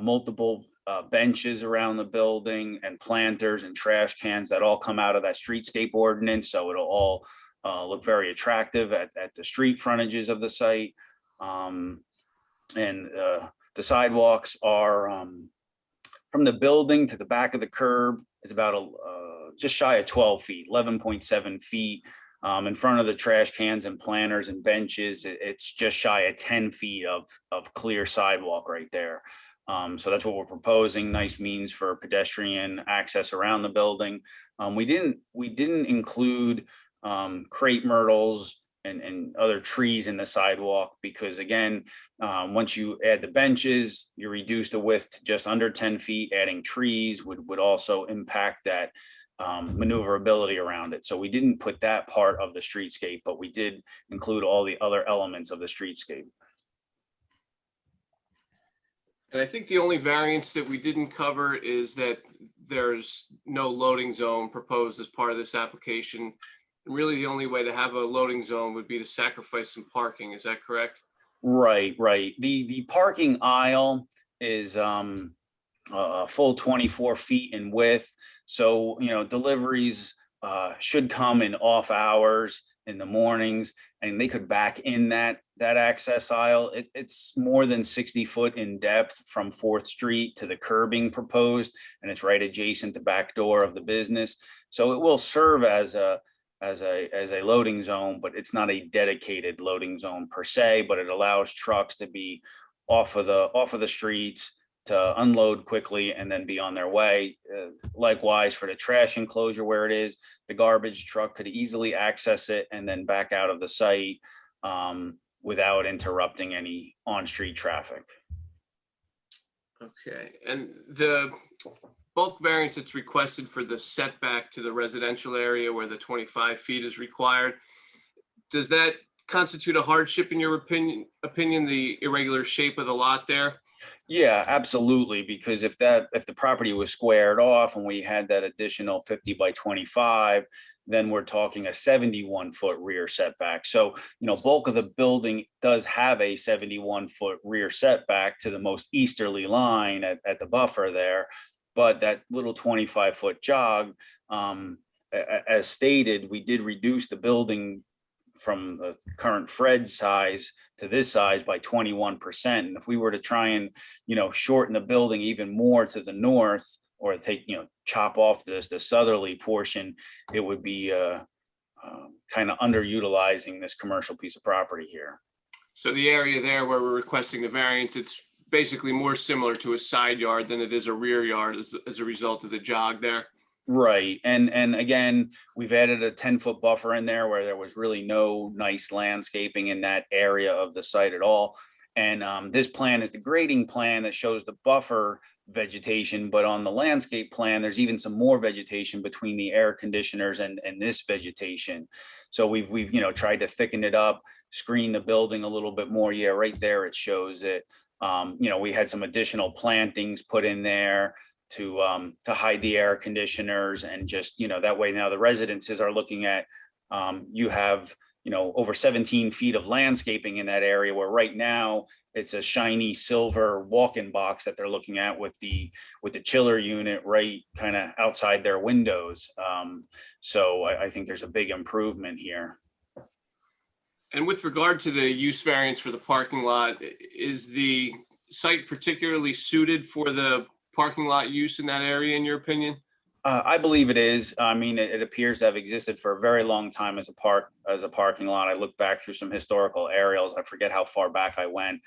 S: multiple benches around the building, and planters and trash cans that all come out of that streetscape ordinance. So it'll all look very attractive at the street frontages of the site. And the sidewalks are from the building to the back of the curb is about just shy of 12 feet, 11.7 feet. In front of the trash cans and planters and benches, it's just shy of 10 feet of clear sidewalk right there. So that's what we're proposing. Nice means for pedestrian access around the building. We didn't include crepe myrtles and other trees in the sidewalk because, again, once you add the benches, you reduce the width to just under 10 feet. Adding trees would also impact that maneuverability around it. So we didn't put that part of the streetscape, but we did include all the other elements of the streetscape.
A: And I think the only variance that we didn't cover is that there's no loading zone proposed as part of this application. And really the only way to have a loading zone would be to sacrifice some parking. Is that correct?
S: Right. The parking aisle is a full 24 feet in width. So, you know, deliveries should come in off hours in the mornings, and they could back in that access aisle. It's more than 60 foot in depth from 4th Street to the curbing proposed, and it's right adjacent to back door of the business. So it will serve as a loading zone, but it's not a dedicated loading zone per se, but it allows trucks to be off of the streets to unload quickly and then be on their way. Likewise for the trash enclosure where it is, the garbage truck could easily access it and then back out of the site without interrupting any on-street traffic.
A: Okay, and the bulk variance that's requested for the setback to the residential area where the 25 feet is required, does that constitute a hardship in your opinion, the irregular shape of the lot there?
S: Yeah, absolutely. Because if the property was squared off and we had that additional 50 by 25, then we're talking a 71-foot rear setback. So, you know, bulk of the building does have a 71-foot rear setback to the most easterly line at the buffer there. But that little 25-foot jog, as stated, we did reduce the building from the current Fred size to this size by 21%. And if we were to try and, you know, shorten the building even more to the north, or take, you know, chop off the southerly portion, it would be kind of underutilizing this commercial piece of property here.
A: So the area there where we're requesting the variance, it's basically more similar to a side yard than it is a rear yard as a result of the jog there.
S: Right. And again, we've added a 10-foot buffer in there where there was really no nice landscaping in that area of the site at all. And this plan is the grading plan that shows the buffer vegetation, but on the landscape plan, there's even some more vegetation between the air conditioners and this vegetation. So we've tried to thicken it up, screen the building a little bit more. Yeah, right there it shows it. We had some additional plantings put in there to hide the air conditioners, and just, that way now the residences are looking at, you have, over 17 feet of landscaping in that area, where right now it's a shiny silver walk-in box that they're looking at with the chiller unit right kind of outside their windows. So I think there's a big improvement here.
A: And with regard to the use variance for the parking lot, is the site particularly suited for the parking lot use in that area, in your opinion?
S: I believe it is. I mean, it appears to have existed for a very long time as a parking lot. I looked back through some historical aerials. I forget how far back I went,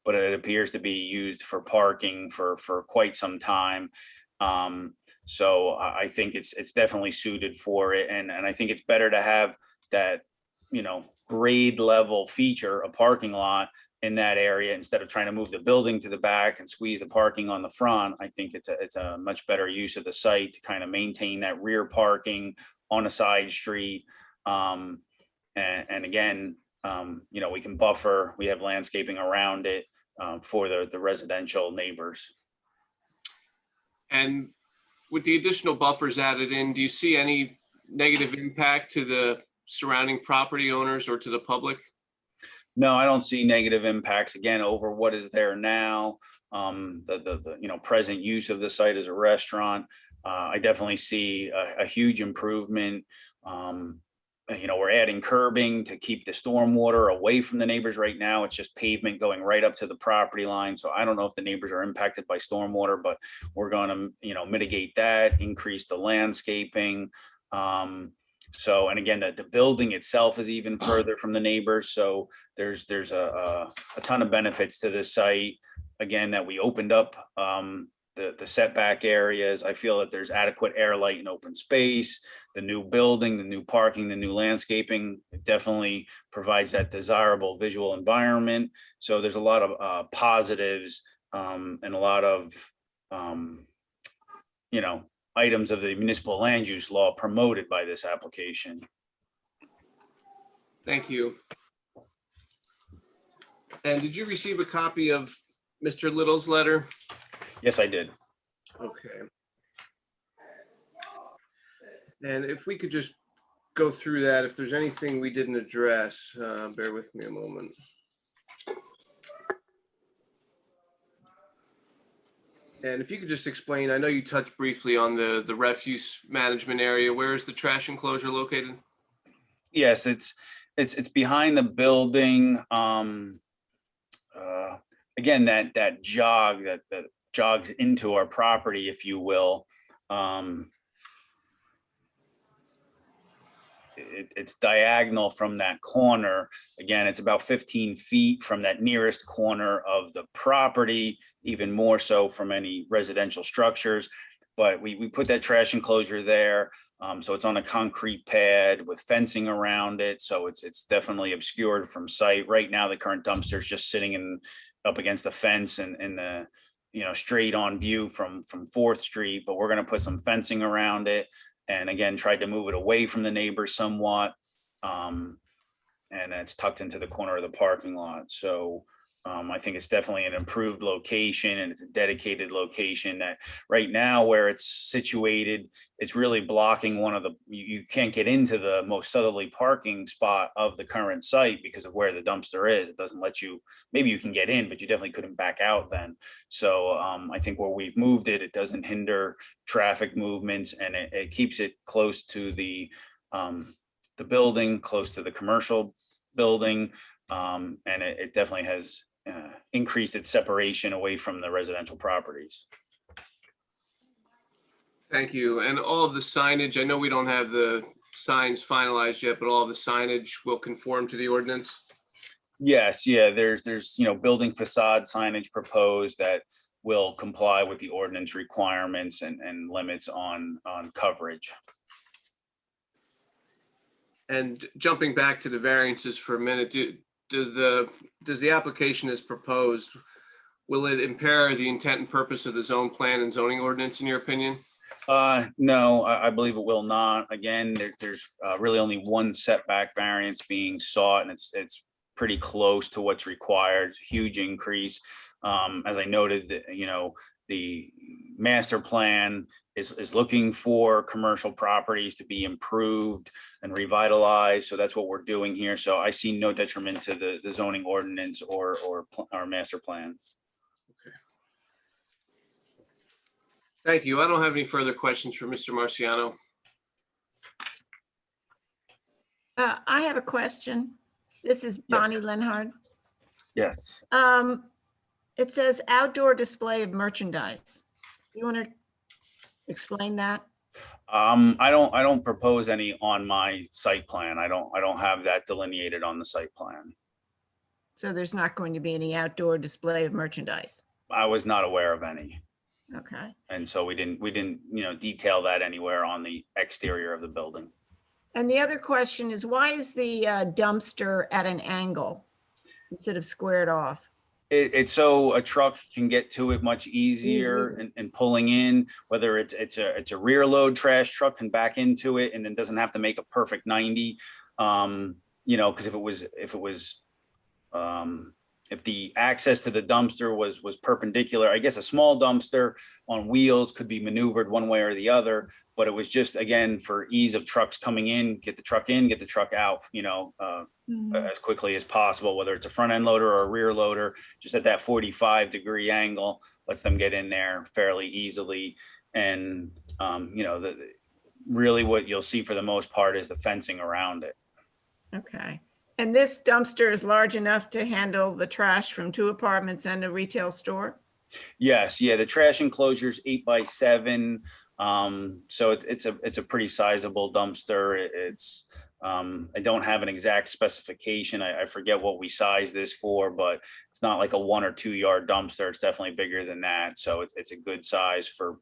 S: but it appears to be used for parking for quite some time. So I think it's definitely suited for it, and I think it's better to have that, grade level feature, a parking lot in that area, instead of trying to move the building to the back and squeeze the parking on the front. I think it's a much better use of the site to kind of maintain that rear parking on a side street. And again, we can buffer, we have landscaping around it for the residential neighbors.
A: And with the additional buffers added in, do you see any negative impact to the surrounding property owners or to the public?
S: No, I don't see negative impacts, again, over what is there now. The present use of the site as a restaurant. I definitely see a huge improvement. We're adding curbing to keep the stormwater away from the neighbors. Right now, it's just pavement going right up to the property line. So I don't know if the neighbors are impacted by stormwater, but we're going to, mitigate that, increase the landscaping. And again, the building itself is even further from the neighbors. So there's a ton of benefits to this site. Again, that we opened up the setback areas. I feel that there's adequate air, light, and open space. The new building, the new parking, the new landscaping, it definitely provides that desirable visual environment. So there's a lot of positives and a lot of items of the municipal land use law promoted by this application.
A: Thank you. And did you receive a copy of Mr. Little's letter?
S: Yes, I did.
A: Okay. And if we could just go through that, if there's anything we didn't address, bear with me a moment. And if you could just explain, I know you touched briefly on the refuse management area. Where is the trash enclosure located?
S: Yes, it's behind the building. Again, that jog that jogs into our property, if you will. It's diagonal from that corner. Again, it's about 15 feet from that nearest corner of the property, even more so from any residential structures. But we put that trash enclosure there. So it's on a concrete pad with fencing around it. So it's definitely obscured from sight. Right now, the current dumpster is just sitting up against the fence and the straight on view from 4th Street. But we're going to put some fencing around it. And again, tried to move it away from the neighbors somewhat. And it's tucked into the corner of the parking lot. So I think it's definitely an improved location, and it's a dedicated location that right now where it's situated, it's really blocking you can't get into the most southerly parking spot of the current site because of where the dumpster is. It doesn't let you, maybe you can get in, but you definitely couldn't back out then. So I think where we've moved it, it doesn't hinder traffic movements, and it keeps it close to the building, close to the commercial building. And it definitely has increased its separation away from the residential properties.
A: Thank you. And all of the signage, I know we don't have the signs finalized yet, but all of the signage will conform to the ordinance?
S: Yes, yeah, there's, building facade signage proposed that will comply with the ordinance requirements and limits on coverage.
A: And jumping back to the variances for a minute, does the application as proposed, will it impair the intent and purpose of the zone plan and zoning ordinance in your opinion?
S: No, I believe it will not. Again, there's really only one setback variance being sought, and it's pretty close to what's required. Huge increase. As I noted, the master plan is looking for commercial properties to be improved and revitalized. So that's what we're doing here. So I see no detriment to the zoning ordinance or our master plan.
A: Thank you. I don't have any further questions for Mr. Marciano.
B: I have a question. This is Bonnie Lenhard.
S: Yes.
B: It says outdoor display of merchandise. You want to explain that?
S: I don't propose any on my site plan. I don't have that delineated on the site plan.
B: So there's not going to be any outdoor display of merchandise?
S: I was not aware of any.
B: Okay.
S: And so we didn't, detail that anywhere on the exterior of the building.
B: And the other question is, why is the dumpster at an angle instead of squared off?
S: It's so a truck can get to it much easier and pulling in, whether it's a rear load trash truck can back into it and then doesn't have to make a perfect 90. Because if the access to the dumpster was perpendicular, I guess a small dumpster on wheels could be maneuvered one way or the other, but it was just, again, for ease of trucks coming in, get the truck out, as quickly as possible, whether it's a front end loader or a rear loader, just at that 45-degree angle, lets them get in there fairly easily. And, really what you'll see for the most part is the fencing around it.
B: Okay. And this dumpster is large enough to handle the trash from 2 apartments and a retail store?
S: Yes, yeah, the trash enclosure is 8 by 7. So it's a pretty sizable dumpster. I don't have an exact specification. I forget what we sized this for, but it's not like a 1 or 2 yard dumpster. It's definitely bigger than that. So it's a good size for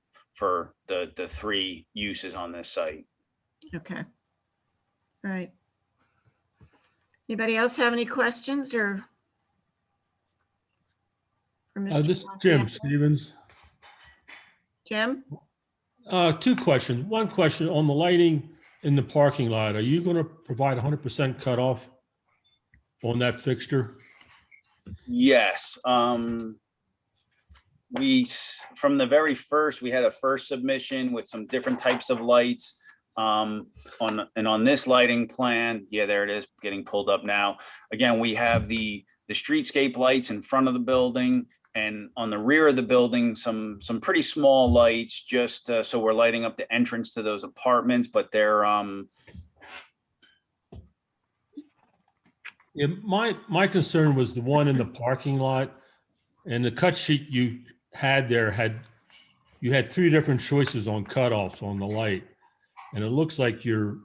S: the 3 uses on this site.
B: Okay. All right. Anybody else have any questions or? For Mr.
P: This is Jim Stevens.
B: Jim?
P: 2 questions. One question on the lighting in the parking lot. Are you going to provide 100% cutoff on that fixture?
S: Yes. From the very first, we had a first submission with some different types of lights. On this lighting plan, yeah, there it is, getting pulled up now. Again, we have the streetscape lights in front of the building, and on the rear of the building, some pretty small lights, just so we're lighting up the entrance to those apartments, but they're
P: Yeah, my concern was the one in the parking lot, and the cut sheet you had there you had 3 different choices on cutoffs on the light. And it looks like your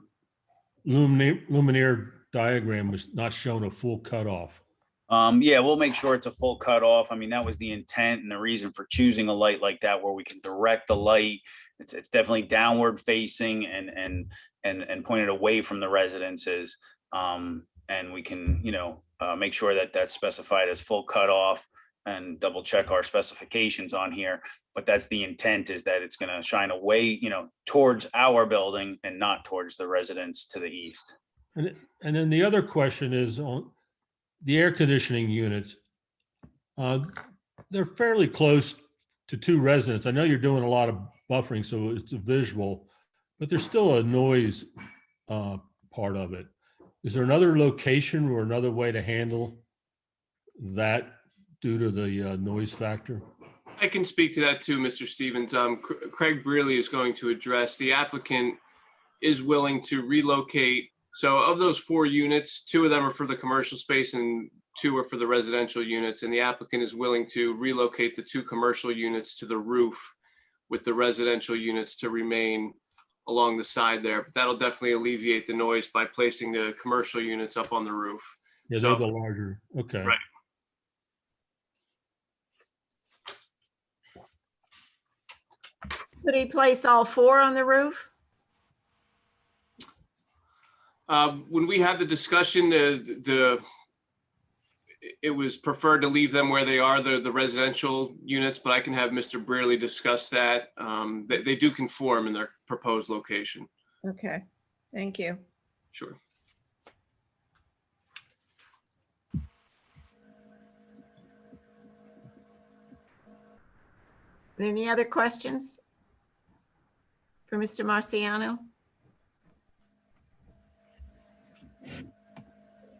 P: luminaire diagram was not showing a full cutoff.
S: Yeah, we'll make sure it's a full cutoff. I mean, that was the intent and the reason for choosing a light like that, where we can direct the light. It's definitely downward facing and pointed away from the residences. And we can, make sure that that's specified as full cutoff and double check our specifications on here. But that's the intent, is that it's going to shine away, towards our building and not towards the residents to the east.
P: And then the other question is on the air conditioning units. They're fairly close to 2 residents. I know you're doing a lot of buffering, so it's a visual, but there's still a noise part of it. Is there another location or another way to handle that due to the noise factor?
A: I can speak to that too, Mr. Stevens. Craig Brearley is going to address. The applicant is willing to relocate. So of those 4 units, 2 of them are for the commercial space and 2 are for the residential units. And the applicant is willing to relocate the 2 commercial units to the roof with the residential units to remain along the side there. But that'll definitely alleviate the noise by placing the commercial units up on the roof.
P: Yeah, they're the larger, okay.
A: Right.
B: Could he place all four on the roof?
A: When we had the discussion, it was preferred to leave them where they are, the residential units, but I can have Mr. Brearley discuss that. They do conform in their proposed location.
B: Okay, thank you.
A: Sure.
B: Any other questions for Mr. Marciano?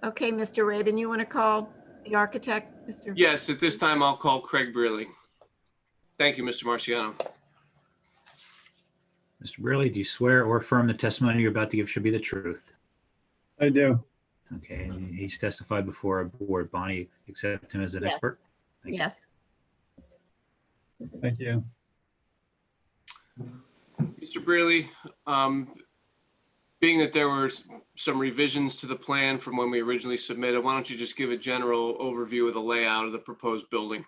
B: Okay, Mr. Rabin, you want to call the architect, Mr.?
A: Yes, at this time, I'll call Craig Brearley. Thank you, Mr. Marciano.
I: Mr. Brearley, do you swear or affirm the testimony you're about to give should be the truth?
T: I do.
I: Okay, and he's testified before a board. Bonnie, accept him as an
B: Yes.
I: expert? Thank you.
B: Yes.
T: Thank you.
A: Mr. Brearley, being that there were some revisions to the plan from when we originally submitted, why don't you just give a general overview of the layout of the proposed building?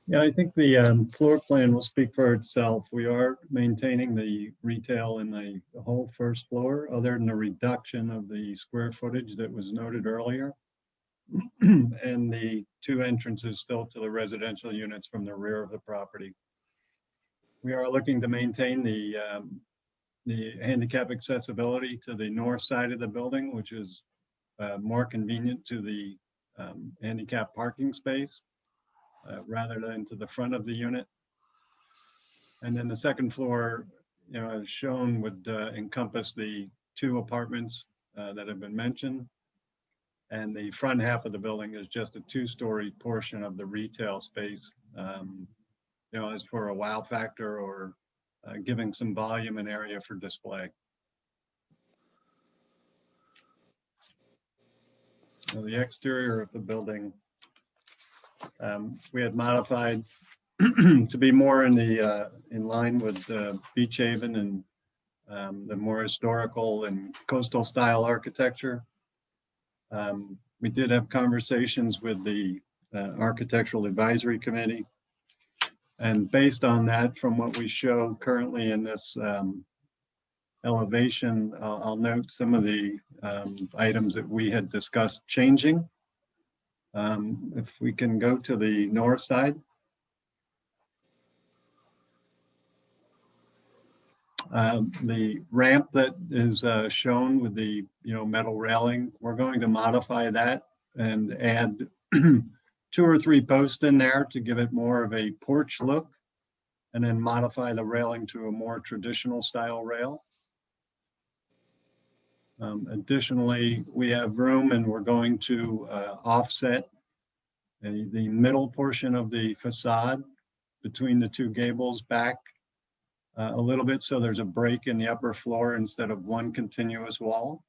T: Yeah, I think the floor plan will speak for itself. We are maintaining the retail in the whole first floor, other than the reduction of the square footage that was noted earlier. And the two entrances still to the residential units from the rear of the property. We are looking to maintain the handicap accessibility to the north side of the building, which is more convenient to the handicap parking space rather than to the front of the unit. And then the second floor, you know, as shown, would encompass the two apartments that have been mentioned. And the front half of the building is just a two-story portion of the retail space, you know, as for a wow factor or giving some volume and area for display. So the exterior of the building, we had modified to be more in line with Beach Haven and the more historical and coastal style architecture. We did have conversations with the Architectural Advisory Committee. And based on that, from what we show currently in this elevation, I'll note some of the items that we had discussed changing. If we can go to the north side. The ramp that is shown with the metal railing, we're going to modify that and add 2 or 3 posts in there to give it more of a porch look, and then modify the railing to a more traditional style rail. Additionally, we have room, and we're going to offset the middle portion of the facade between the two gables back a little bit, so there's a break in the upper floor instead of one continuous wall.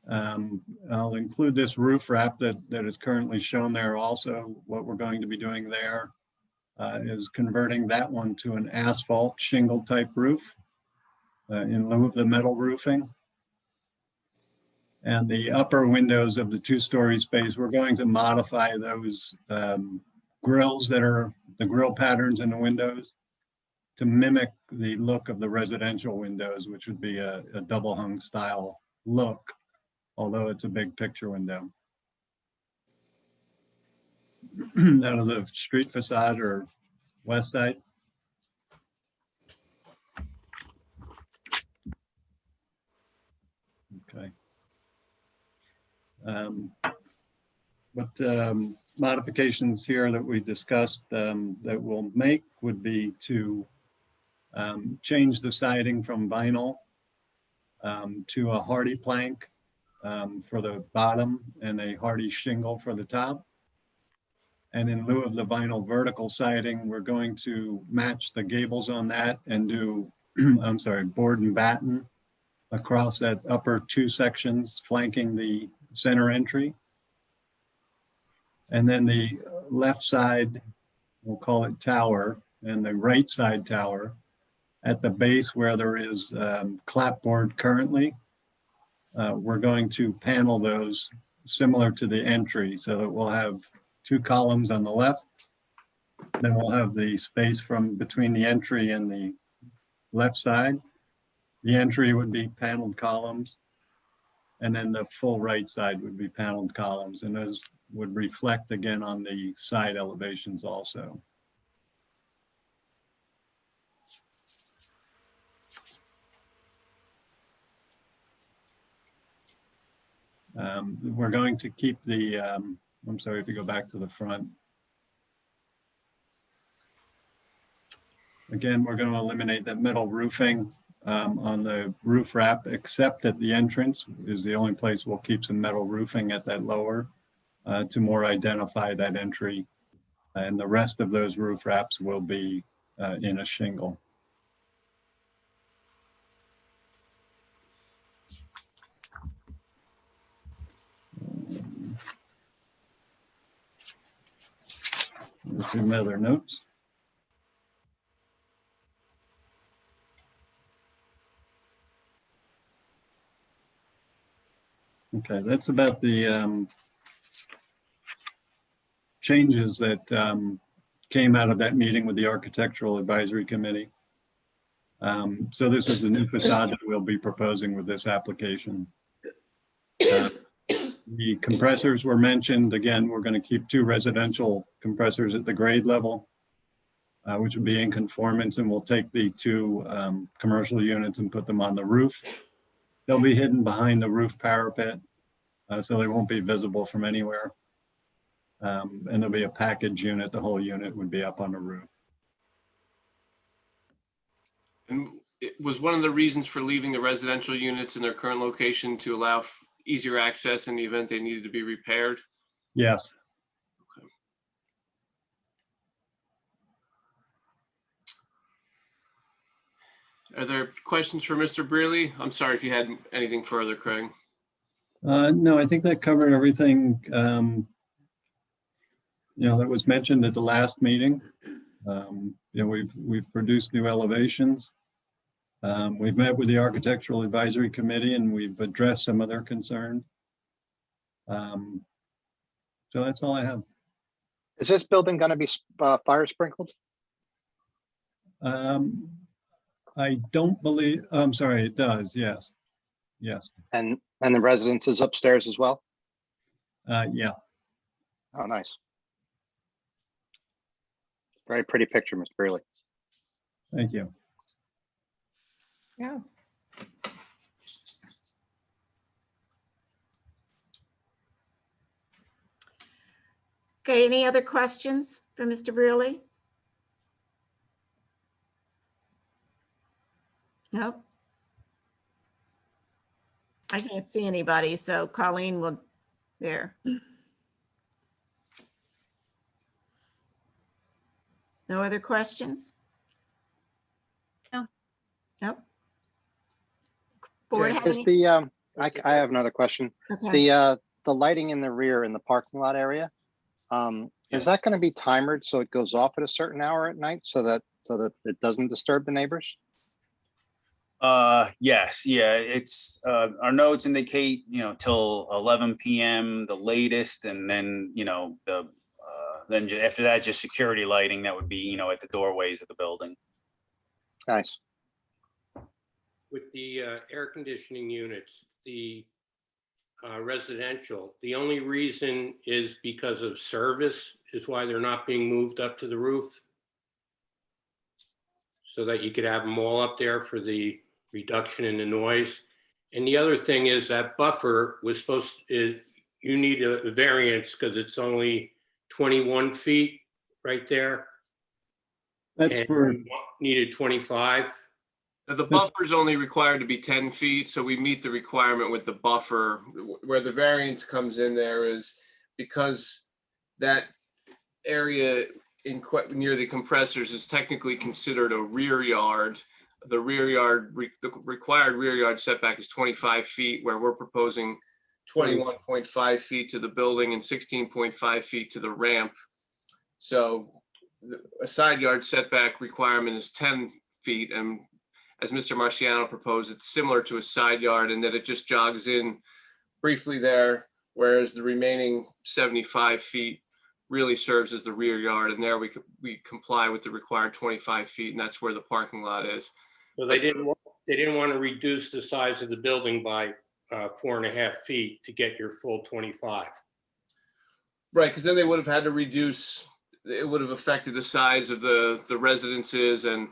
T: I'll include this roof wrap that is currently shown there also. What we're going to be doing there is converting that one to an asphalt shingle type roof in lieu of the metal roofing. And the upper windows of the 2-story space, we're going to modify those grills that are the grill patterns in the windows to mimic the look of the residential windows, which would be a double hung style look, although it's a big picture window. Out of the street facade or west side. Okay. Modifications here that we discussed that we'll make would be to change the siding from vinyl to a hardy plank for the bottom and a hardy shingle for the top. And in lieu of the vinyl vertical siding, we're going to match the gables on that and do, I'm sorry, board and batten across that upper 2 sections flanking the center entry. And then the left side, we'll call it tower, and the right side tower, at the base where there is clapboard currently, we're going to panel those similar to the entry so that we'll have 2 columns on the left. Then we'll have the space from between the entry and the left side. The entry would be paneled columns. And then the full right side would be paneled columns. And those would reflect again on the side elevations also. We're going to keep the, I'm sorry, if you go back to the front. Again, we're going to eliminate that metal roofing on the roof wrap, except at the entrance is the only place we'll keep some metal roofing at that lower to more identify that entry. And the rest of those roof wraps will be in a shingle. A few other notes. Okay, that's about the changes that came out of that meeting with the Architectural Advisory Committee. So this is the new facade that we'll be proposing with this application. The compressors were mentioned. Again, we're going to keep 2 residential compressors at the grade level, which would be in conformance, and we'll take the 2 commercial units and put them on the roof. They'll be hidden behind the roof parapet, so they won't be visible from anywhere. And there'll be a package unit. The whole unit would be up on the roof.
A: And it was one of the reasons for leaving the residential units in their current location to allow easier access in the event they needed to be repaired?
T: Yes.
A: Are there questions for Mr. Brearley? I'm sorry if you had anything further, Craig.
T: No, I think that covered everything, that was mentioned at the last meeting. We've produced new elevations. We've met with the Architectural Advisory Committee and we've addressed some of their concerns. So that's all I have.
Q: Is this building going to be fire sprinkled?
T: I don't believe, I'm sorry, it does, yes. Yes.
Q: And the residence is upstairs as well?
T: Yeah.
Q: Oh, nice. Very pretty picture, Mr. Brearley.
T: Thank you.
B: Yeah. Okay, any other questions for Mr. Brearley? Nope. I can't see anybody, so Colleen will, there. No other questions?
E: No.
B: Nope. Board have
Q: Is
B: any?
Q: the I have another question.
B: Okay.
Q: The lighting in the rear in the parking lot area, is that going to be timered so it goes off at a certain hour at night so that it doesn't disturb the neighbors?
S: Yes, yeah, it's our notes indicate, till 11 p.m. the latest, and then, then after that, just security lighting that would be, at the doorways of the building.
Q: Nice.
C: With the air conditioning units, the residential, the only reason is because of service is why they're not being moved up to the roof? So that you could have them all up there for the reduction in the noise. And the other thing is that buffer was you need a variance because it's only 21 feet right there.
T: That's
C: and
T: for,
C: you needed 25.
A: The buffer is only required to be 10 feet, so we meet the requirement with the buffer. Where the variance comes in there is because that area near the compressors is technically considered a rear yard. The the required rear yard setback is 25 feet, where we're proposing 21.5 feet to the building and 16.5 feet to the ramp. So a side yard setback requirement is 10 feet, and as Mr. Marciano proposed, it's similar to a side yard in that it just jogs in briefly there, whereas the remaining 75 feet really serves as the rear yard, and there we comply with the required 25 feet, and that's where the parking lot is.
C: So they didn't want to reduce the size of the building by 4.5 feet to get your full 25.
A: Right, because then they would have had to reduce, it would have affected the size of the residences, and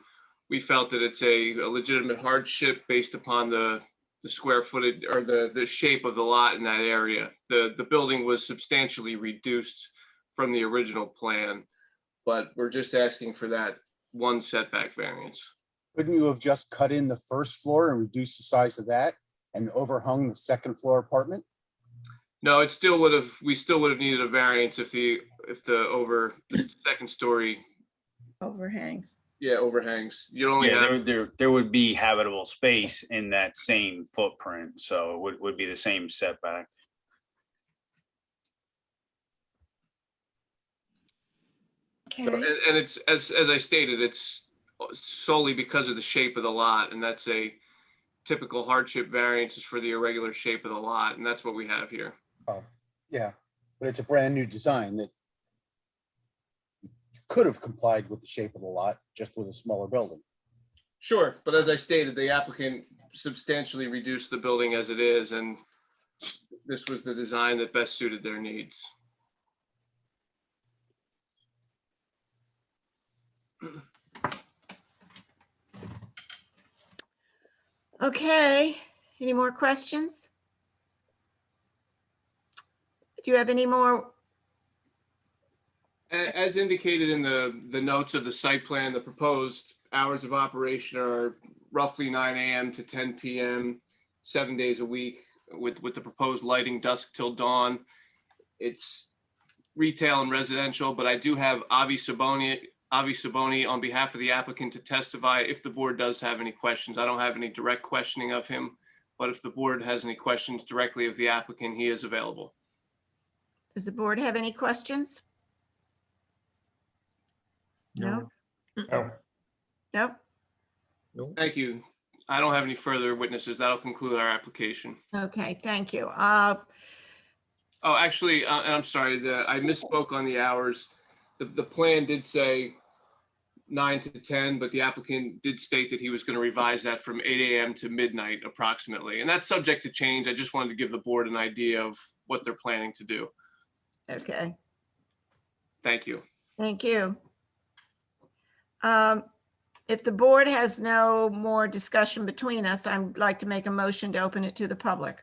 A: we felt that it's a legitimate hardship based upon the square footage or the shape of the lot in that area. The building was substantially reduced from the original plan, but we're just asking for that one setback variance.
L: Couldn't you have just cut in the first floor and reduced the size of that and overhung the second floor apartment?
A: No, it still we still would have needed a variance if the second story,
F: Overhangs.
A: yeah, overhangs. You only
S: Yeah,
A: have,
S: there would be habitable space in that same footprint, so it would be the same setback.
A: so- and it's, as I stated, it's solely because of the shape of the lot, and that's a typical hardship variances for the irregular shape of the lot, and that's what we have here.
L: Oh, yeah, but it's a brand new design that could have complied with the shape of the lot, just with a smaller building.
A: Sure, but as I stated, the applicant substantially reduced the building as it is, and this was the design that best suited their needs.
B: Okay, any more questions? Do you have any more?
A: As indicated in the notes of the site plan, the proposed hours of operation are roughly 9 a.m. to 10 p.m., 7 days a week, with the proposed lighting dusk till dawn. It's retail and residential, but I do have Avi Saboni on behalf of the applicant to testify if the board does have any questions. I don't have any direct questioning of him, but if the board has any questions directly of the applicant, he is available.
B: Does the board have any questions? No?
G: No.
B: Nope.
A: Thank you. I don't have any further witnesses. That'll conclude our application.
B: Okay, thank you.
A: Oh, actually, and I'm sorry, I misspoke on the hours. The plan did say 9 to 10, but the applicant did state that he was going to revise that from 8 a.m. to midnight approximately. And that's subject to change. I just wanted to give the board an idea of what they're planning to do.
B: Okay,
A: Thank you.
B: thank you. If the board has no more discussion between us, I'd like to make a motion to open it to the public.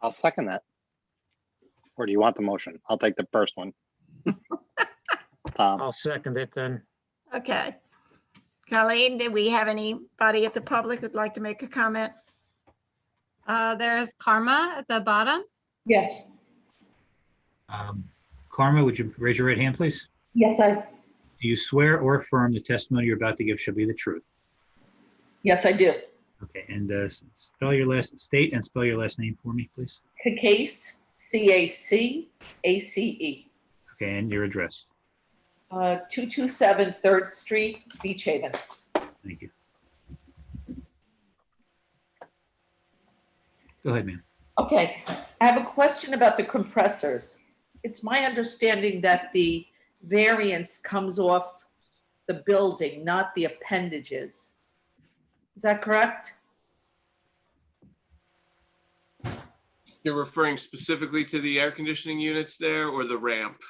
Q: I'll second that. Or do you want the motion? I'll take the first one. Tom,
D: I'll second it then.
B: Okay. Colleen, did we have anybody at the public who'd like to make a comment?
E: There's Karma at the bottom.
I: Yes. Karma, would you raise your right hand, please?
R: Yes,
I: Do you swear or affirm the testimony you're about to give shall be the truth?
R: yes, I do.
I: Okay, and spell your last state and spell your last name for me, please.
R: Cacase, Cacace.
I: Okay, and your address.
R: 227 3rd Street, Beach Haven.
I: Thank you. Go ahead, ma'am.
R: Okay, I have a question about the compressors. It's my understanding that the variance comes off the building, not the appendages. Is that correct?
A: You're referring specifically to the air conditioning units there or the ramp?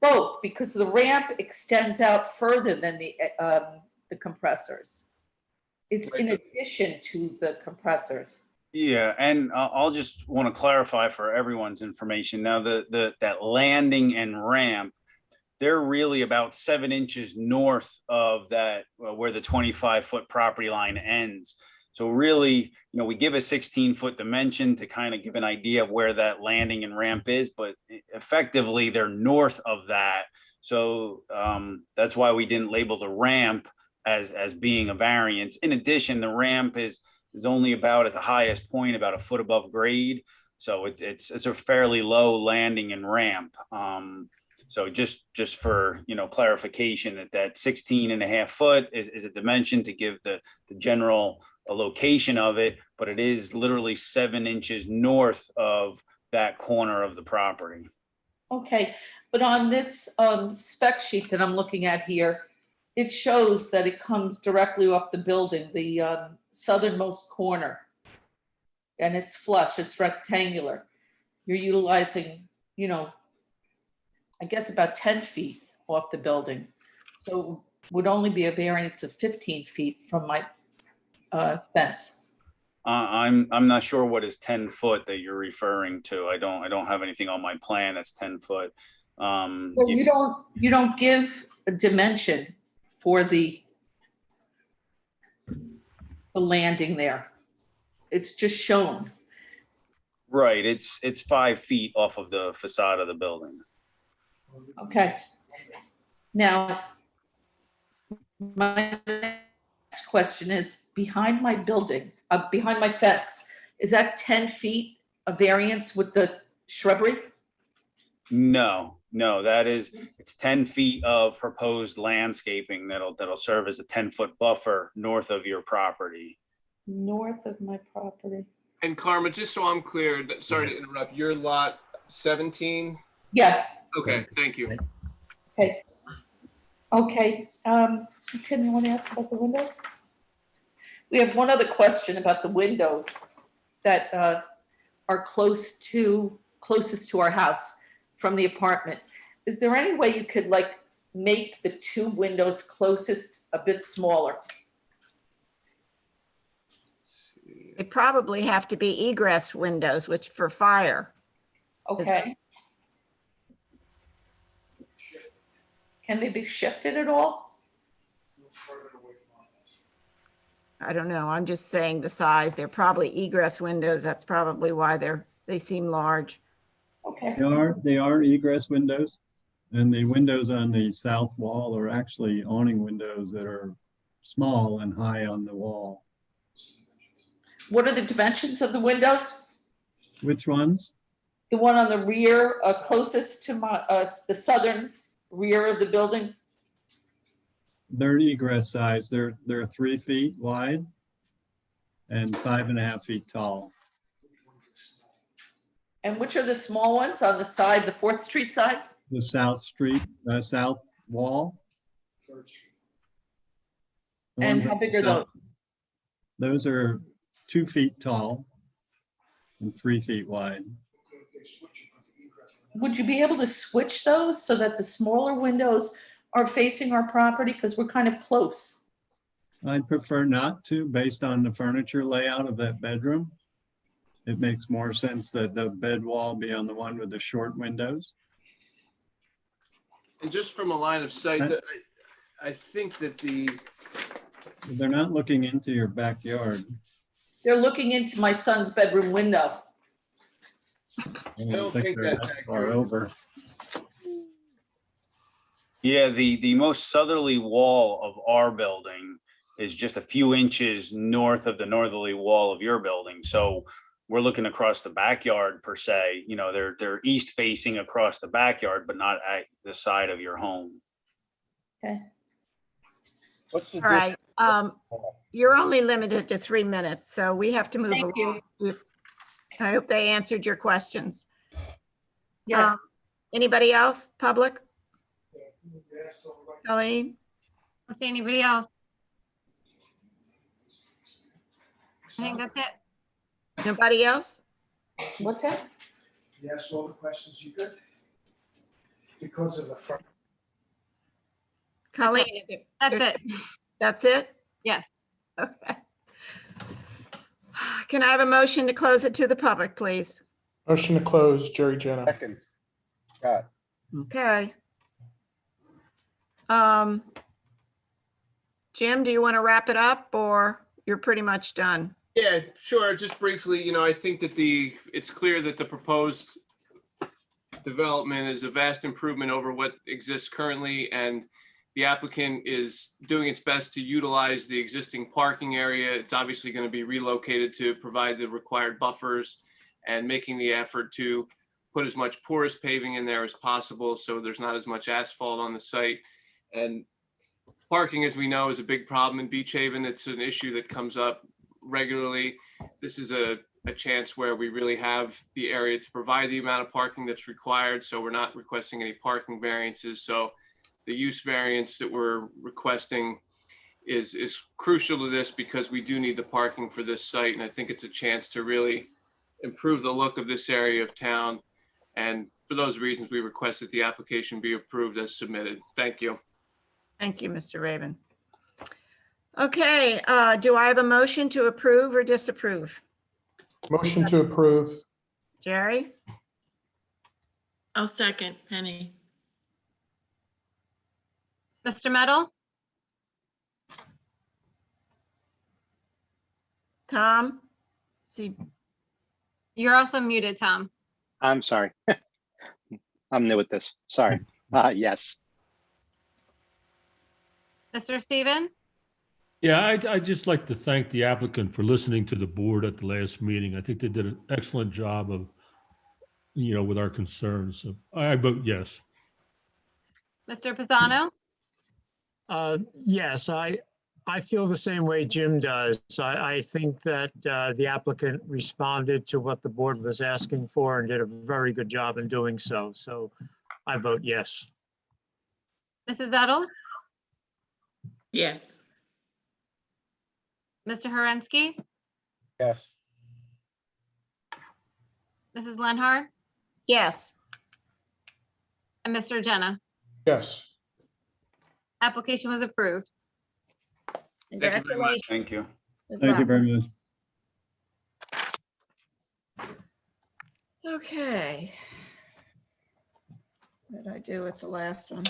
R: Both, because the ramp extends out further than the compressors. It's in addition to the compressors.
S: Yeah, and I'll just want to clarify for everyone's information. Now, that landing and ramp, they're really about 7 inches north of that, where the 25-foot property line ends. So really, we give a 16-foot dimension to kind of give an idea of where that landing and ramp is, but effectively they're north of that. So that's why we didn't label the ramp as being a variance. In addition, the ramp is only about at the highest point, about a foot above grade. So it's a fairly low landing and ramp. So just for, clarification, that 16.5 foot is a dimension to give the general location of it, but it is literally 7 inches north of that corner of the property.
R: Okay, but on this spec sheet that I'm looking at here, it shows that it comes directly off the building, the southernmost corner. And it's flush, it's rectangular. You're utilizing, I guess about 10 feet off the building. So would only be a variance of 15 feet from my fence.
S: I'm not sure what is 10 foot that you're referring to. I don't have anything on my plan that's 10 foot.
R: Well, you don't give a dimension for the landing there. It's just shown.
S: Right, it's 5 feet off of the facade of the building.
R: Okay. Now, my next question is, behind my building, behind my fence, is that 10 feet a variance with the shrubbery?
S: No, it's 10 feet of proposed landscaping that'll serve as a 10-foot buffer north of your property.
R: North of my property.
A: And Karma, just so I'm clear, sorry to interrupt, your lot 17?
R: Yes.
A: Okay, thank you.
R: Okay. Okay. Tim, you want to ask about the windows? We have one other question about the windows that are closest to our house from the apartment. Is there any way you could make the 2 windows closest a bit smaller?
B: They probably have to be egress windows, which for fire.
R: Okay. Can they be shifted at all?
B: I don't know. I'm just saying the size. They're probably egress windows. That's probably why they seem large.
R: Okay.
T: They are egress windows, and the windows on the south wall are actually awning windows that are small and high on the wall.
R: What are the dimensions of the windows?
T: Which ones?
R: The one on the rear, closest to the southern rear of the building?
T: They're egress size. They're 3 feet wide and 5.5 feet tall.
R: And which are the small ones on the side, the 4th Street side?
T: The south wall. The
R: And
T: ones
R: how
T: on the
R: big are those?
T: Those are 2 feet tall and 3 feet wide.
R: Would you be able to switch those so that the smaller windows are facing our property? Because we're kind of close.
T: I'd prefer not to, based on the furniture layout of that bedroom. It makes more sense that the bed wall be on the one with the short windows.
A: And just from a line of sight, I think that
T: They're not looking into your backyard.
R: They're looking into my son's bedroom window.
T: I don't think they're that far over.
S: Yeah, the most southerly wall of our building is just a few inches north of the northerly wall of your building. So we're looking across the backyard per se. They're east facing across the backyard, but not at the side of your home.
R: Okay.
B: All right. You're only limited to 3 minutes, so we have to move along. I hope they answered your questions.
R: Yes.
B: Anybody else? Public? Colleen?
E: Let's see, anybody else? I think that's it.
B: Nobody else?
R: What time?
G: You asked all the questions you could? Because of the front.
B: Colleen?
E: That's it.
B: That's it?
E: Yes.
B: Okay. Can I have a motion to close it to the public, please?
G: Motion to close, Jerry Jenna.
L: Second. Scott.
B: Okay. Jim, do you want to wrap it up or you're pretty much done?
A: Yeah, sure. Just briefly, I think that it's clear that the proposed development is a vast improvement over what exists currently, and the applicant is doing its best to utilize the existing parking area. It's obviously going to be relocated to provide the required buffers and making the effort to put as much porous paving in there as possible, so there's not as much asphalt on the site. And parking, as we know, is a big problem in Beach Haven. It's an issue that comes up regularly. This is a chance where we really have the area to provide the amount of parking that's required. So we're not requesting any parking variances. So the use variance that we're requesting is crucial to this, because we do need the parking for this site. And I think it's a chance to really improve the look of this area of town. And for those reasons, we request that the application be approved as submitted. Thank you.
B: Thank you, Mr. Raven. Okay, do I have a motion to approve or disapprove?
G: Motion to approve.
B: Jerry?
F: I'll second, Penny.
E: Mr. Meadow,
B: Tom? See,
E: you're also muted, Tom.
Q: I'm sorry. I'm new at this. Sorry. Yes.
E: Mr. Stevens,
P: Yeah, I'd just like to thank the applicant for listening to the board at the last meeting. I think they did an excellent job of, with our concerns. So I vote yes.
E: Mr. Pisano,
D: Yes, I feel the same way Jim does. I think that the applicant responded to what the board was asking for and did a very good job in doing so. So I vote yes.
E: Mrs. Eddles,
F: Yes.
E: Mr. Herensky,
J: Yes.
E: Mrs. Lenhart,
B: yes.
E: and Mr. Jenna.
G: Yes.
E: Application was approved.
A: Thank you very much.
B: Congratulations.
S: Thank you.
B: Good
T: Thank you
B: luck.
T: very much.
B: Okay. What did I do with the last one?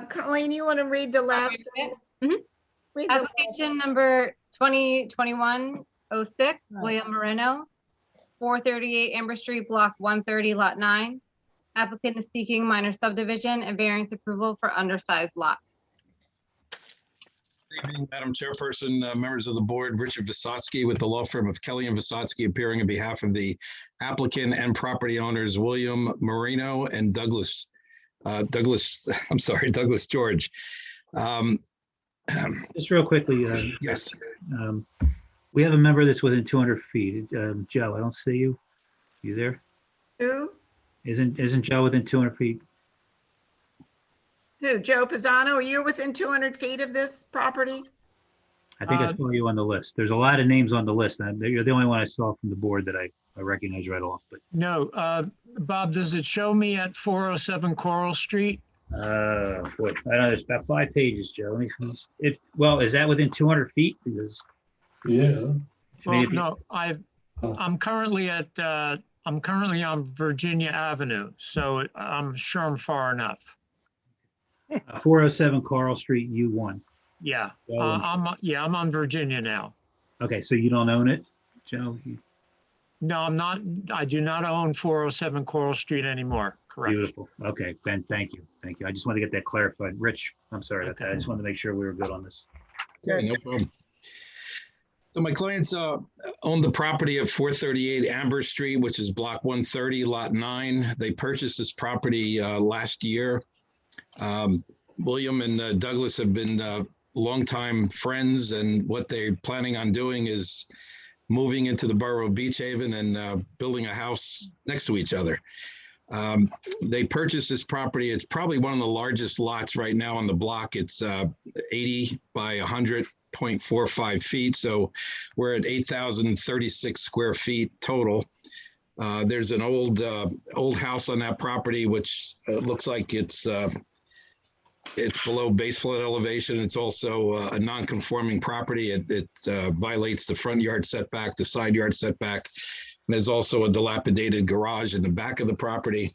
B: Colleen, you want to read the last?
E: Mhm.
B: Read the last
E: Application number 2021-06, William Moreno, 438 Amber Street, Block 130, Lot 9. Applicant is seeking minor subdivision and variance approval for undersized lot.
U: Good evening, Madam Chairperson, members of the board, Richard Visotski with the law firm of Kelly and Visotski, appearing on behalf of the applicant and property owners, William Marino and Douglas George.
I: Just real quickly.
U: Yes.
I: We have a member that's within 200 feet. Joe, I don't see you. You there?
B: Who?
I: Isn't Joe within 200 feet?
B: Who? Joe Pisano, are you within 200 feet of this property?
I: I think I saw you on the list. There's a lot of names on the list. And you're the only one I saw from the board that I recognize right off, but.
D: No, Bob, does it show me at 407 Coral Street?
I: Boy, I know there's about 5 pages, Joe. Well, is that within 200 feet? Because.
P: Yeah.
D: Well, no, I'm currently on Virginia Avenue, so I'm sure I'm far enough.
I: 407 Coral Street, U1.
D: Yeah, I'm on Virginia now.
I: Okay, so you don't own it, Joe?
D: No, I'm not. I do not own 407 Coral Street anymore. Correct.
I: Beautiful. Okay, Ben, thank you. Thank you. I just want to get that clarified. Rich, I'm sorry about that. I just wanted to make sure we were good on this.
U: Okay, no problem. So my clients own the property of 438 Amber Street, which is block 130, lot 9. They purchased this property last year. William and Douglas have been longtime friends, and what they're planning on doing is moving into the borough of Beach Haven and building a house next to each other. They purchased this property. It's probably one of the largest lots right now on the block. It's 80 by 100.45 feet. So we're at 8,036 square feet total. There's an old house on that property, which looks like it's below base flood elevation. It's also a non-conforming property. It violates the front yard setback, the side yard setback. And there's also a dilapidated garage in the back of the property.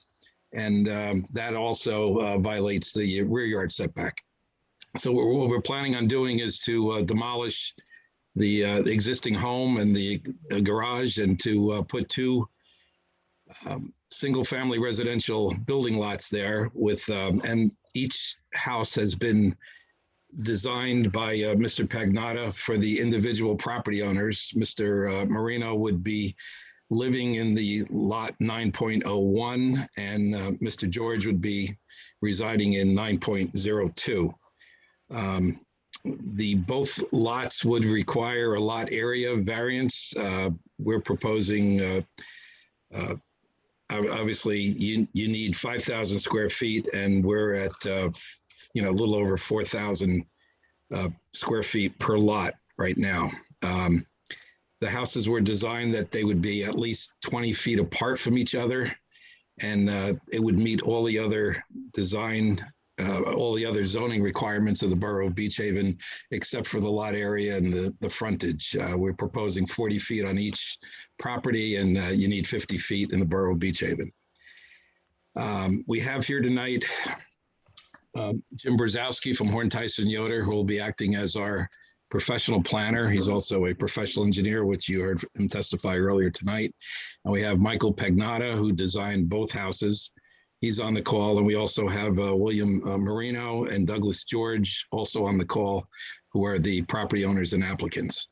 U: And that also violates the rear yard setback. So what we're planning on doing is to demolish the existing home and the garage, and to put 2 single-family residential building lots there with, and each house has been designed by Mr. Pagnotta for the individual property owners. Mr. Marino would be living in the lot 9.01, and Mr. George would be residing in 9.02. Both lots would require a lot area variance. We're proposing, obviously, you need 5,000 square feet, and we're at a little over 4,000 square feet per lot right now. The houses were designed that they would be at least 20 feet apart from each other, and it would meet all the other zoning requirements of the Borough of Beach Haven, except for the lot area and the frontage. We're proposing 40 feet on each property, and you need 50 feet in the Borough of Beach Haven. We have here tonight Jim Brzezowski from Horn Tyson Yoder, who will be acting as our professional planner. He's also a professional engineer, which you heard him testify earlier tonight. And we have Michael Pagnotta, who designed both houses. He's on the call. And we also have William Marino and Douglas George also on the call, who are the property owners and applicants.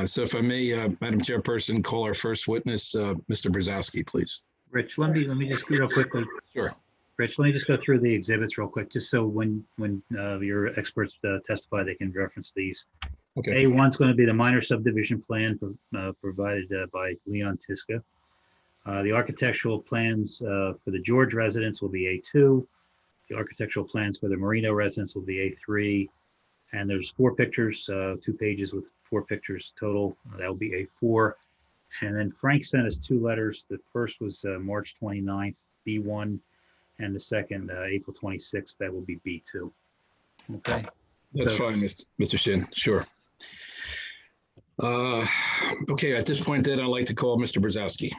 U: So if I may, Madam Chairperson, call our first witness, Mr. Brzezowski, please.
I: Rich, let me just real quickly.
U: Sure.
I: Rich, let me just go through the exhibits real quick, just so when your experts testify, they can reference these.
U: Okay.
I: A1 is going to be the minor subdivision plan provided by Leon Tiska. The architectural plans for the George residence will be A2. The architectural plans for the Marino residence will be A3. And there's 4 pictures, 2 pages with 4 pictures total. That will be A4. And then Frank sent us 2 letters. The first was March 29th, B1. And the second, April 26th, that will be B2. Okay.
U: That's fine, Mr. Shin. Sure. Okay, at this point then, I'd like to call Mr. Brzezowski.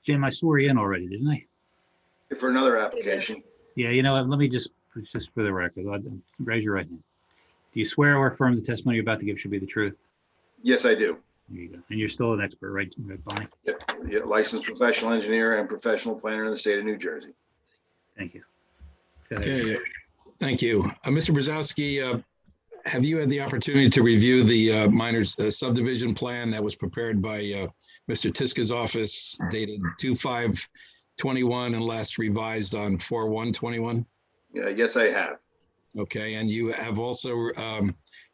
I: Jim, I swore you in already, didn't I?
M: For another application.
I: Yeah, you know what? Let me just for the record, raise your right hand. Do you swear or affirm the testimony you're about to give should be the truth?
M: Yes, I do.
I: There you go. And you're still an expert, right, Bonnie?
M: Yep. Yeah, licensed professional engineer and professional planner in the state of New Jersey.
I: Thank you.
U: Okay, thank you. Mr. Brzezowski, have you had the opportunity to review the minor subdivision plan that was prepared by Mr. Tiska's office dated 2/5/21 and last revised on 4/1/21?
M: Yes, I have.
U: Okay, and you have also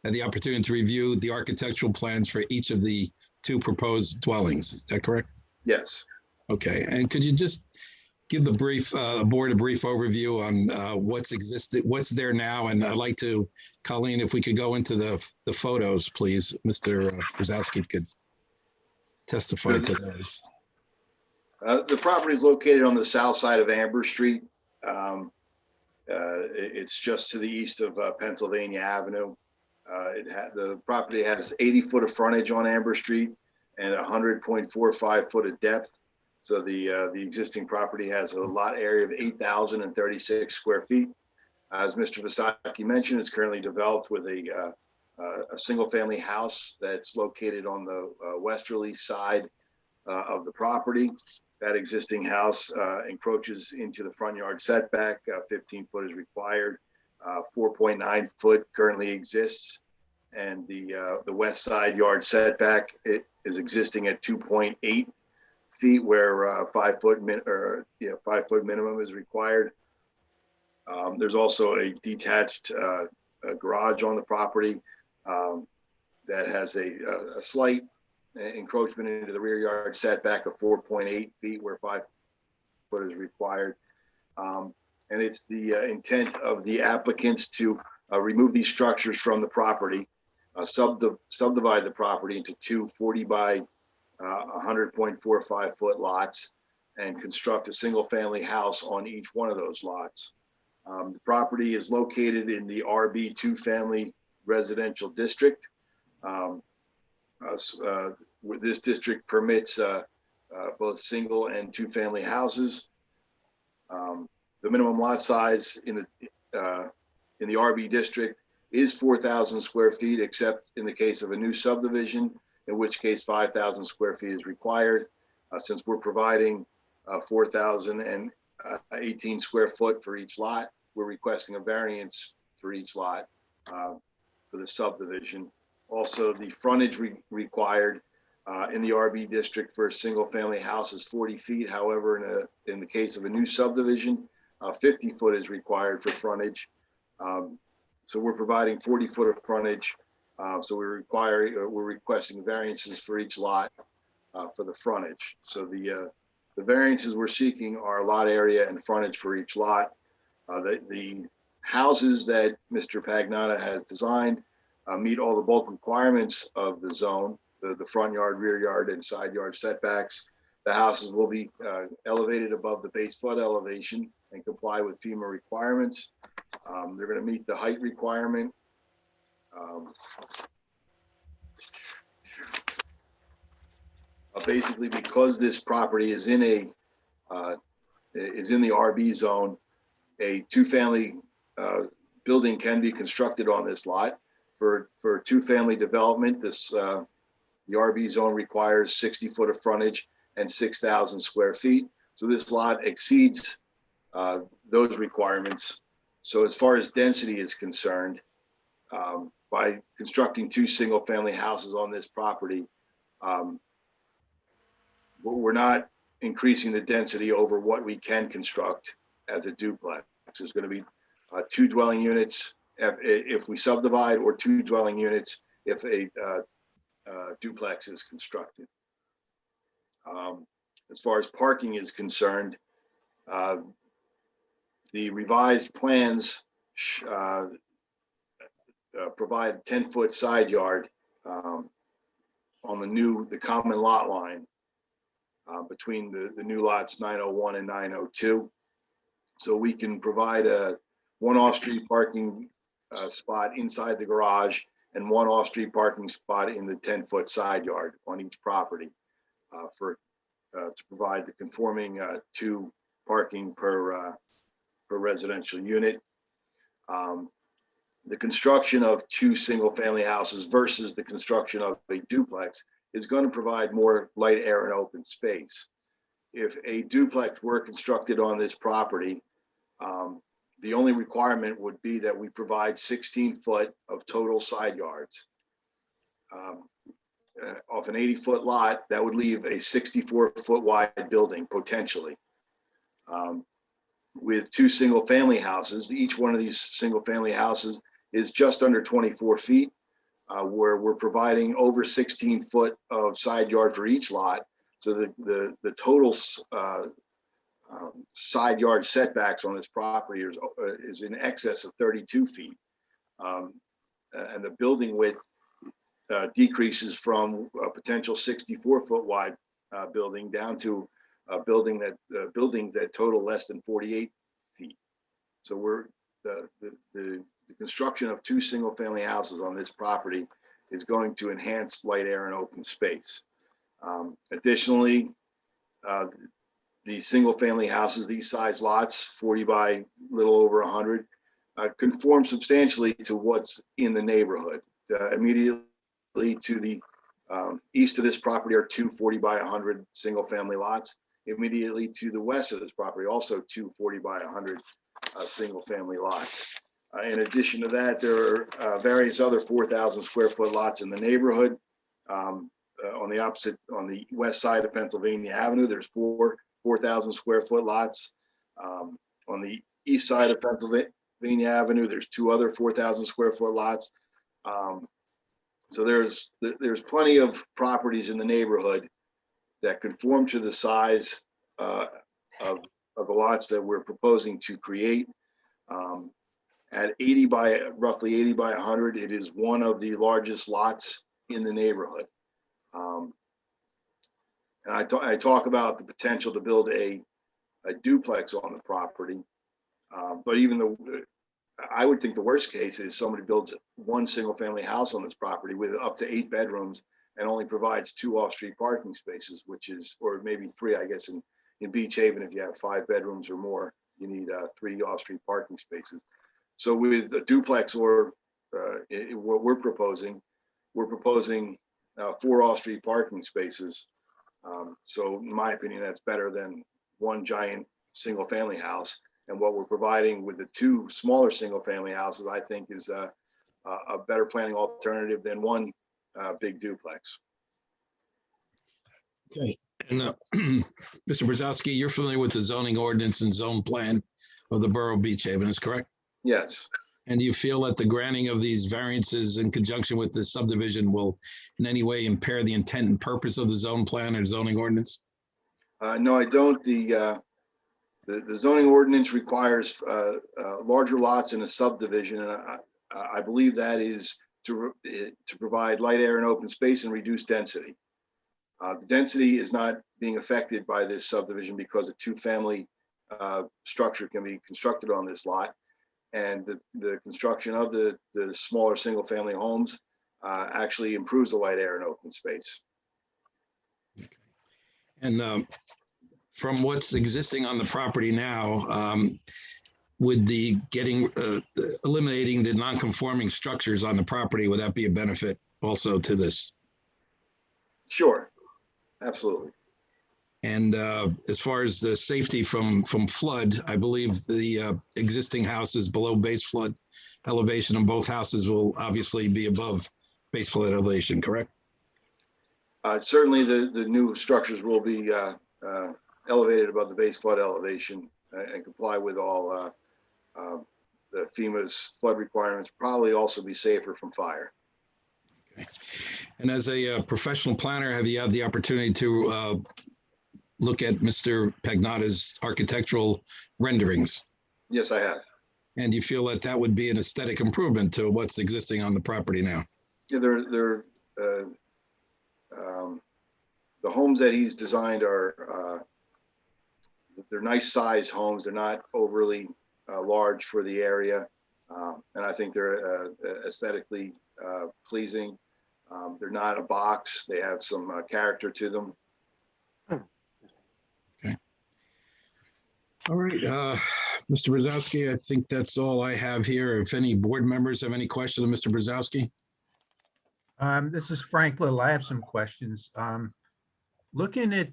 U: had the opportunity to review the architectural plans for each of the 2 proposed dwellings. Is that correct?
M: Yes.
U: Okay, and could you just give the board a brief overview on what's there now? And I'd like to, Colleen, if we could go into the photos, please. Mr. Brzezowski could testify to those.
M: The property is located on the south side of Amber Street. It's just to the east of Pennsylvania Avenue. The property has 80 foot of frontage on Amber Street and 100.45 foot of depth. So the existing property has a lot area of 8,036 square feet. As Mr. Visacki mentioned, it's currently developed with a single family house that's located on the westerly side of the property. That existing house encroaches into the front yard setback. 15 foot is required. 4.9 foot currently exists, and the west side yard setback is existing at 2.8 feet, where 5 foot minimum is required. There's also a detached garage on the property that has a slight encroachment into the rear yard setback of 4.8 feet, where 5 foot is required. And it's the intent of the applicants to remove these structures from the property, subdivide the property into 2 40 by 100.45 foot lots, and construct a single family house on each one of those lots. The property is located in the RB 2 family residential district. This district permits both single and 2 family houses. The minimum lot size in the RB district is 4,000 square feet, except in the case of a new subdivision, in which case 5,000 square feet is required. Since we're providing 4,000 and 18 square foot for each lot. We're requesting a variance for each lot for the subdivision. Also, the frontage required in the RB district for a single family house is 40 feet. However, in the case of a new subdivision, 50 foot is required for frontage. So we're providing 40 foot of frontage. So we're requesting variances for each lot for the frontage. So the variances we're seeking are lot area and frontage for each lot. The houses that Mr. Pagnotta has designed meet all the bulk requirements of the zone, the front yard, rear yard, and side yard setbacks. The houses will be elevated above the base flood elevation and comply with FEMA requirements. They're going to meet the height requirement. Basically, because this property is in the RB zone, a two-family building can be constructed on this lot. For two-family development, the RB zone requires 60 foot of frontage and 6,000 square feet. So this lot exceeds those requirements. So as far as density is concerned, by constructing two single-family houses on this property, we're not increasing the density over what we can construct as a duplex. There's going to be 2 dwelling units if we subdivide, or 2 dwelling units if a duplex is constructed. As far as parking is concerned, the revised plans provide 10-foot side yard on the common lot line between the new lots 901 and 902. So we can provide one off-street parking spot inside the garage and one off-street parking spot in the 10-foot side yard on each property to provide the conforming 2 parking per residential unit. The construction of 2 single-family houses versus the construction of a duplex is going to provide more light, air, and open space. If a duplex were constructed on this property, the only requirement would be that we provide 16 foot of total side yards. Off an 80-foot lot, that would leave a 64-foot wide building potentially. With 2 single-family houses, each one of these single-family houses is just under 24 feet, where we're providing over 16 foot of side yard for each lot. So the total side yard setbacks on this property is in excess of 32 feet. And the building width decreases from a potential 64-foot wide building down to a buildings that total less than 48 feet. So the construction of 2 single-family houses on this property is going to enhance light, air, and open space. Additionally, the single-family houses, these size lots, 40 by a little over 100, conform substantially to what's in the neighborhood. Immediately to the east of this property are 2 40 by 100 single-family lots. Immediately to the west of this property, also 2 40 by 100 single-family lots. In addition to that, there are various other 4,000 square foot lots in the neighborhood. On the west side of Pennsylvania Avenue, there's 4,000 square foot lots. On the east side of Pennsylvania Avenue, there's 2 other 4,000 square foot lots. So there's plenty of properties in the neighborhood that conform to the size of the lots that we're proposing to create. At roughly 80 by 100, it is one of the largest lots in the neighborhood. And I talk about the potential to build a duplex on the property, but even though I would think the worst case is somebody builds one single family house on this property with up to 8 bedrooms and only provides 2 off-street parking spaces, or maybe 3, I guess, in Beach Haven. If you have 5 bedrooms or more, you need 3 off-street parking spaces. So with a duplex, or what we're proposing 4 off-street parking spaces. So in my opinion, that's better than one giant single-family house. And what we're providing with the two smaller single-family houses, I think, is a better planning alternative than one big duplex.
U: Okay. And Mr. Brzezowski, you're familiar with the zoning ordinance and zone plan of the Borough of Beach Haven, is correct?
M: Yes.
U: And do you feel that the granting of these variances in conjunction with the subdivision will in any way impair the intent and purpose of the zone plan or zoning ordinance?
M: No, I don't. The zoning ordinance requires larger lots in a subdivision, and I believe that is to provide light, air, and open space and reduce density. The density is not being affected by this subdivision because a two-family structure can be constructed on this lot, and the construction of the smaller single-family homes actually improves the light, air, and open space.
U: And from what's existing on the property now, would the eliminating the non-conforming structures on the property, would that be a benefit also to this?
M: Sure, absolutely.
U: And as far as the safety from flood, I believe the existing houses below base flood elevation and both houses will obviously be above base flood elevation, correct?
M: Certainly the new structures will be elevated above the base flood elevation and comply with all the FEMA's flood requirements, probably also be safer from fire.
U: Okay. And as a professional planner, have you had the opportunity to look at Mr. Pagnotta's architectural renderings?
M: Yes, I have.
U: And you feel that that would be an aesthetic improvement to what's existing on the property now?
M: Yeah, the homes that he's designed are they're nice size homes. They're not overly large for the area, and I think they're aesthetically pleasing. They're not a box. They have some character to them.
U: Okay. All right, Mr. Brzezowski, I think that's all I have here. If any board members have any questions of Mr. Brzezowski?
K: This is Frank Little. I have some questions. Looking at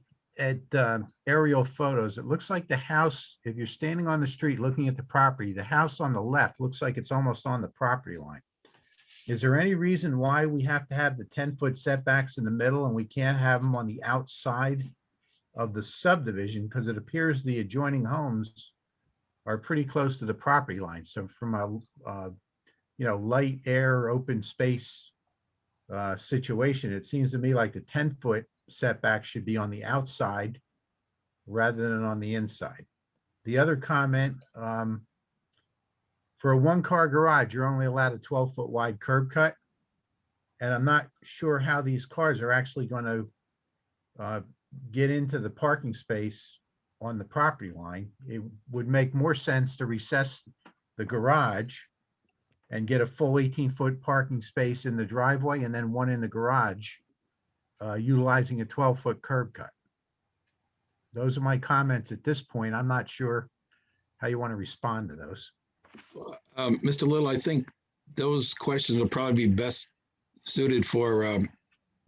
K: aerial photos, it looks like the house, if you're standing on the street looking at the property, the house on the left looks like it's almost on the property line. Is there any reason why we have to have the 10-foot setbacks in the middle and we can't have them on the outside of the subdivision? Because it appears the adjoining homes are pretty close to the property line. So from a light, air, open space situation, it seems to me like the 10-foot setback should be on the outside rather than on the inside. The other comment, for a one-car garage, you're only allowed a 12-foot wide curb cut. And I'm not sure how these cars are actually going to get into the parking space on the property line. It would make more sense to recess the garage and get a full 18-foot parking space in the driveway and then one in the garage, utilizing a 12-foot curb cut. Those are my comments at this point. I'm not sure how you want to respond to those.
U: Mr. Little, I think those questions will probably be best suited for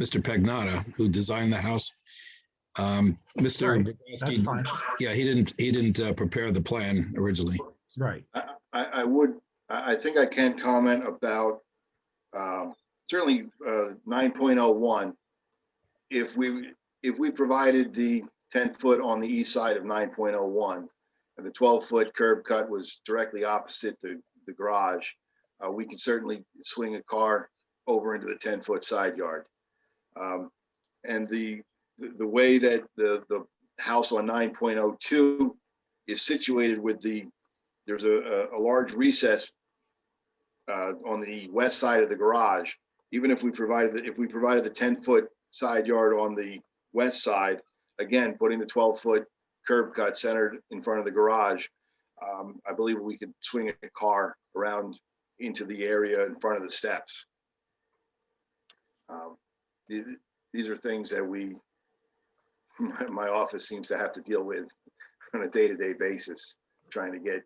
U: Mr. Pagnotta, who designed the house. Mr. Brzezowski, yeah, he didn't prepare the plan originally.
K: Right.
M: I think I can comment about certainly 9.01. If we provided the 10-foot on the east side of 9.01 and the 12-foot curb cut was directly opposite the garage, we could certainly swing a car over into the 10-foot side yard. And the way that the house on 9.02 is situated with there's a large recess on the west side of the garage. Even if we provided the 10-foot side yard on the west side, again, putting the 12-foot curb cut centered in front of the garage, I believe we could swing a car around into the area in front of the steps. These are things that my office seems to have to deal with on a day-to-day basis, trying to get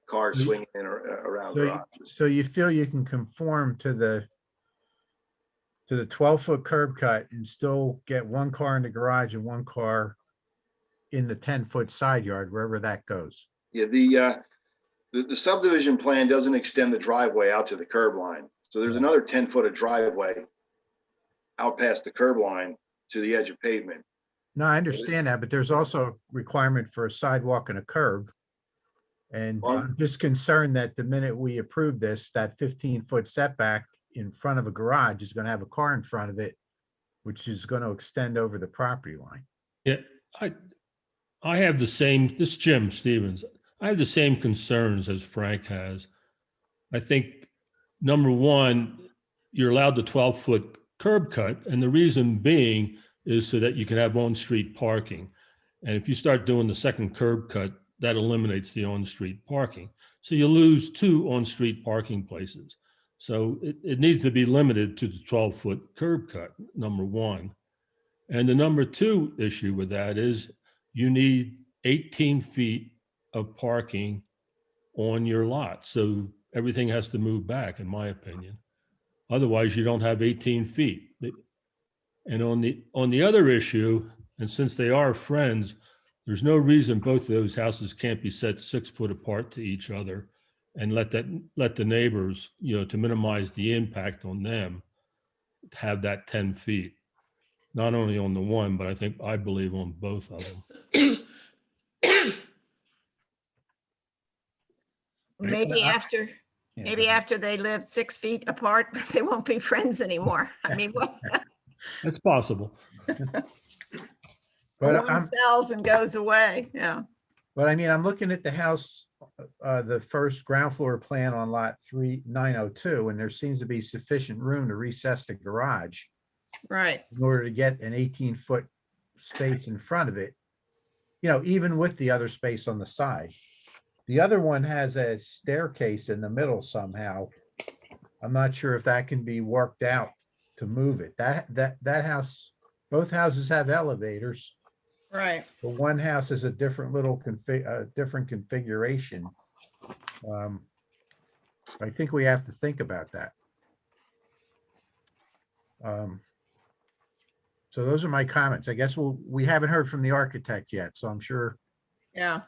M: cars swinging in or around garages.
K: So you feel you can conform to the 12-foot curb cut and still get one car in the garage and one car in the 10-foot side yard, wherever that goes.
M: Yeah, the subdivision plan doesn't extend the driveway out to the curb line. So there's another 10 foot of driveway out past the curb line to the edge of pavement.
K: No, I understand that, but there's also requirement for a sidewalk and a curb. And I'm just concerned that the minute we approve this, that 15-foot setback in front of a garage is gonna have a car in front of it, which is gonna extend over the property line.
P: Yeah, I have the same, this is Jim Stevens. I have the same concerns as Frank has. I think, number one, you're allowed the 12-foot curb cut, and the reason being is so that you can have on-street parking. And if you start doing the second curb cut, that eliminates the on-street parking. So you lose 2 on-street parking places. So it needs to be limited to the 12-foot curb cut, number one. And the number 2 issue with that is you need 18 feet of parking on your lot. So everything has to move back, in my opinion. Otherwise, you don't have 18 feet. And on the other issue, and since they are friends, there's no reason both of those houses can't be set 6 foot apart to each other and let the neighbors, to minimize the impact on them, have that 10 feet. Not only on the one, but I believe on both of them.
B: Maybe after they live 6 feet apart, they won't be friends anymore. I mean,
P: That's possible.
K: But
B: one sells and goes away, yeah.
K: But I mean, I'm looking at the house, the first ground floor plan on lot 3902, and there seems to be sufficient room to recess the garage
B: Right.
K: in order to get an 18-foot space in front of it, even with the other space on the side. The other one has a staircase in the middle somehow. I'm not sure if that can be worked out to move it. That house, both houses have elevators.
B: Right.
K: But one house is a different little different configuration. I think we have to think about that. So those are my comments. I guess we haven't heard from the architect yet, so I'm sure
B: Yeah.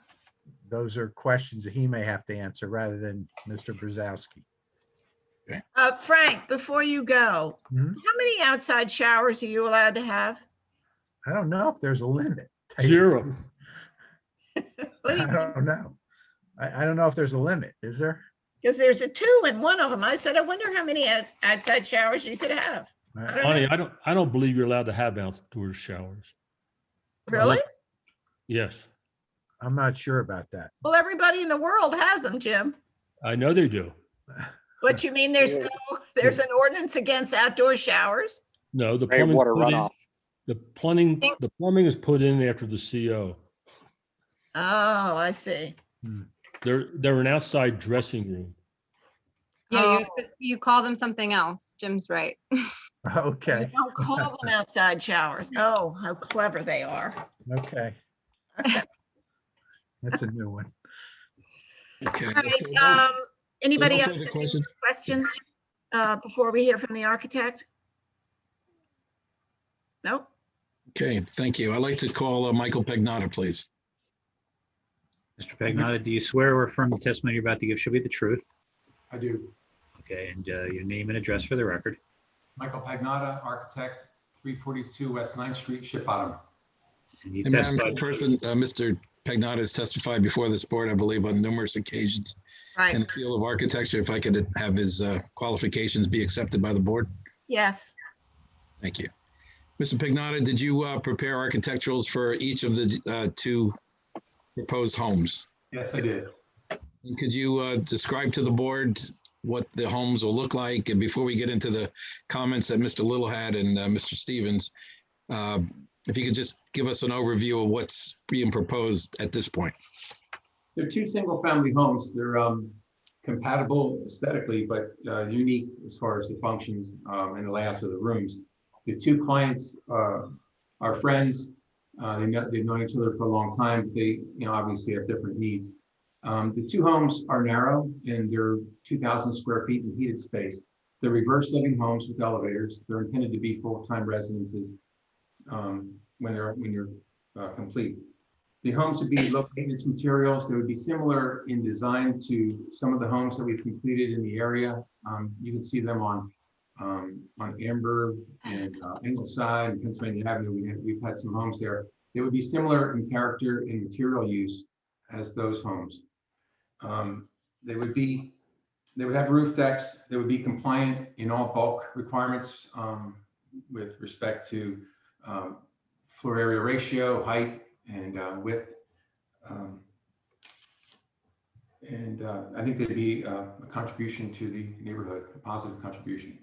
K: those are questions that he may have to answer rather than Mr. Brzezowski.
B: Frank, before you go,
K: Mhm.
B: how many outside showers are you allowed to have?
K: I don't know if there's a limit.
P: 0.
K: I don't know. I don't know if there's a limit. Is there?
B: Because there's a 2 in one of them. I said, I wonder how many outside showers you could have.
P: Honey, I don't believe you're allowed to have outdoor showers.
B: Really?
P: Yes,
K: I'm not sure about that.
B: Well, everybody in the world has them, Jim.
P: I know they do.
B: But you mean there's an ordinance against outdoor showers?
P: No, the
Q: Rainwater
P: plumbing
Q: runoff.
P: the plumbing is put in after the CO.
B: Oh, I see.
P: They're an outside dressing room.
E: Yeah, you call them something else. Jim's right.
K: Okay.
B: Don't call them outside showers. Oh, how clever they are.
K: Okay. That's a new one.
U: Okay.
B: All right, anybody
U: no
B: else?
U: further
B: have
U: questions?
B: any questions before we hear from the architect? Nope.
U: Okay, thank you. I'd like to call Michael Pagnotta, please.
I: Mr. Pagnotta, do you swear or affirm the testimony you're about to give should be the truth?
O: I do.
I: Okay, and your name and address for the record.
O: Michael Pagnotta, architect, 342 West 9th Street, Ship Bottom.
I: And you
U: And Madam
I: testified.
U: Person, Mr. Pagnotta has testified before this board, I believe, on numerous occasions
B: Right.
U: in the field of architecture. If I could have his qualifications be accepted by the board.
B: Yes.
U: Thank you. Mr. Pagnotta, did you prepare architecturals for each of the 2 proposed homes?
O: Yes, I did.
U: And could you describe to the board what the homes will look like? And before we get into the comments that Mr. Little had and Mr. Stevens, if you could just give us an overview of what's being proposed at this point.
O: They're 2 single-family homes. They're compatible aesthetically, but unique as far as the functions and the layouts of the rooms. The 2 clients are friends. They've known each other for a long time. But they, obviously have different needs. The 2 homes are narrow and they're 2,000 square feet in heated space. They're reverse living homes with elevators. They're intended to be full-time residences when you're complete. The homes would be low maintenance materials. They would be similar in design to some of the homes that we've completed in the area. You can see them on Amber and Ingleside and Pennsylvania Avenue. We've had some homes there. They would be similar in character and material use as those homes. They would have roof decks. They would be compliant in all bulk requirements with respect to floor area ratio, height, and width. I think they'd be a contribution to the neighborhood, a positive contribution.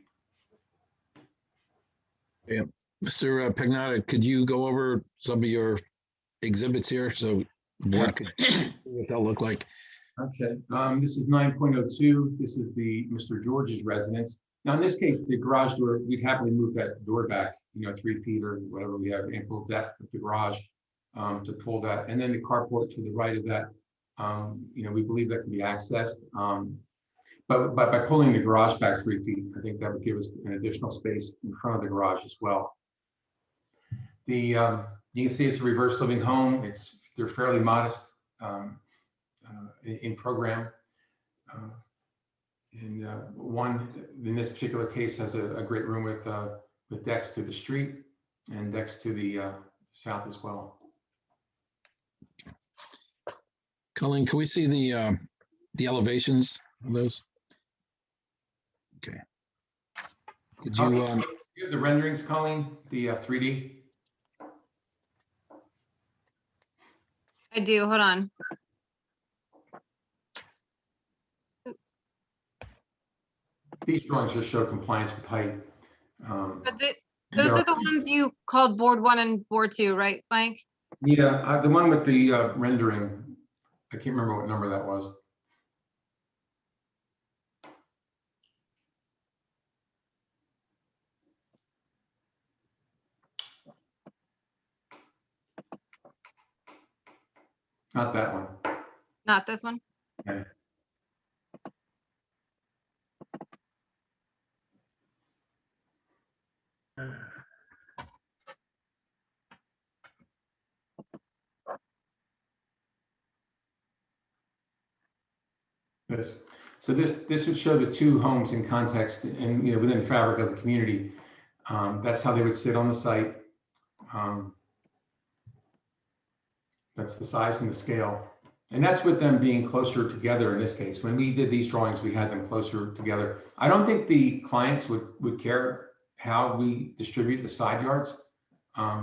U: Yeah. Mr. Pagnotta, could you go over some of your exhibits here so the board could see what they'll look like?
O: Okay, this is 9.02. This is the Mr. George's residence. Now, in this case, the garage door, we'd happily move that door back, 3 feet or whatever. We have ample depth of the garage to pull that. And then the carport to the right of that, we believe that can be accessed. But by pulling the garage back 3 feet, I think that would give us an additional space in front of the garage as well. You can see it's a reverse living home. They're fairly modest in program. One in this particular case has a great room with decks to the street and decks to the south as well.
U: Colleen, can we see the elevations of those? Okay. Could you?
O: You have the renderings, Colleen, the 3D?
E: I do, hold on.
O: These drawings just show compliance with height.
E: But those are the ones you called board 1 and board 2, right, Mike?
O: Yeah, the one with the rendering, I can't remember what number that was. Not that one.
E: Not this one?
O: Okay. So this would show the two homes in context and within the fabric of the community. That's how they would sit on the site. That's the size and the scale. And that's with them being closer together in this case. When we did these drawings, we had them closer together. I don't think the clients would care how we distribute the side yards.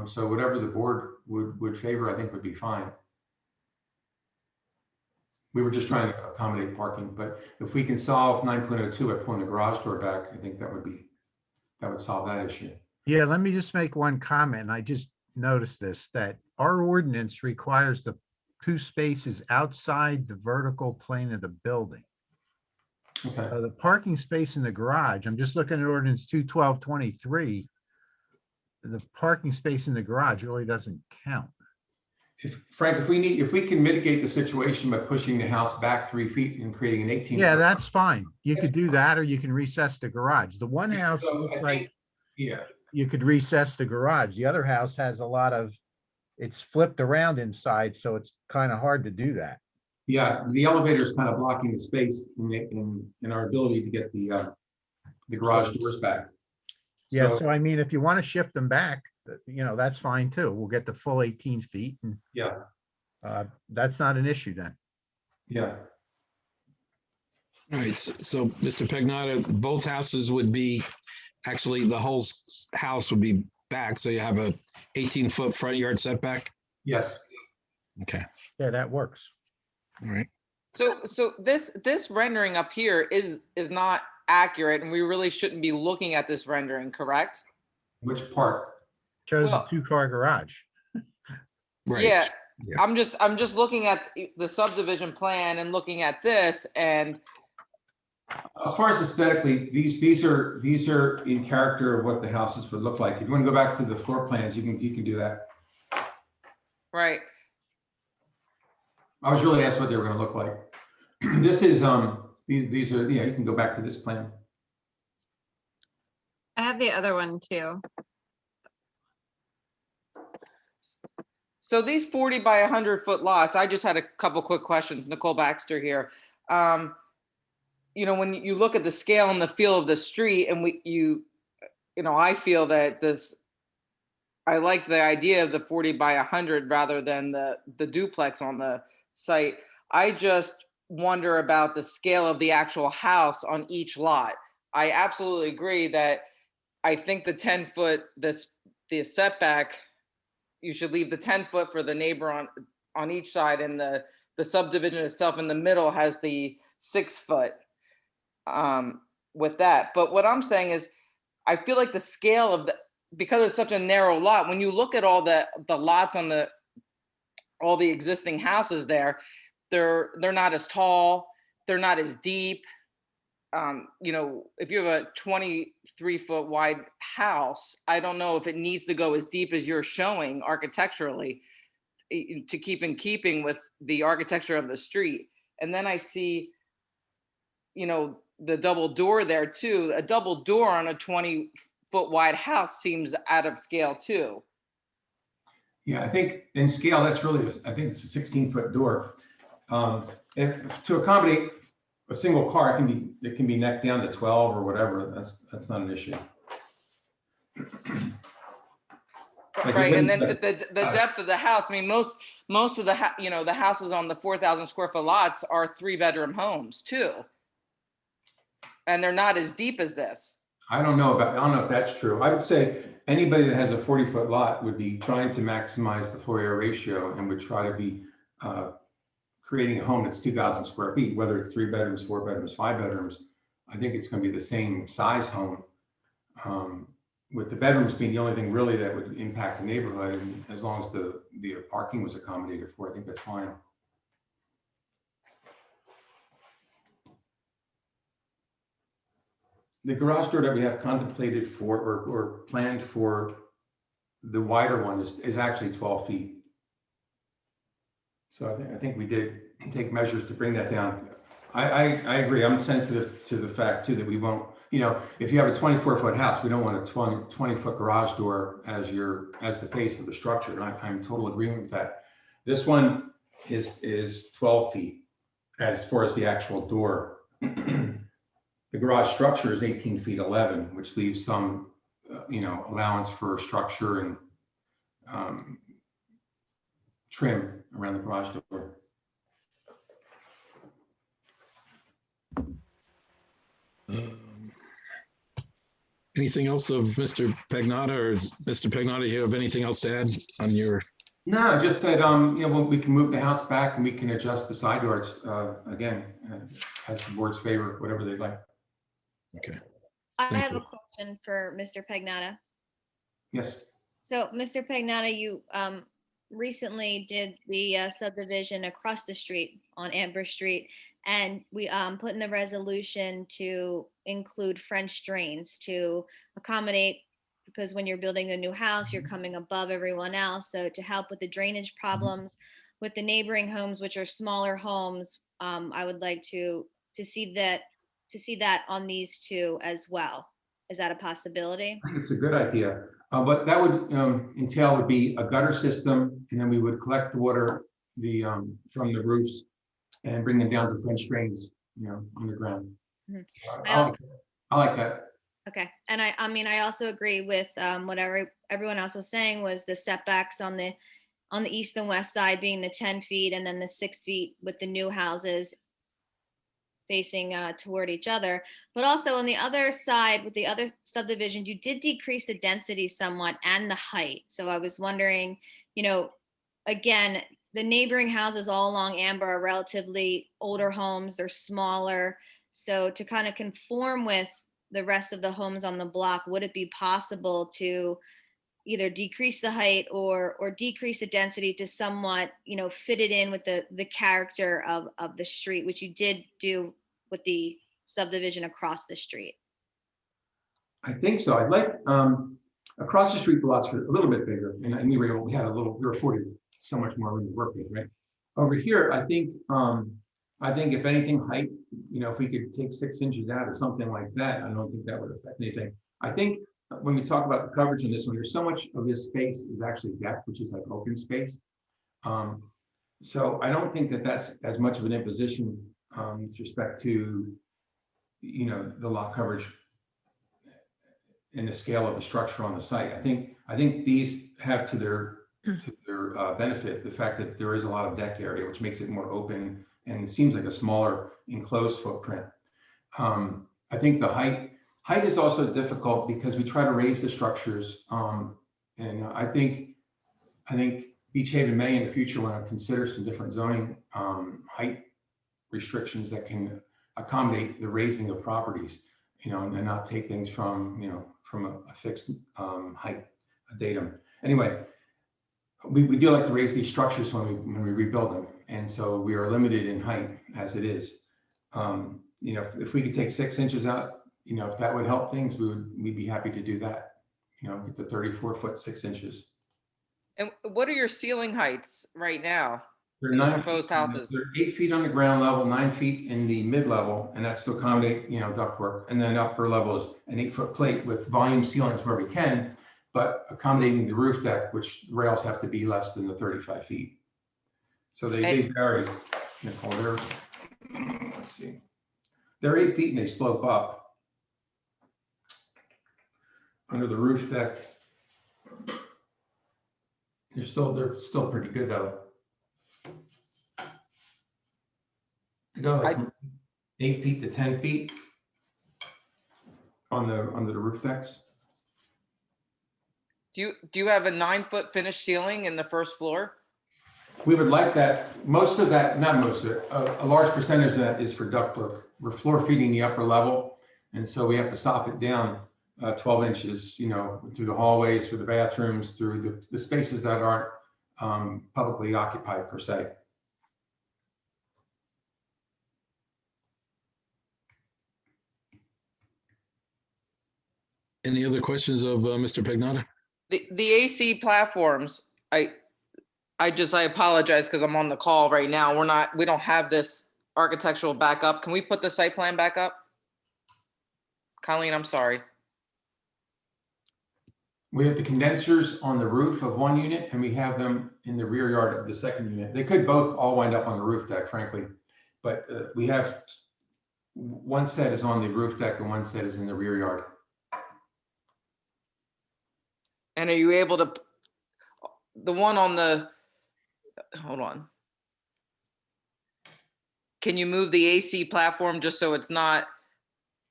O: So whatever the board would favor, I think would be fine. We were just trying to accommodate parking, but if we can solve 9.02 by pulling the garage door back, I think that would solve that issue.
K: Yeah, let me just make one comment. I just noticed this, that our ordinance requires the 2 spaces outside the vertical plane of the building.
O: Okay.
K: The parking space in the garage, I'm just looking at ordinance 21223. The parking space in the garage really doesn't count.
O: Frank, if we can mitigate the situation by pushing the house back 3 feet and creating an 18.
K: Yeah, that's fine. You could do that, or you can recess the garage. The one house looks like you could recess the garage. The other house has a lot of, it's flipped around inside, so it's kind of hard to do that.
O: Yeah, the elevator is kind of blocking the space in our ability to get the garage doors back.
K: Yeah, so I mean, if you want to shift them back, that's fine too. We'll get the full 18 feet and
O: yeah,
K: that's not an issue then.
O: Yeah.
U: All right, so Mr. Pagnotta, both houses would be, actually the whole house would be back, so you have a 18-foot front yard setback?
O: Yes.
U: Okay.
K: Yeah, that works.
U: All right.
H: So this rendering up here is not accurate, and we really shouldn't be looking at this rendering, correct?
O: Which part?
K: Shows a 2-car garage.
U: Right.
H: Yeah. I'm just looking at the subdivision plan and looking at this, and
O: as far as aesthetically, these are in character of what the houses would look like. If you want to go back to the floor plans, you can do that.
H: right.
O: I was really asked what they were going to look like. This is these are, you can go back to this plan.
E: I have the other one too.
H: So these 40 by 100-foot lots, I just had a couple quick questions. Nicole Baxter here. You know, when you look at the scale and the feel of the street, and I feel that I like the idea of the 40 by 100 rather than the duplex on the site. I just wonder about the scale of the actual house on each lot. I absolutely agree that I think the 10-foot, the setback, you should leave the 10-foot for the neighbor on each side, and the subdivision itself in the middle has the 6-foot with that. But what I'm saying is, I feel like the scale of because it's such a narrow lot, when you look at all the lots on all the existing houses there, they're not as tall, they're not as deep. You know, if you have a 23-foot wide house, I don't know if it needs to go as deep as you're showing architecturally to keep in keeping with the architecture of the street. And then I see, you know, the double door there too. A double door on a 20-foot wide house seems out of scale too.
O: Yeah, I think in scale, that's really, I think it's a 16-foot door. If to accommodate a single car, it can be necked down to 12 or whatever. That's not an issue.
H: Right, and then the depth of the house. I mean, most of the the houses on the 4,000 square foot lots are 3-bedroom homes too, and they're not as deep as this.
O: I don't know if that's true. I would say anybody that has a 40-foot lot would be trying to maximize the floor area ratio and would try to be creating a home that's 2,000 square feet, whether it's 3 bedrooms, 4 bedrooms, 5 bedrooms. I think it's going to be the same size home, with the bedrooms being the only thing really that would impact the neighborhood. And as long as the parking was accommodated for, I think that's fine. The garage door that we have contemplated for or planned for the wider one is actually 12 feet. So I think we did take measures to bring that down. I agree. I'm sensitive to the fact too that we won't, if you have a 24-foot house, we don't want a 20-foot garage door as the face of the structure. And I'm in total agreement with that. This one is 12 feet as far as the actual door. The garage structure is 18 feet 11, which leaves some, allowance for structure and trim around the garage door.
U: Anything else of Mr. Pagnotta, or Mr. Pagnotta, you have anything else to add on your?
O: No, just that, we can move the house back and we can adjust the side yards, again, as the board's favor, whatever they'd like.
U: Okay.
N: I have a question for Mr. Pagnotta.
O: Yes.
N: So, Mr. Pagnotta, you recently did the subdivision across the street on Amber Street, and we put in the resolution to include French drains to accommodate, because when you're building a new house, you're coming above everyone else. So to help with the drainage problems with the neighboring homes, which are smaller homes, I would like to see that on these two as well. Is that a possibility?
O: I think it's a good idea. But that would entail would be a gutter system, and then we would collect the water from the roofs and bring them down to French drains, underground.
N: Mm-hmm.
O: I like that.
N: Okay, and I mean I also agree with whatever everyone else was saying, was the setbacks on the east and west side being the 10 feet, and then the 6 feet with the new houses facing toward each other. But also on the other side with the other subdivision, you did decrease the density somewhat and the height. So I was wondering, again, the neighboring houses all along Amber are relatively older homes. They're smaller. So to kind of conform with the rest of the homes on the block, would it be possible to either decrease the height or decrease the density to somewhat, fit it in with the character of the street, which you did do with the subdivision across the street?
O: I think so. I'd like across the street, the lots were a little bit bigger, and we were afforded so much more room to work with, right? Over here, I think if anything, height, if we could take 6 inches out or something like that, I don't think that would affect anything. I think when we talk about the coverage in this one, there's so much of this space is actually deck, which is like open space. So I don't think that that's as much of an imposition with respect to, you know, the lot coverage and the scale of the structure on the site. I think these have to their benefit the fact that there is a lot of deck area, which makes it more open and it seems like a smaller enclosed footprint. I think the height is also difficult because we try to raise the structures. And I think Beach Haven may in the future want to consider some different zoning height restrictions that can accommodate the raising of properties, you know, and not take things from, you know, from a fixed height datum. Anyway, we do like to raise these structures when we rebuild them. And so we are limited in height as it is. You know, if we could take 6 inches out, you know, if that would help things, we'd be happy to do that. You know, get the 34 foot 6 inches.
H: And what are your ceiling heights right now?
O: They're
H: in the
O: 9
H: proposed
O: feet,
H: houses?
O: They're 8 feet on the ground level, 9 feet in the mid level, and that's to accommodate, you know, ductwork. And then upper level is an 8 foot plate with volume ceilings where we can, but accommodating the roof deck, which rails have to be less than the 35 feet. So they vary. Nicole, let's see. They're 8 feet and they slope up. Under the roof deck, they're still pretty good though. They go like 8 feet to 10 feet under the roof decks.
H: Do you have a 9 foot finished ceiling in the first floor?
O: We would like that. Most of that, not most of it, a large percentage of that is for ductwork. We're floor feeding the upper level, and so we have to sop it down 12 inches, you know, through the hallways, through the bathrooms, through the spaces that aren't publicly occupied per se.
U: Any other questions of Mr. Pagnotta?
H: The AC platforms, I apologize because I'm on the call right now. We don't have this architectural backup. Can we put the site plan back up? Colleen, I'm sorry.
O: We have the condensers on the roof of one unit and we have them in the rear yard of the second unit. They could both all wind up on the roof deck, frankly, but we have one set is on the roof deck and one set is in the rear yard.
H: And are you able to, the one on the, hold on. Can you move the AC platform just so it's not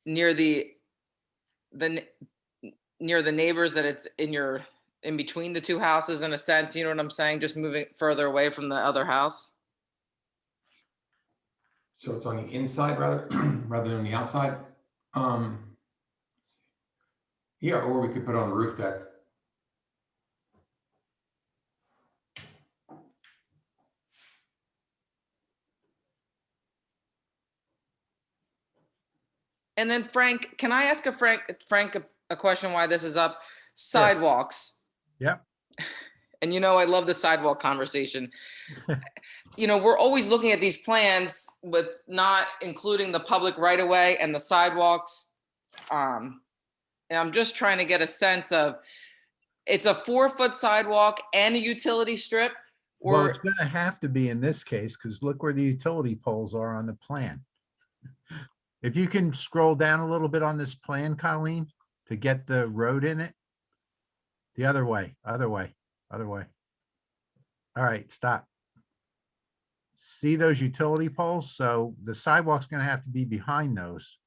H: near the neighbors, that it's in between the two houses in a sense, you know what I'm saying? Just moving further away from the other house?
O: So it's on the inside rather than on the outside. Yeah, or we could put it on the roof deck.
H: And then Frank, can I ask Frank a question why this is up? Sidewalks.
K: Yeah.
H: And you know, I love the sidewalk conversation. You know, we're always looking at these plans with not including the public right of way and the sidewalks. And I'm just trying to get a sense of, it's a 4 foot sidewalk and a utility strip? Or
K: Well, it's gonna have to be in this case, because look where the utility poles are on the plan. If you can scroll down a little bit on this plan, Colleen, to get the road in it. The other way, other way. All right, stop. See those utility poles? So the sidewalk's gonna have to be behind those.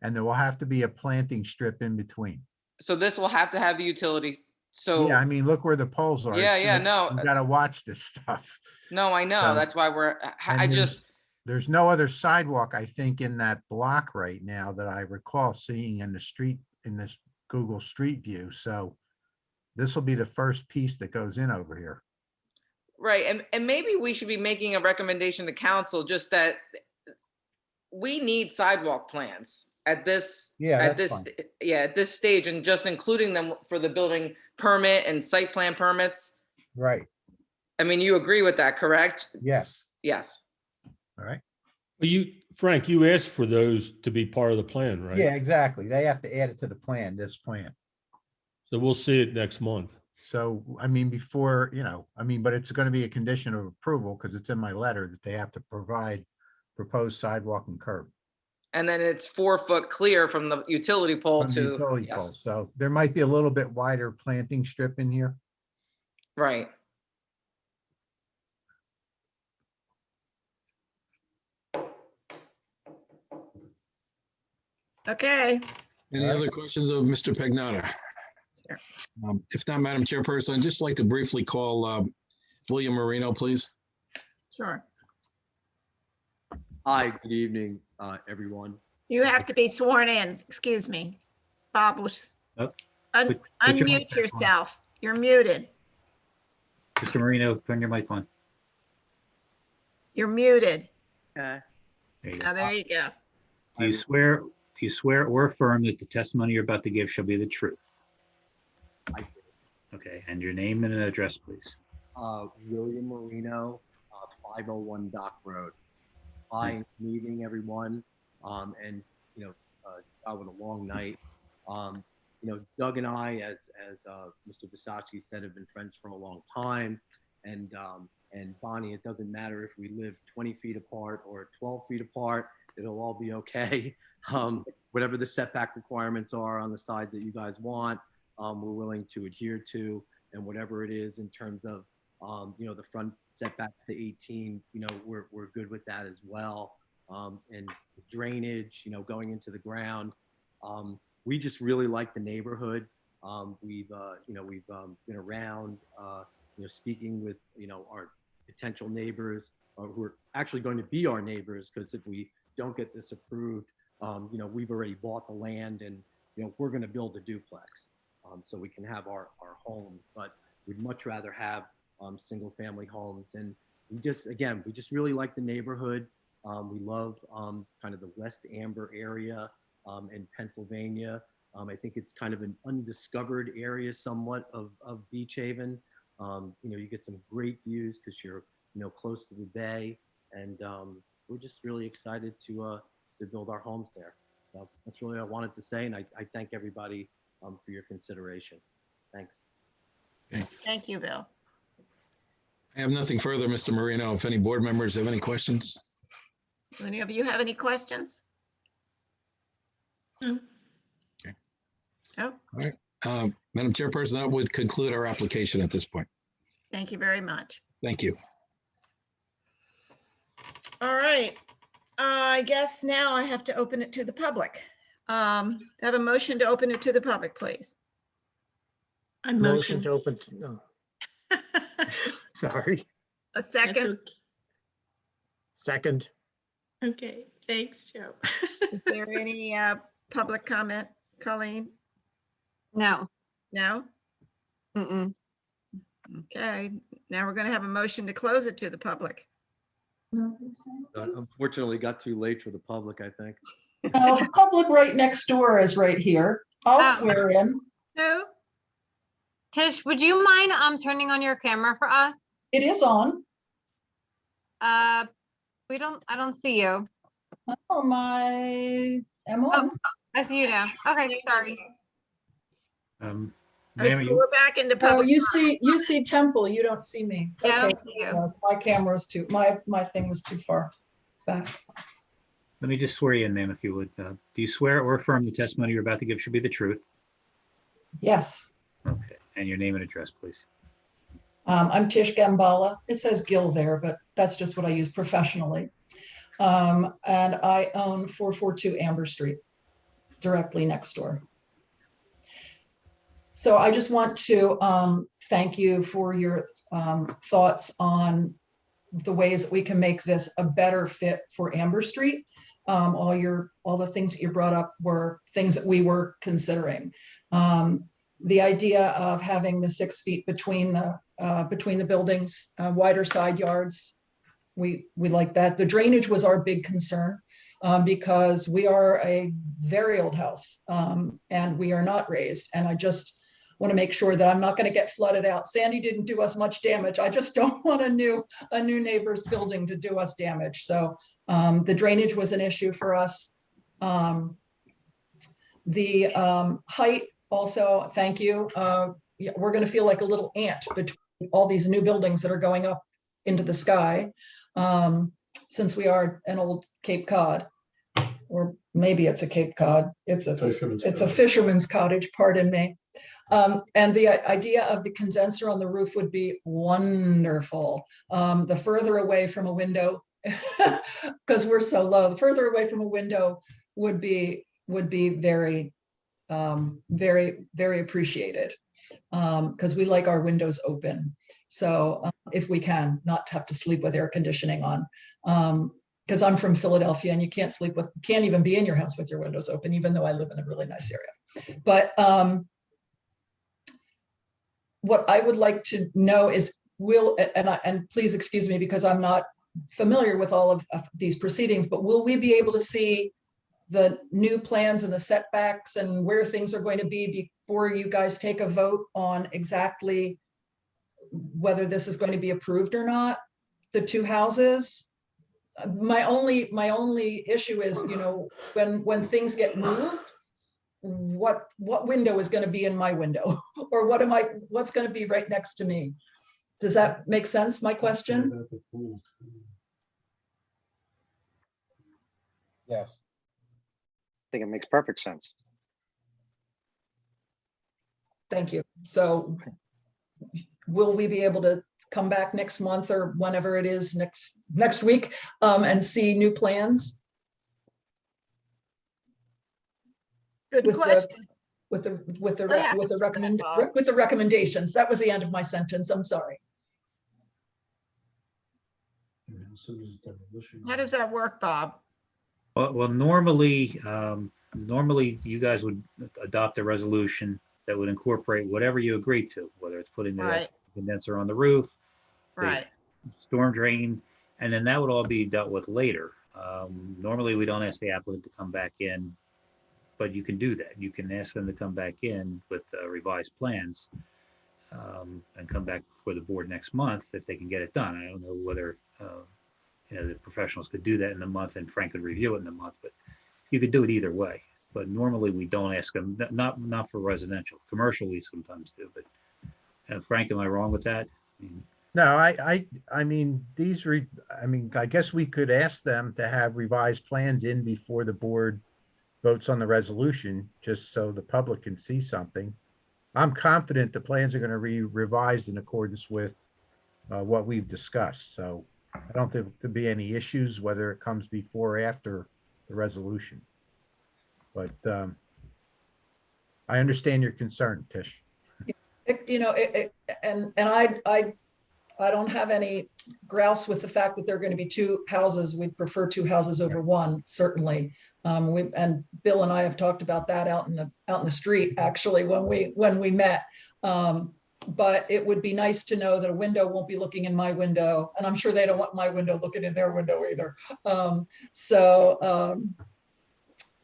K: And there will have to be a planting strip in between.
H: so this will have to have the utility. So
K: Yeah, I mean, look where the poles are.
H: Yeah, no.
K: You gotta watch this stuff.
H: No, I know.
K: So-
H: That's why
K: And there's no other sidewalk, I think, in that block right now that I recall seeing in the street, in this Google Street View. So this will be the first piece that goes in over here.
H: right. And maybe we should be making a recommendation to council, just that we need sidewalk plans at this, at this stage, and just including them for the building permit and site plan permits.
K: Right.
H: I mean, you agree with that, correct?
K: Yes.
H: Yes.
K: All right.
P: Well, Frank, you asked for those to be part of the plan, right?
K: Yeah, exactly. They have to add it to the plan, this plan.
P: So we'll see it next month.
K: So, I mean, before, but it's going to be a condition of approval because it's in my letter that they have to provide proposed sidewalk and curb.
H: And then it's 4 foot clear from the utility pole
K: From the
H: to,
K: utility pole.
H: yes,
K: So there might be a little bit wider planting strip in here.
H: right.
B: Okay.
U: Any other questions of Mr. Pagnotta?
B: Sure.
U: If not, Madam Chairperson, I'd just like to briefly call William Marino, please.
B: Sure.
C: Hi, good evening, everyone.
B: You have to be sworn in. Excuse me. Bob will
I: Put your mic
B: unmute
I: back on.
B: yourself. You're muted.
I: Mr. Marino, turn your mic on.
B: You're muted.
C: Okay.
I: There you go.
B: Now, there you go.
I: Do you swear or affirm that the testimony you're about to give shall be the truth?
C: I do.
I: Okay, and your name and address, please.
C: William Marino, 501 Dock Road. Hi, good evening, everyone. And out with a long night. Doug and I, as Mr. Bisacci said, have been friends for a long time. And Bonnie, it doesn't matter if we live 20 feet apart or 12 feet apart, it'll all be okay. Whatever the setback requirements are on the sides that you guys want, we're willing to adhere to, and whatever it is in terms of, the front setbacks to 18, we're good with that as well. And drainage, going into the ground. We just really like the neighborhood. We've been around, speaking with, our potential neighbors who are actually going to be our neighbors, because if we don't get this approved, we've already bought the land and, we're going to build a duplex so we can have our homes, but we'd much rather have single family homes. And we just really like the neighborhood. We love kind of the West Amber area in Pennsylvania. I think it's kind of an undiscovered area somewhat of Beach Haven. You get some great views because you're close to the bay, and we're just really excited to build our homes there. So that's really what I wanted to say, and I thank everybody for your consideration. Thanks.
U: Okay.
B: Thank you, Bill.
U: I have nothing further, Mr. Marino. If any board members have any questions.
B: Do any of you have any questions?
F: No.
U: Okay.
B: No?
U: All right. Madam Chairperson, that would conclude our application at this point.
B: Thank you very much.
U: Thank you.
B: All right. I guess now I have to open it to the public. Have a motion to open it to the public, please.
F: I
D: Motion
F: motion.
D: to open. Sorry.
B: A second.
D: Second.
F: Okay, thanks, Joe.
B: Is there any public comment, Colleen?
E: No.
B: No?
E: Mm-mm.
B: Okay, now we're going to have a motion to close it to the public.
C: Unfortunately, got too late for the public, I think.
V: The public right next door is right here. I'll
E: Oh.
V: swear in.
B: No?
E: Tish, would you mind turning on your camera for us?
V: It is on.
E: I don't see you.
V: Oh, I'm on.
E: Oh, I see you now. Okay, sorry.
I: Ma'am,
B: So
I: are you-
B: we're back into
V: Oh,
B: public.
V: you see Temple, you don't see me.
E: Yeah, I
V: Okay.
E: don't see you.
V: Yes, my camera's my thing was too far back.
I: Let me just swear you in, ma'am, if you would. Do you swear or affirm the testimony you're about to give should be the truth?
V: Yes.
I: Okay, and your name and address, please.
V: I'm Tish Gambala. It says Gill there, but that's just what I use professionally. And I own 442 Amber Street, directly next door. So I just want to thank you for your thoughts on the ways that we can make this a better fit for Amber Street. All the things that you brought up were things that we were considering. The idea of having the 6 feet between the buildings, wider side yards, we like that. The drainage was our big concern because we are a very old house and we are not raised. And I just want to make sure that I'm not going to get flooded out. Sandy didn't do us much damage. I just don't want a new neighbor's building to do us damage. So the drainage was an issue for us. The height also, thank you. we're going to feel like a little ant between all these new buildings that are going up into the sky. Since we are an old Cape Cod, or maybe it's a Cape Cod, it's a fisherman's cottage, pardon me. And the idea of the condenser on the roof would be wonderful. The further away from a window, because we're so low, the further away from a window would be very, very appreciated. Because we like our windows open. So if we can, not have to sleep with air conditioning on. Because I'm from Philadelphia, and you can't even be in your house with your windows open, even though I live in a really nice area. But what I would like to know is, and please excuse me because I'm not familiar with all of these proceedings, but will we be able to see the new plans and the setbacks and where things are going to be before you guys take a vote on exactly whether this is going to be approved or not, the two houses? My only issue is, when things get moved, what window is going to be in my window, or what's going to be right next to me? Does that make sense, my question?
C: Yes.
Q: I think it makes perfect sense.
V: Thank you. So will we be able to come back next month or whenever it is next week and see new plans?
B: Good question.
V: With the recommendations. That was the end of my sentence. I'm sorry.
B: How does that work, Bob?
I: Well, normally you guys would adopt a resolution that would incorporate whatever you agree to, whether it's putting the
B: Right.
I: condenser on the roof, the
B: Right.
I: storm drain, and then that would all be dealt with later. Normally, we don't ask the applicant to come back in, but you can do that. You can ask them to come back in with revised plans and come back before the board next month if they can get it done. I don't know whether the professionals could do that in a month and Frank could review it in a month, but you could do it either way. But normally we don't ask them, not for residential. Commercial we sometimes do, but Frank, am I wrong with that?
K: No, I mean, I guess we could ask them to have revised plans in before the board votes on the resolution, just so the public can see something. I'm confident the plans are going to be revised in accordance with what we've discussed. So I don't think there'll be any issues whether it comes before or after the resolution. But I understand your concern, Tish.
V: And I don't have any grouse with the fact that there are going to be two houses. We'd prefer two houses over one, certainly. And Bill and I have talked about that out in the street, actually, when we met. But it would be nice to know that a window won't be looking in my window, and I'm sure they don't want my window looking in their window either.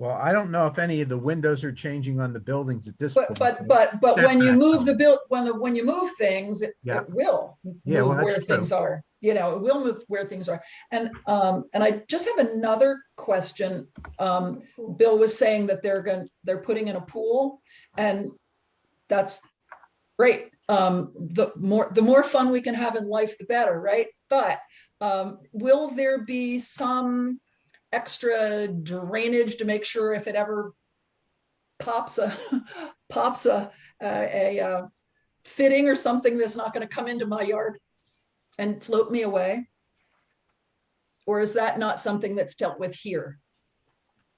K: Well, I don't know if any of the windows are changing on the buildings at this point.
V: But when you move when you move things, it will move where things are. It will move where things are. And I just have another question. Bill was saying that they're putting in a pool, and that's great. The more fun we can have in life, the better, right? But will there be some extra drainage to make sure if it ever pops a fitting or something that's not going to come into my yard and float me away? Or is that not something that's dealt with here?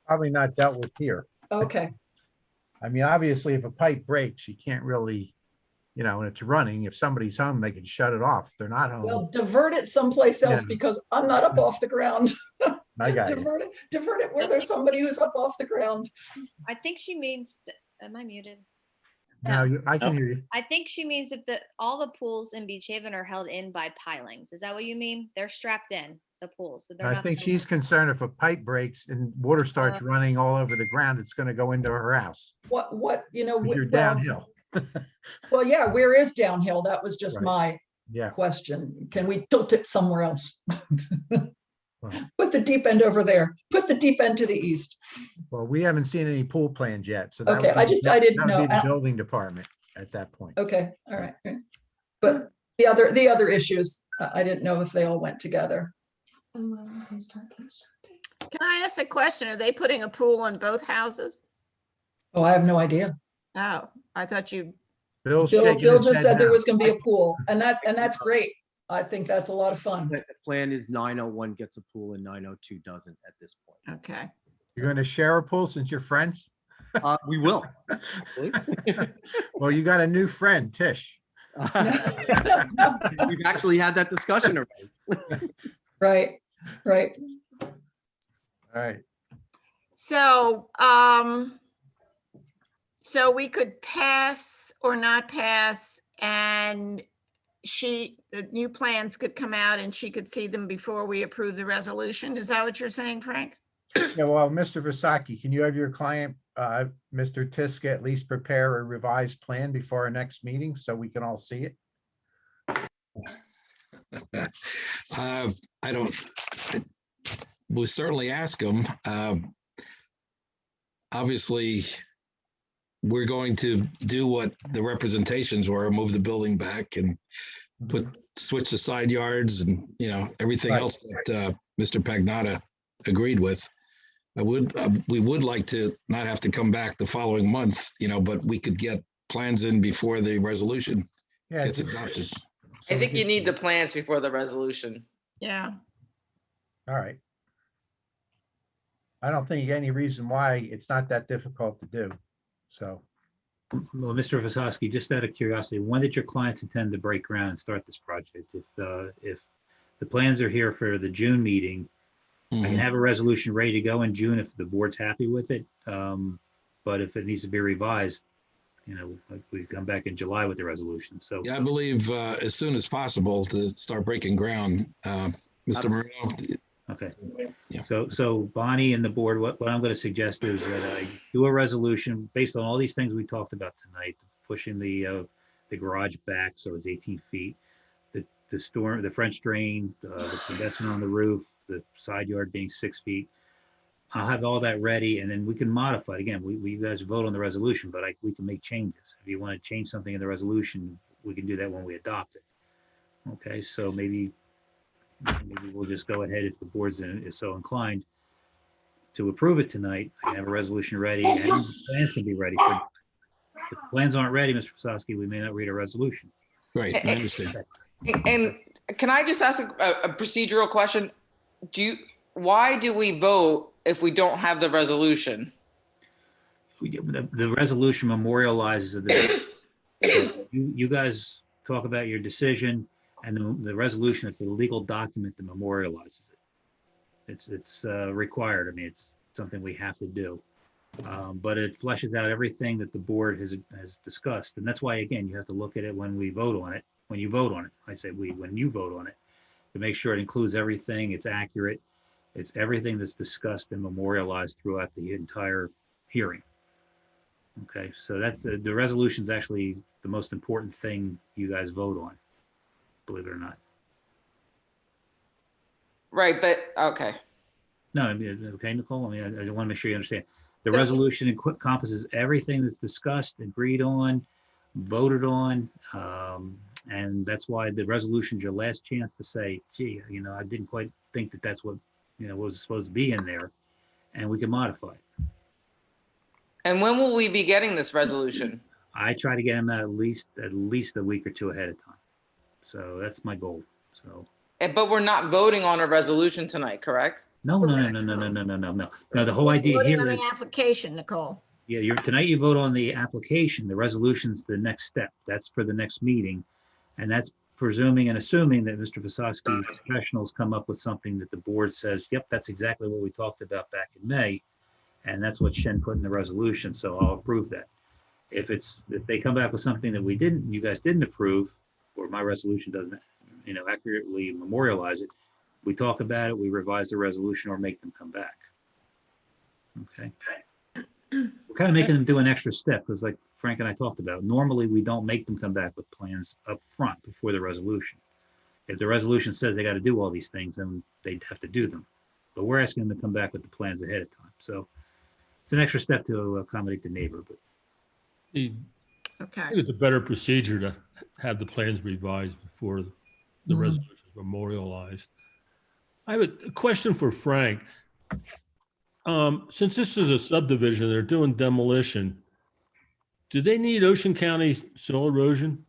K: Probably not dealt with here.
V: Okay.
K: I mean, obviously, if a pipe breaks, you can't really, and it's running. If somebody's home, they can shut it off. If they're not home.
V: Well, divert it someplace else because I'm not up off the ground.
K: I got
V: divert it where there's somebody who's up off the ground.
N: I think she means, am I muted?
K: No, I can hear you.
N: I think she means if all the pools in Beach Haven are held in by pilings. Is that what you mean? They're strapped in, the pools.
K: I think she's concerned if a pipe breaks and water starts running all over the ground, it's going to go into her house.
V: You're
K: downhill.
V: Well, yeah, where is downhill? That was just my question. Can we tilt it somewhere else? Put the deep end over there. Put the deep end to the east.
K: Well, we haven't seen any pool plans yet. So
V: okay, I didn't know.
K: The building department. at that point.
V: Okay, all right. Okay. But the other issues, I didn't know if they all went together.
B: Can I ask a question? Are they putting a pool on both houses?
V: Oh, I have no idea.
B: Oh, I thought you,
K: Bill
V: Just said there was gonna be a pool, and that's great. I think that's a lot of fun.
C: The plan is 901 gets a pool and 902 doesn't at this point.
B: okay.
K: You're going to share a pool since you're friends?
C: We will. Actually.
K: Well, you got a new friend, Tish.
C: We've actually had that discussion already.
V: Right.
K: All right.
B: So, so we could pass or not pass, and the new plans could come out and she could see them before we approve the resolution. Is that what you're saying, Frank?
K: Yeah, well, Mr. Vasaki, can you have your client, Mr. Tiska, at least prepare a revised plan before our next meeting so we can all see it?
U: I don't, we'll certainly ask them. Obviously, we're going to do what the representations were, move the building back and switch the side yards and, everything else that Mr. Pagnotta agreed with. We would like to not have to come back the following month, but we could get plans in before the resolution gets adopted.
H: I think you need the plans before the resolution.
B: Yeah.
K: All right. I don't think any reason why it's not that difficult to do. So.
I: Well, Mr. Vasaki, just out of curiosity, when did your clients intend to break ground and start this project? If the plans are here for the June meeting, I can have a resolution ready to go in June if the board's happy with it. But if it needs to be revised, we come back in July with the resolution. So
U: Yeah, I believe as soon as possible to start breaking ground. Mr. Marino.
I: Okay. Yeah. So Bonnie and the board, what I'm going to suggest is that I do a resolution based on all these things we talked about tonight, pushing the garage back so it's 18 feet, the French drain, the condensing on the roof, the side yard being 6 feet. I'll have all that ready, and then we can modify it. Again, we guys vote on the resolution, but we can make changes. If you want to change something in the resolution, we can do that when we adopt it. Okay, so maybe we'll just go ahead if the board is so inclined to approve it tonight. I can have a resolution ready and the plans can be ready. If the plans aren't ready, Mr. Fasowski, we may not read a resolution.
U: Right, I understand.
H: And can I just ask a procedural question? Why do we vote if we don't have the resolution?
I: The resolution memorializes the so you guys talk about your decision, and the resolution is the legal document that memorializes it. It's required. I mean, it's something we have to do. But it fleshes out everything that the board has discussed, and that's why, again, you have to look at it when we vote on it. When you vote on it, I say when you vote on it, to make sure it includes everything, it's accurate, it's everything that's discussed and memorialized throughout the entire hearing. Okay, so that's the resolution is actually the most important thing you guys vote on, believe it or not.
H: Right, but okay.
I: No, I mean, okay, Nicole. I mean, I want to make sure you understand. The resolution encompasses everything that's discussed, agreed on, voted on, and that's why the resolution is your last chance to say, gee, I didn't quite think that that's what was supposed to be in there, and we can modify it.
H: And when will we be getting this resolution?
I: I try to get them at least a week or two ahead of time. So that's my goal. So.
H: But we're not voting on a resolution tonight, correct?
I: No. No, the whole idea here
B: on
I: is
B: the application, Nicole.
I: Yeah, tonight you vote on the application. The resolution's the next step. That's for the next meeting. And that's presuming and assuming that Mr. Vasowski's professionals come up with something that the board says, yep, that's exactly what we talked about back in May. And that's what Shen put in the resolution. So I'll approve that. If they come back with something that you guys didn't approve, or my resolution doesn't, accurately memorialize it, we talk about it, we revise the resolution or make them come back. Okay. We're kind of making them do an extra step because like Frank and I talked about, normally we don't make them come back with plans up front before the resolution. If the resolution says they got to do all these things, then they'd have to do them. But we're asking them to come back with the plans ahead of time. So it's an extra step to accommodate the neighbor. But
B: Okay.
P: I think it's a better procedure to have the plans revised before the resolution is memorialized. I have a question for Frank. Since this is a subdivision, they're doing demolition. Do they need Ocean County soil erosion?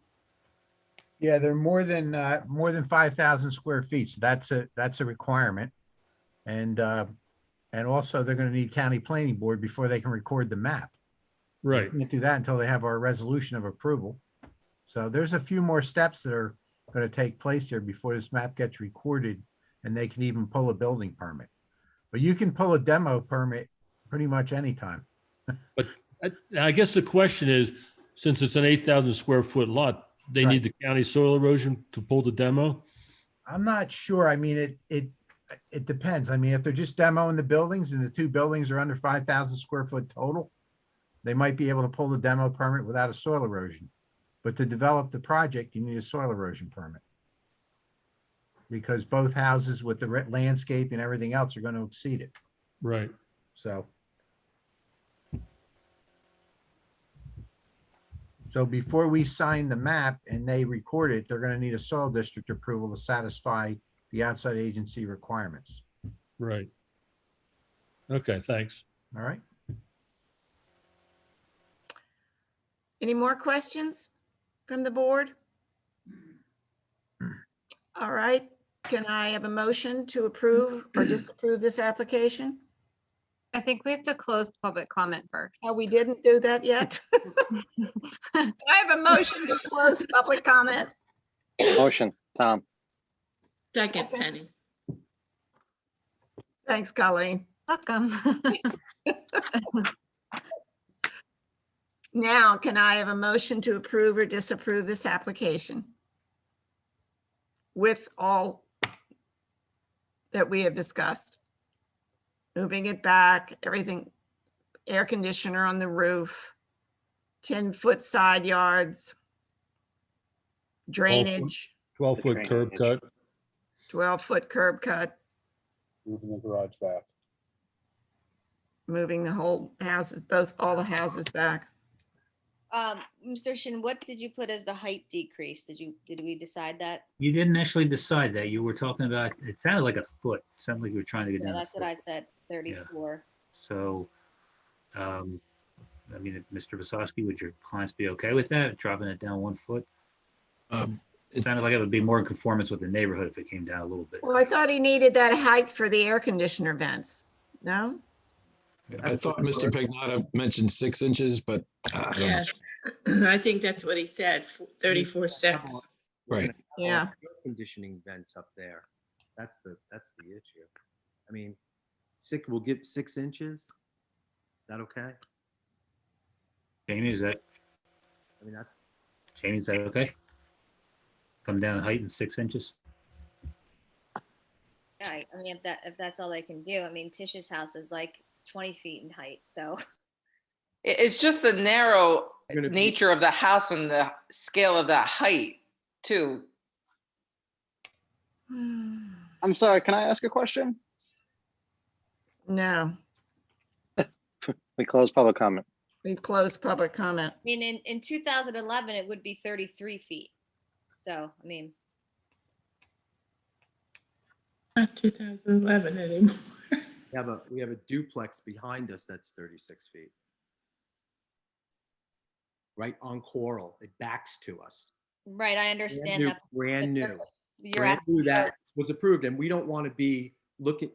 K: Yeah, they're more than 5,000 square feet. So that's a requirement. And also they're going to need county planning board before they can record the map.
P: Right.
K: They can't do that until they have our resolution of approval. So there's a few more steps that are going to take place here before this map gets recorded and they can even pull a building permit. But you can pull a demo permit pretty much anytime.
P: But I guess the question is, since it's an 8,000 square foot lot, they need the county soil erosion to pull the demo?
K: I'm not sure. I mean, it depends. I mean, if they're just demoing the buildings and the two buildings are under 5,000 square foot total, they might be able to pull the demo permit without a soil erosion. But to develop the project, you need a soil erosion permit. Because both houses with the landscape and everything else are going to exceed it.
P: Right.
K: So before we sign the map and they record it, they're going to need a soil district approval to satisfy the outside agency requirements.
P: Right. Okay, thanks.
K: All right.
B: Any more questions from the board? All right, can I have a motion to approve or disapprove this application?
E: I think we have to close public comment first.
B: Oh, we didn't do that yet? I have a motion to close public comment.
Q: Motion, Tom.
F: Second, Penny.
B: Thanks, Colleen.
E: Welcome.
B: Now, can I have a motion to approve or disapprove this application? With all that we have discussed. Moving it back, everything, air conditioner on the roof, 10-foot side yards, drainage,
P: 12-foot curb cut.
B: 12-foot curb cut,
G: Moving the garage back.
B: moving the whole houses, all the houses back.
N: Mr. Shin, what did you put as the height decrease? Did we decide that?
I: You didn't actually decide that. You were talking about, it sounded like a foot. It sounded like you were trying to get
N: Yeah,
I: down.
N: that's what I said, 34.
I: So, I mean, Mr. Vasosky, would your clients be okay with that, dropping it down 1 foot? It sounded like it would be more in conformance with the neighborhood if it came down a little bit.
B: Well, I thought he needed that height for the air conditioner vents. No?
U: I thought Mr. Pagnotta mentioned 6 inches, but
F: Yes, I think that's what he said, 34.6.
U: Right.
B: Yeah.
C: Air conditioning vents up there. That's the issue. I mean, we'll give 6 inches. Is that okay?
I: Jamie, is that,
C: I mean,
I: Jamie, is that okay? Come down in height in 6 inches?
N: Yeah, I mean, if that's all they can do. I mean, Tish's house is like 20 feet in height, so.
H: It's just the narrow nature of the house and the scale of that height too.
Q: I'm sorry, can I ask a question?
B: No,
Q: We close public comment.
B: we've closed public comment.
N: I mean, in 2011, it would be 33 feet. So, I mean.
F: Not 2011 anymore.
C: we have a duplex behind us that's 36 feet. Right on Coral. It backs to us.
N: Right, I understand that.
C: Brand new.
N: You're
C: Brand
N: asking
C: new
N: for-
C: that was approved, and we don't want to be looking,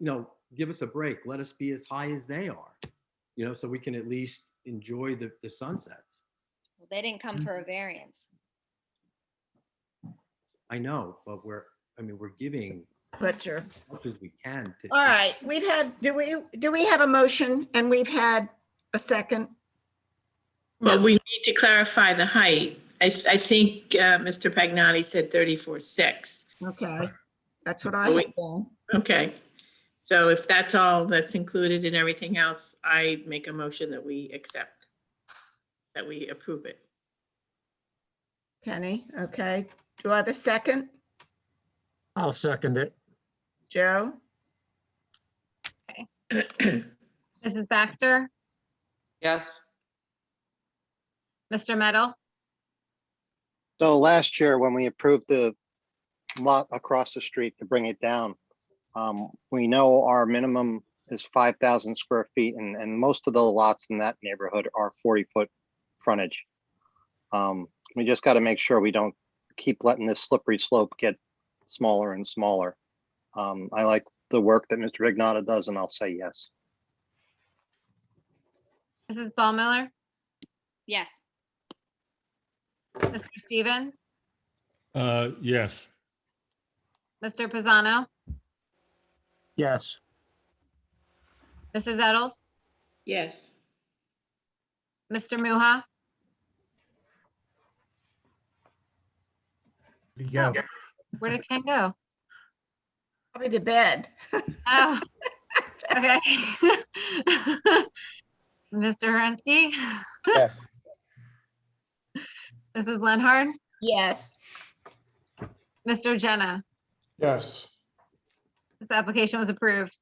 C: give us a break. Let us be as high as they are, so we can at least enjoy the sunsets.
N: Well, they didn't come for a variance.
C: I know, but we're giving
B: Butcher.
C: as much as we can.
B: All right, do we have a motion and we've had a second?
F: Well, we need to clarify the height. I think Mr. Pagnotti said 34.6.
B: Okay, that's what I had done.
F: Okay, so if that's all that's included in everything else, I make a motion that we accept, that we approve it.
B: Penny, okay. Do I have a second?
D: I'll second it.
B: Joe?
E: Mrs. Baxter,
H: Yes.
E: Mr. Meadow,
Q: So last year, when we approved the lot across the street to bring it down, we know our minimum is 5,000 square feet, and most of the lots in that neighborhood are 40-foot frontage. We just got to make sure we don't keep letting this slippery slope get smaller and smaller. I like the work that Mr. Ignata does, and I'll say yes.
E: Mrs. Ballmiller,
N: Yes.
E: Mr. Stevens,
P: Yes.
E: Mr. Pisano,
D: Yes.
E: Mrs. Eddles,
F: Yes.
E: Mr. Muha,
K: There you go.
E: where did Ken go?
B: Probably to bed.
E: Oh, okay. Mr. Horinsky,
J: Yes.
E: Mrs. Lenhard,
B: Yes.
E: Mr. Jenna.
G: Yes.
E: This application was approved.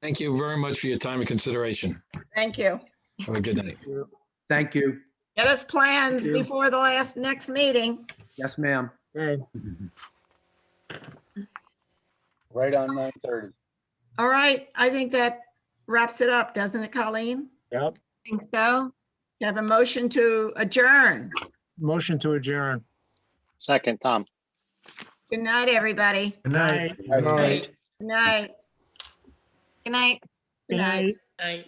U: Thank you very much for your time and consideration.
B: Thank you.
U: Have a good night.
C: Thank you.
B: Get us plans
C: Thank you.
B: before the next meeting.
C: Yes, ma'am.
D: Okay.
J: Right on 9:30.
B: All right, I think that wraps it up, doesn't it, Colleen?
D: Yep.
E: I think so.
B: You have a motion to adjourn.
D: Motion to adjourn.
Q: Second, Tom.
B: Good night, everybody.
K: Good night.
G: Good night.
B: Good night.
E: Good night.
B: Good night.
D: Good night.
F: Night.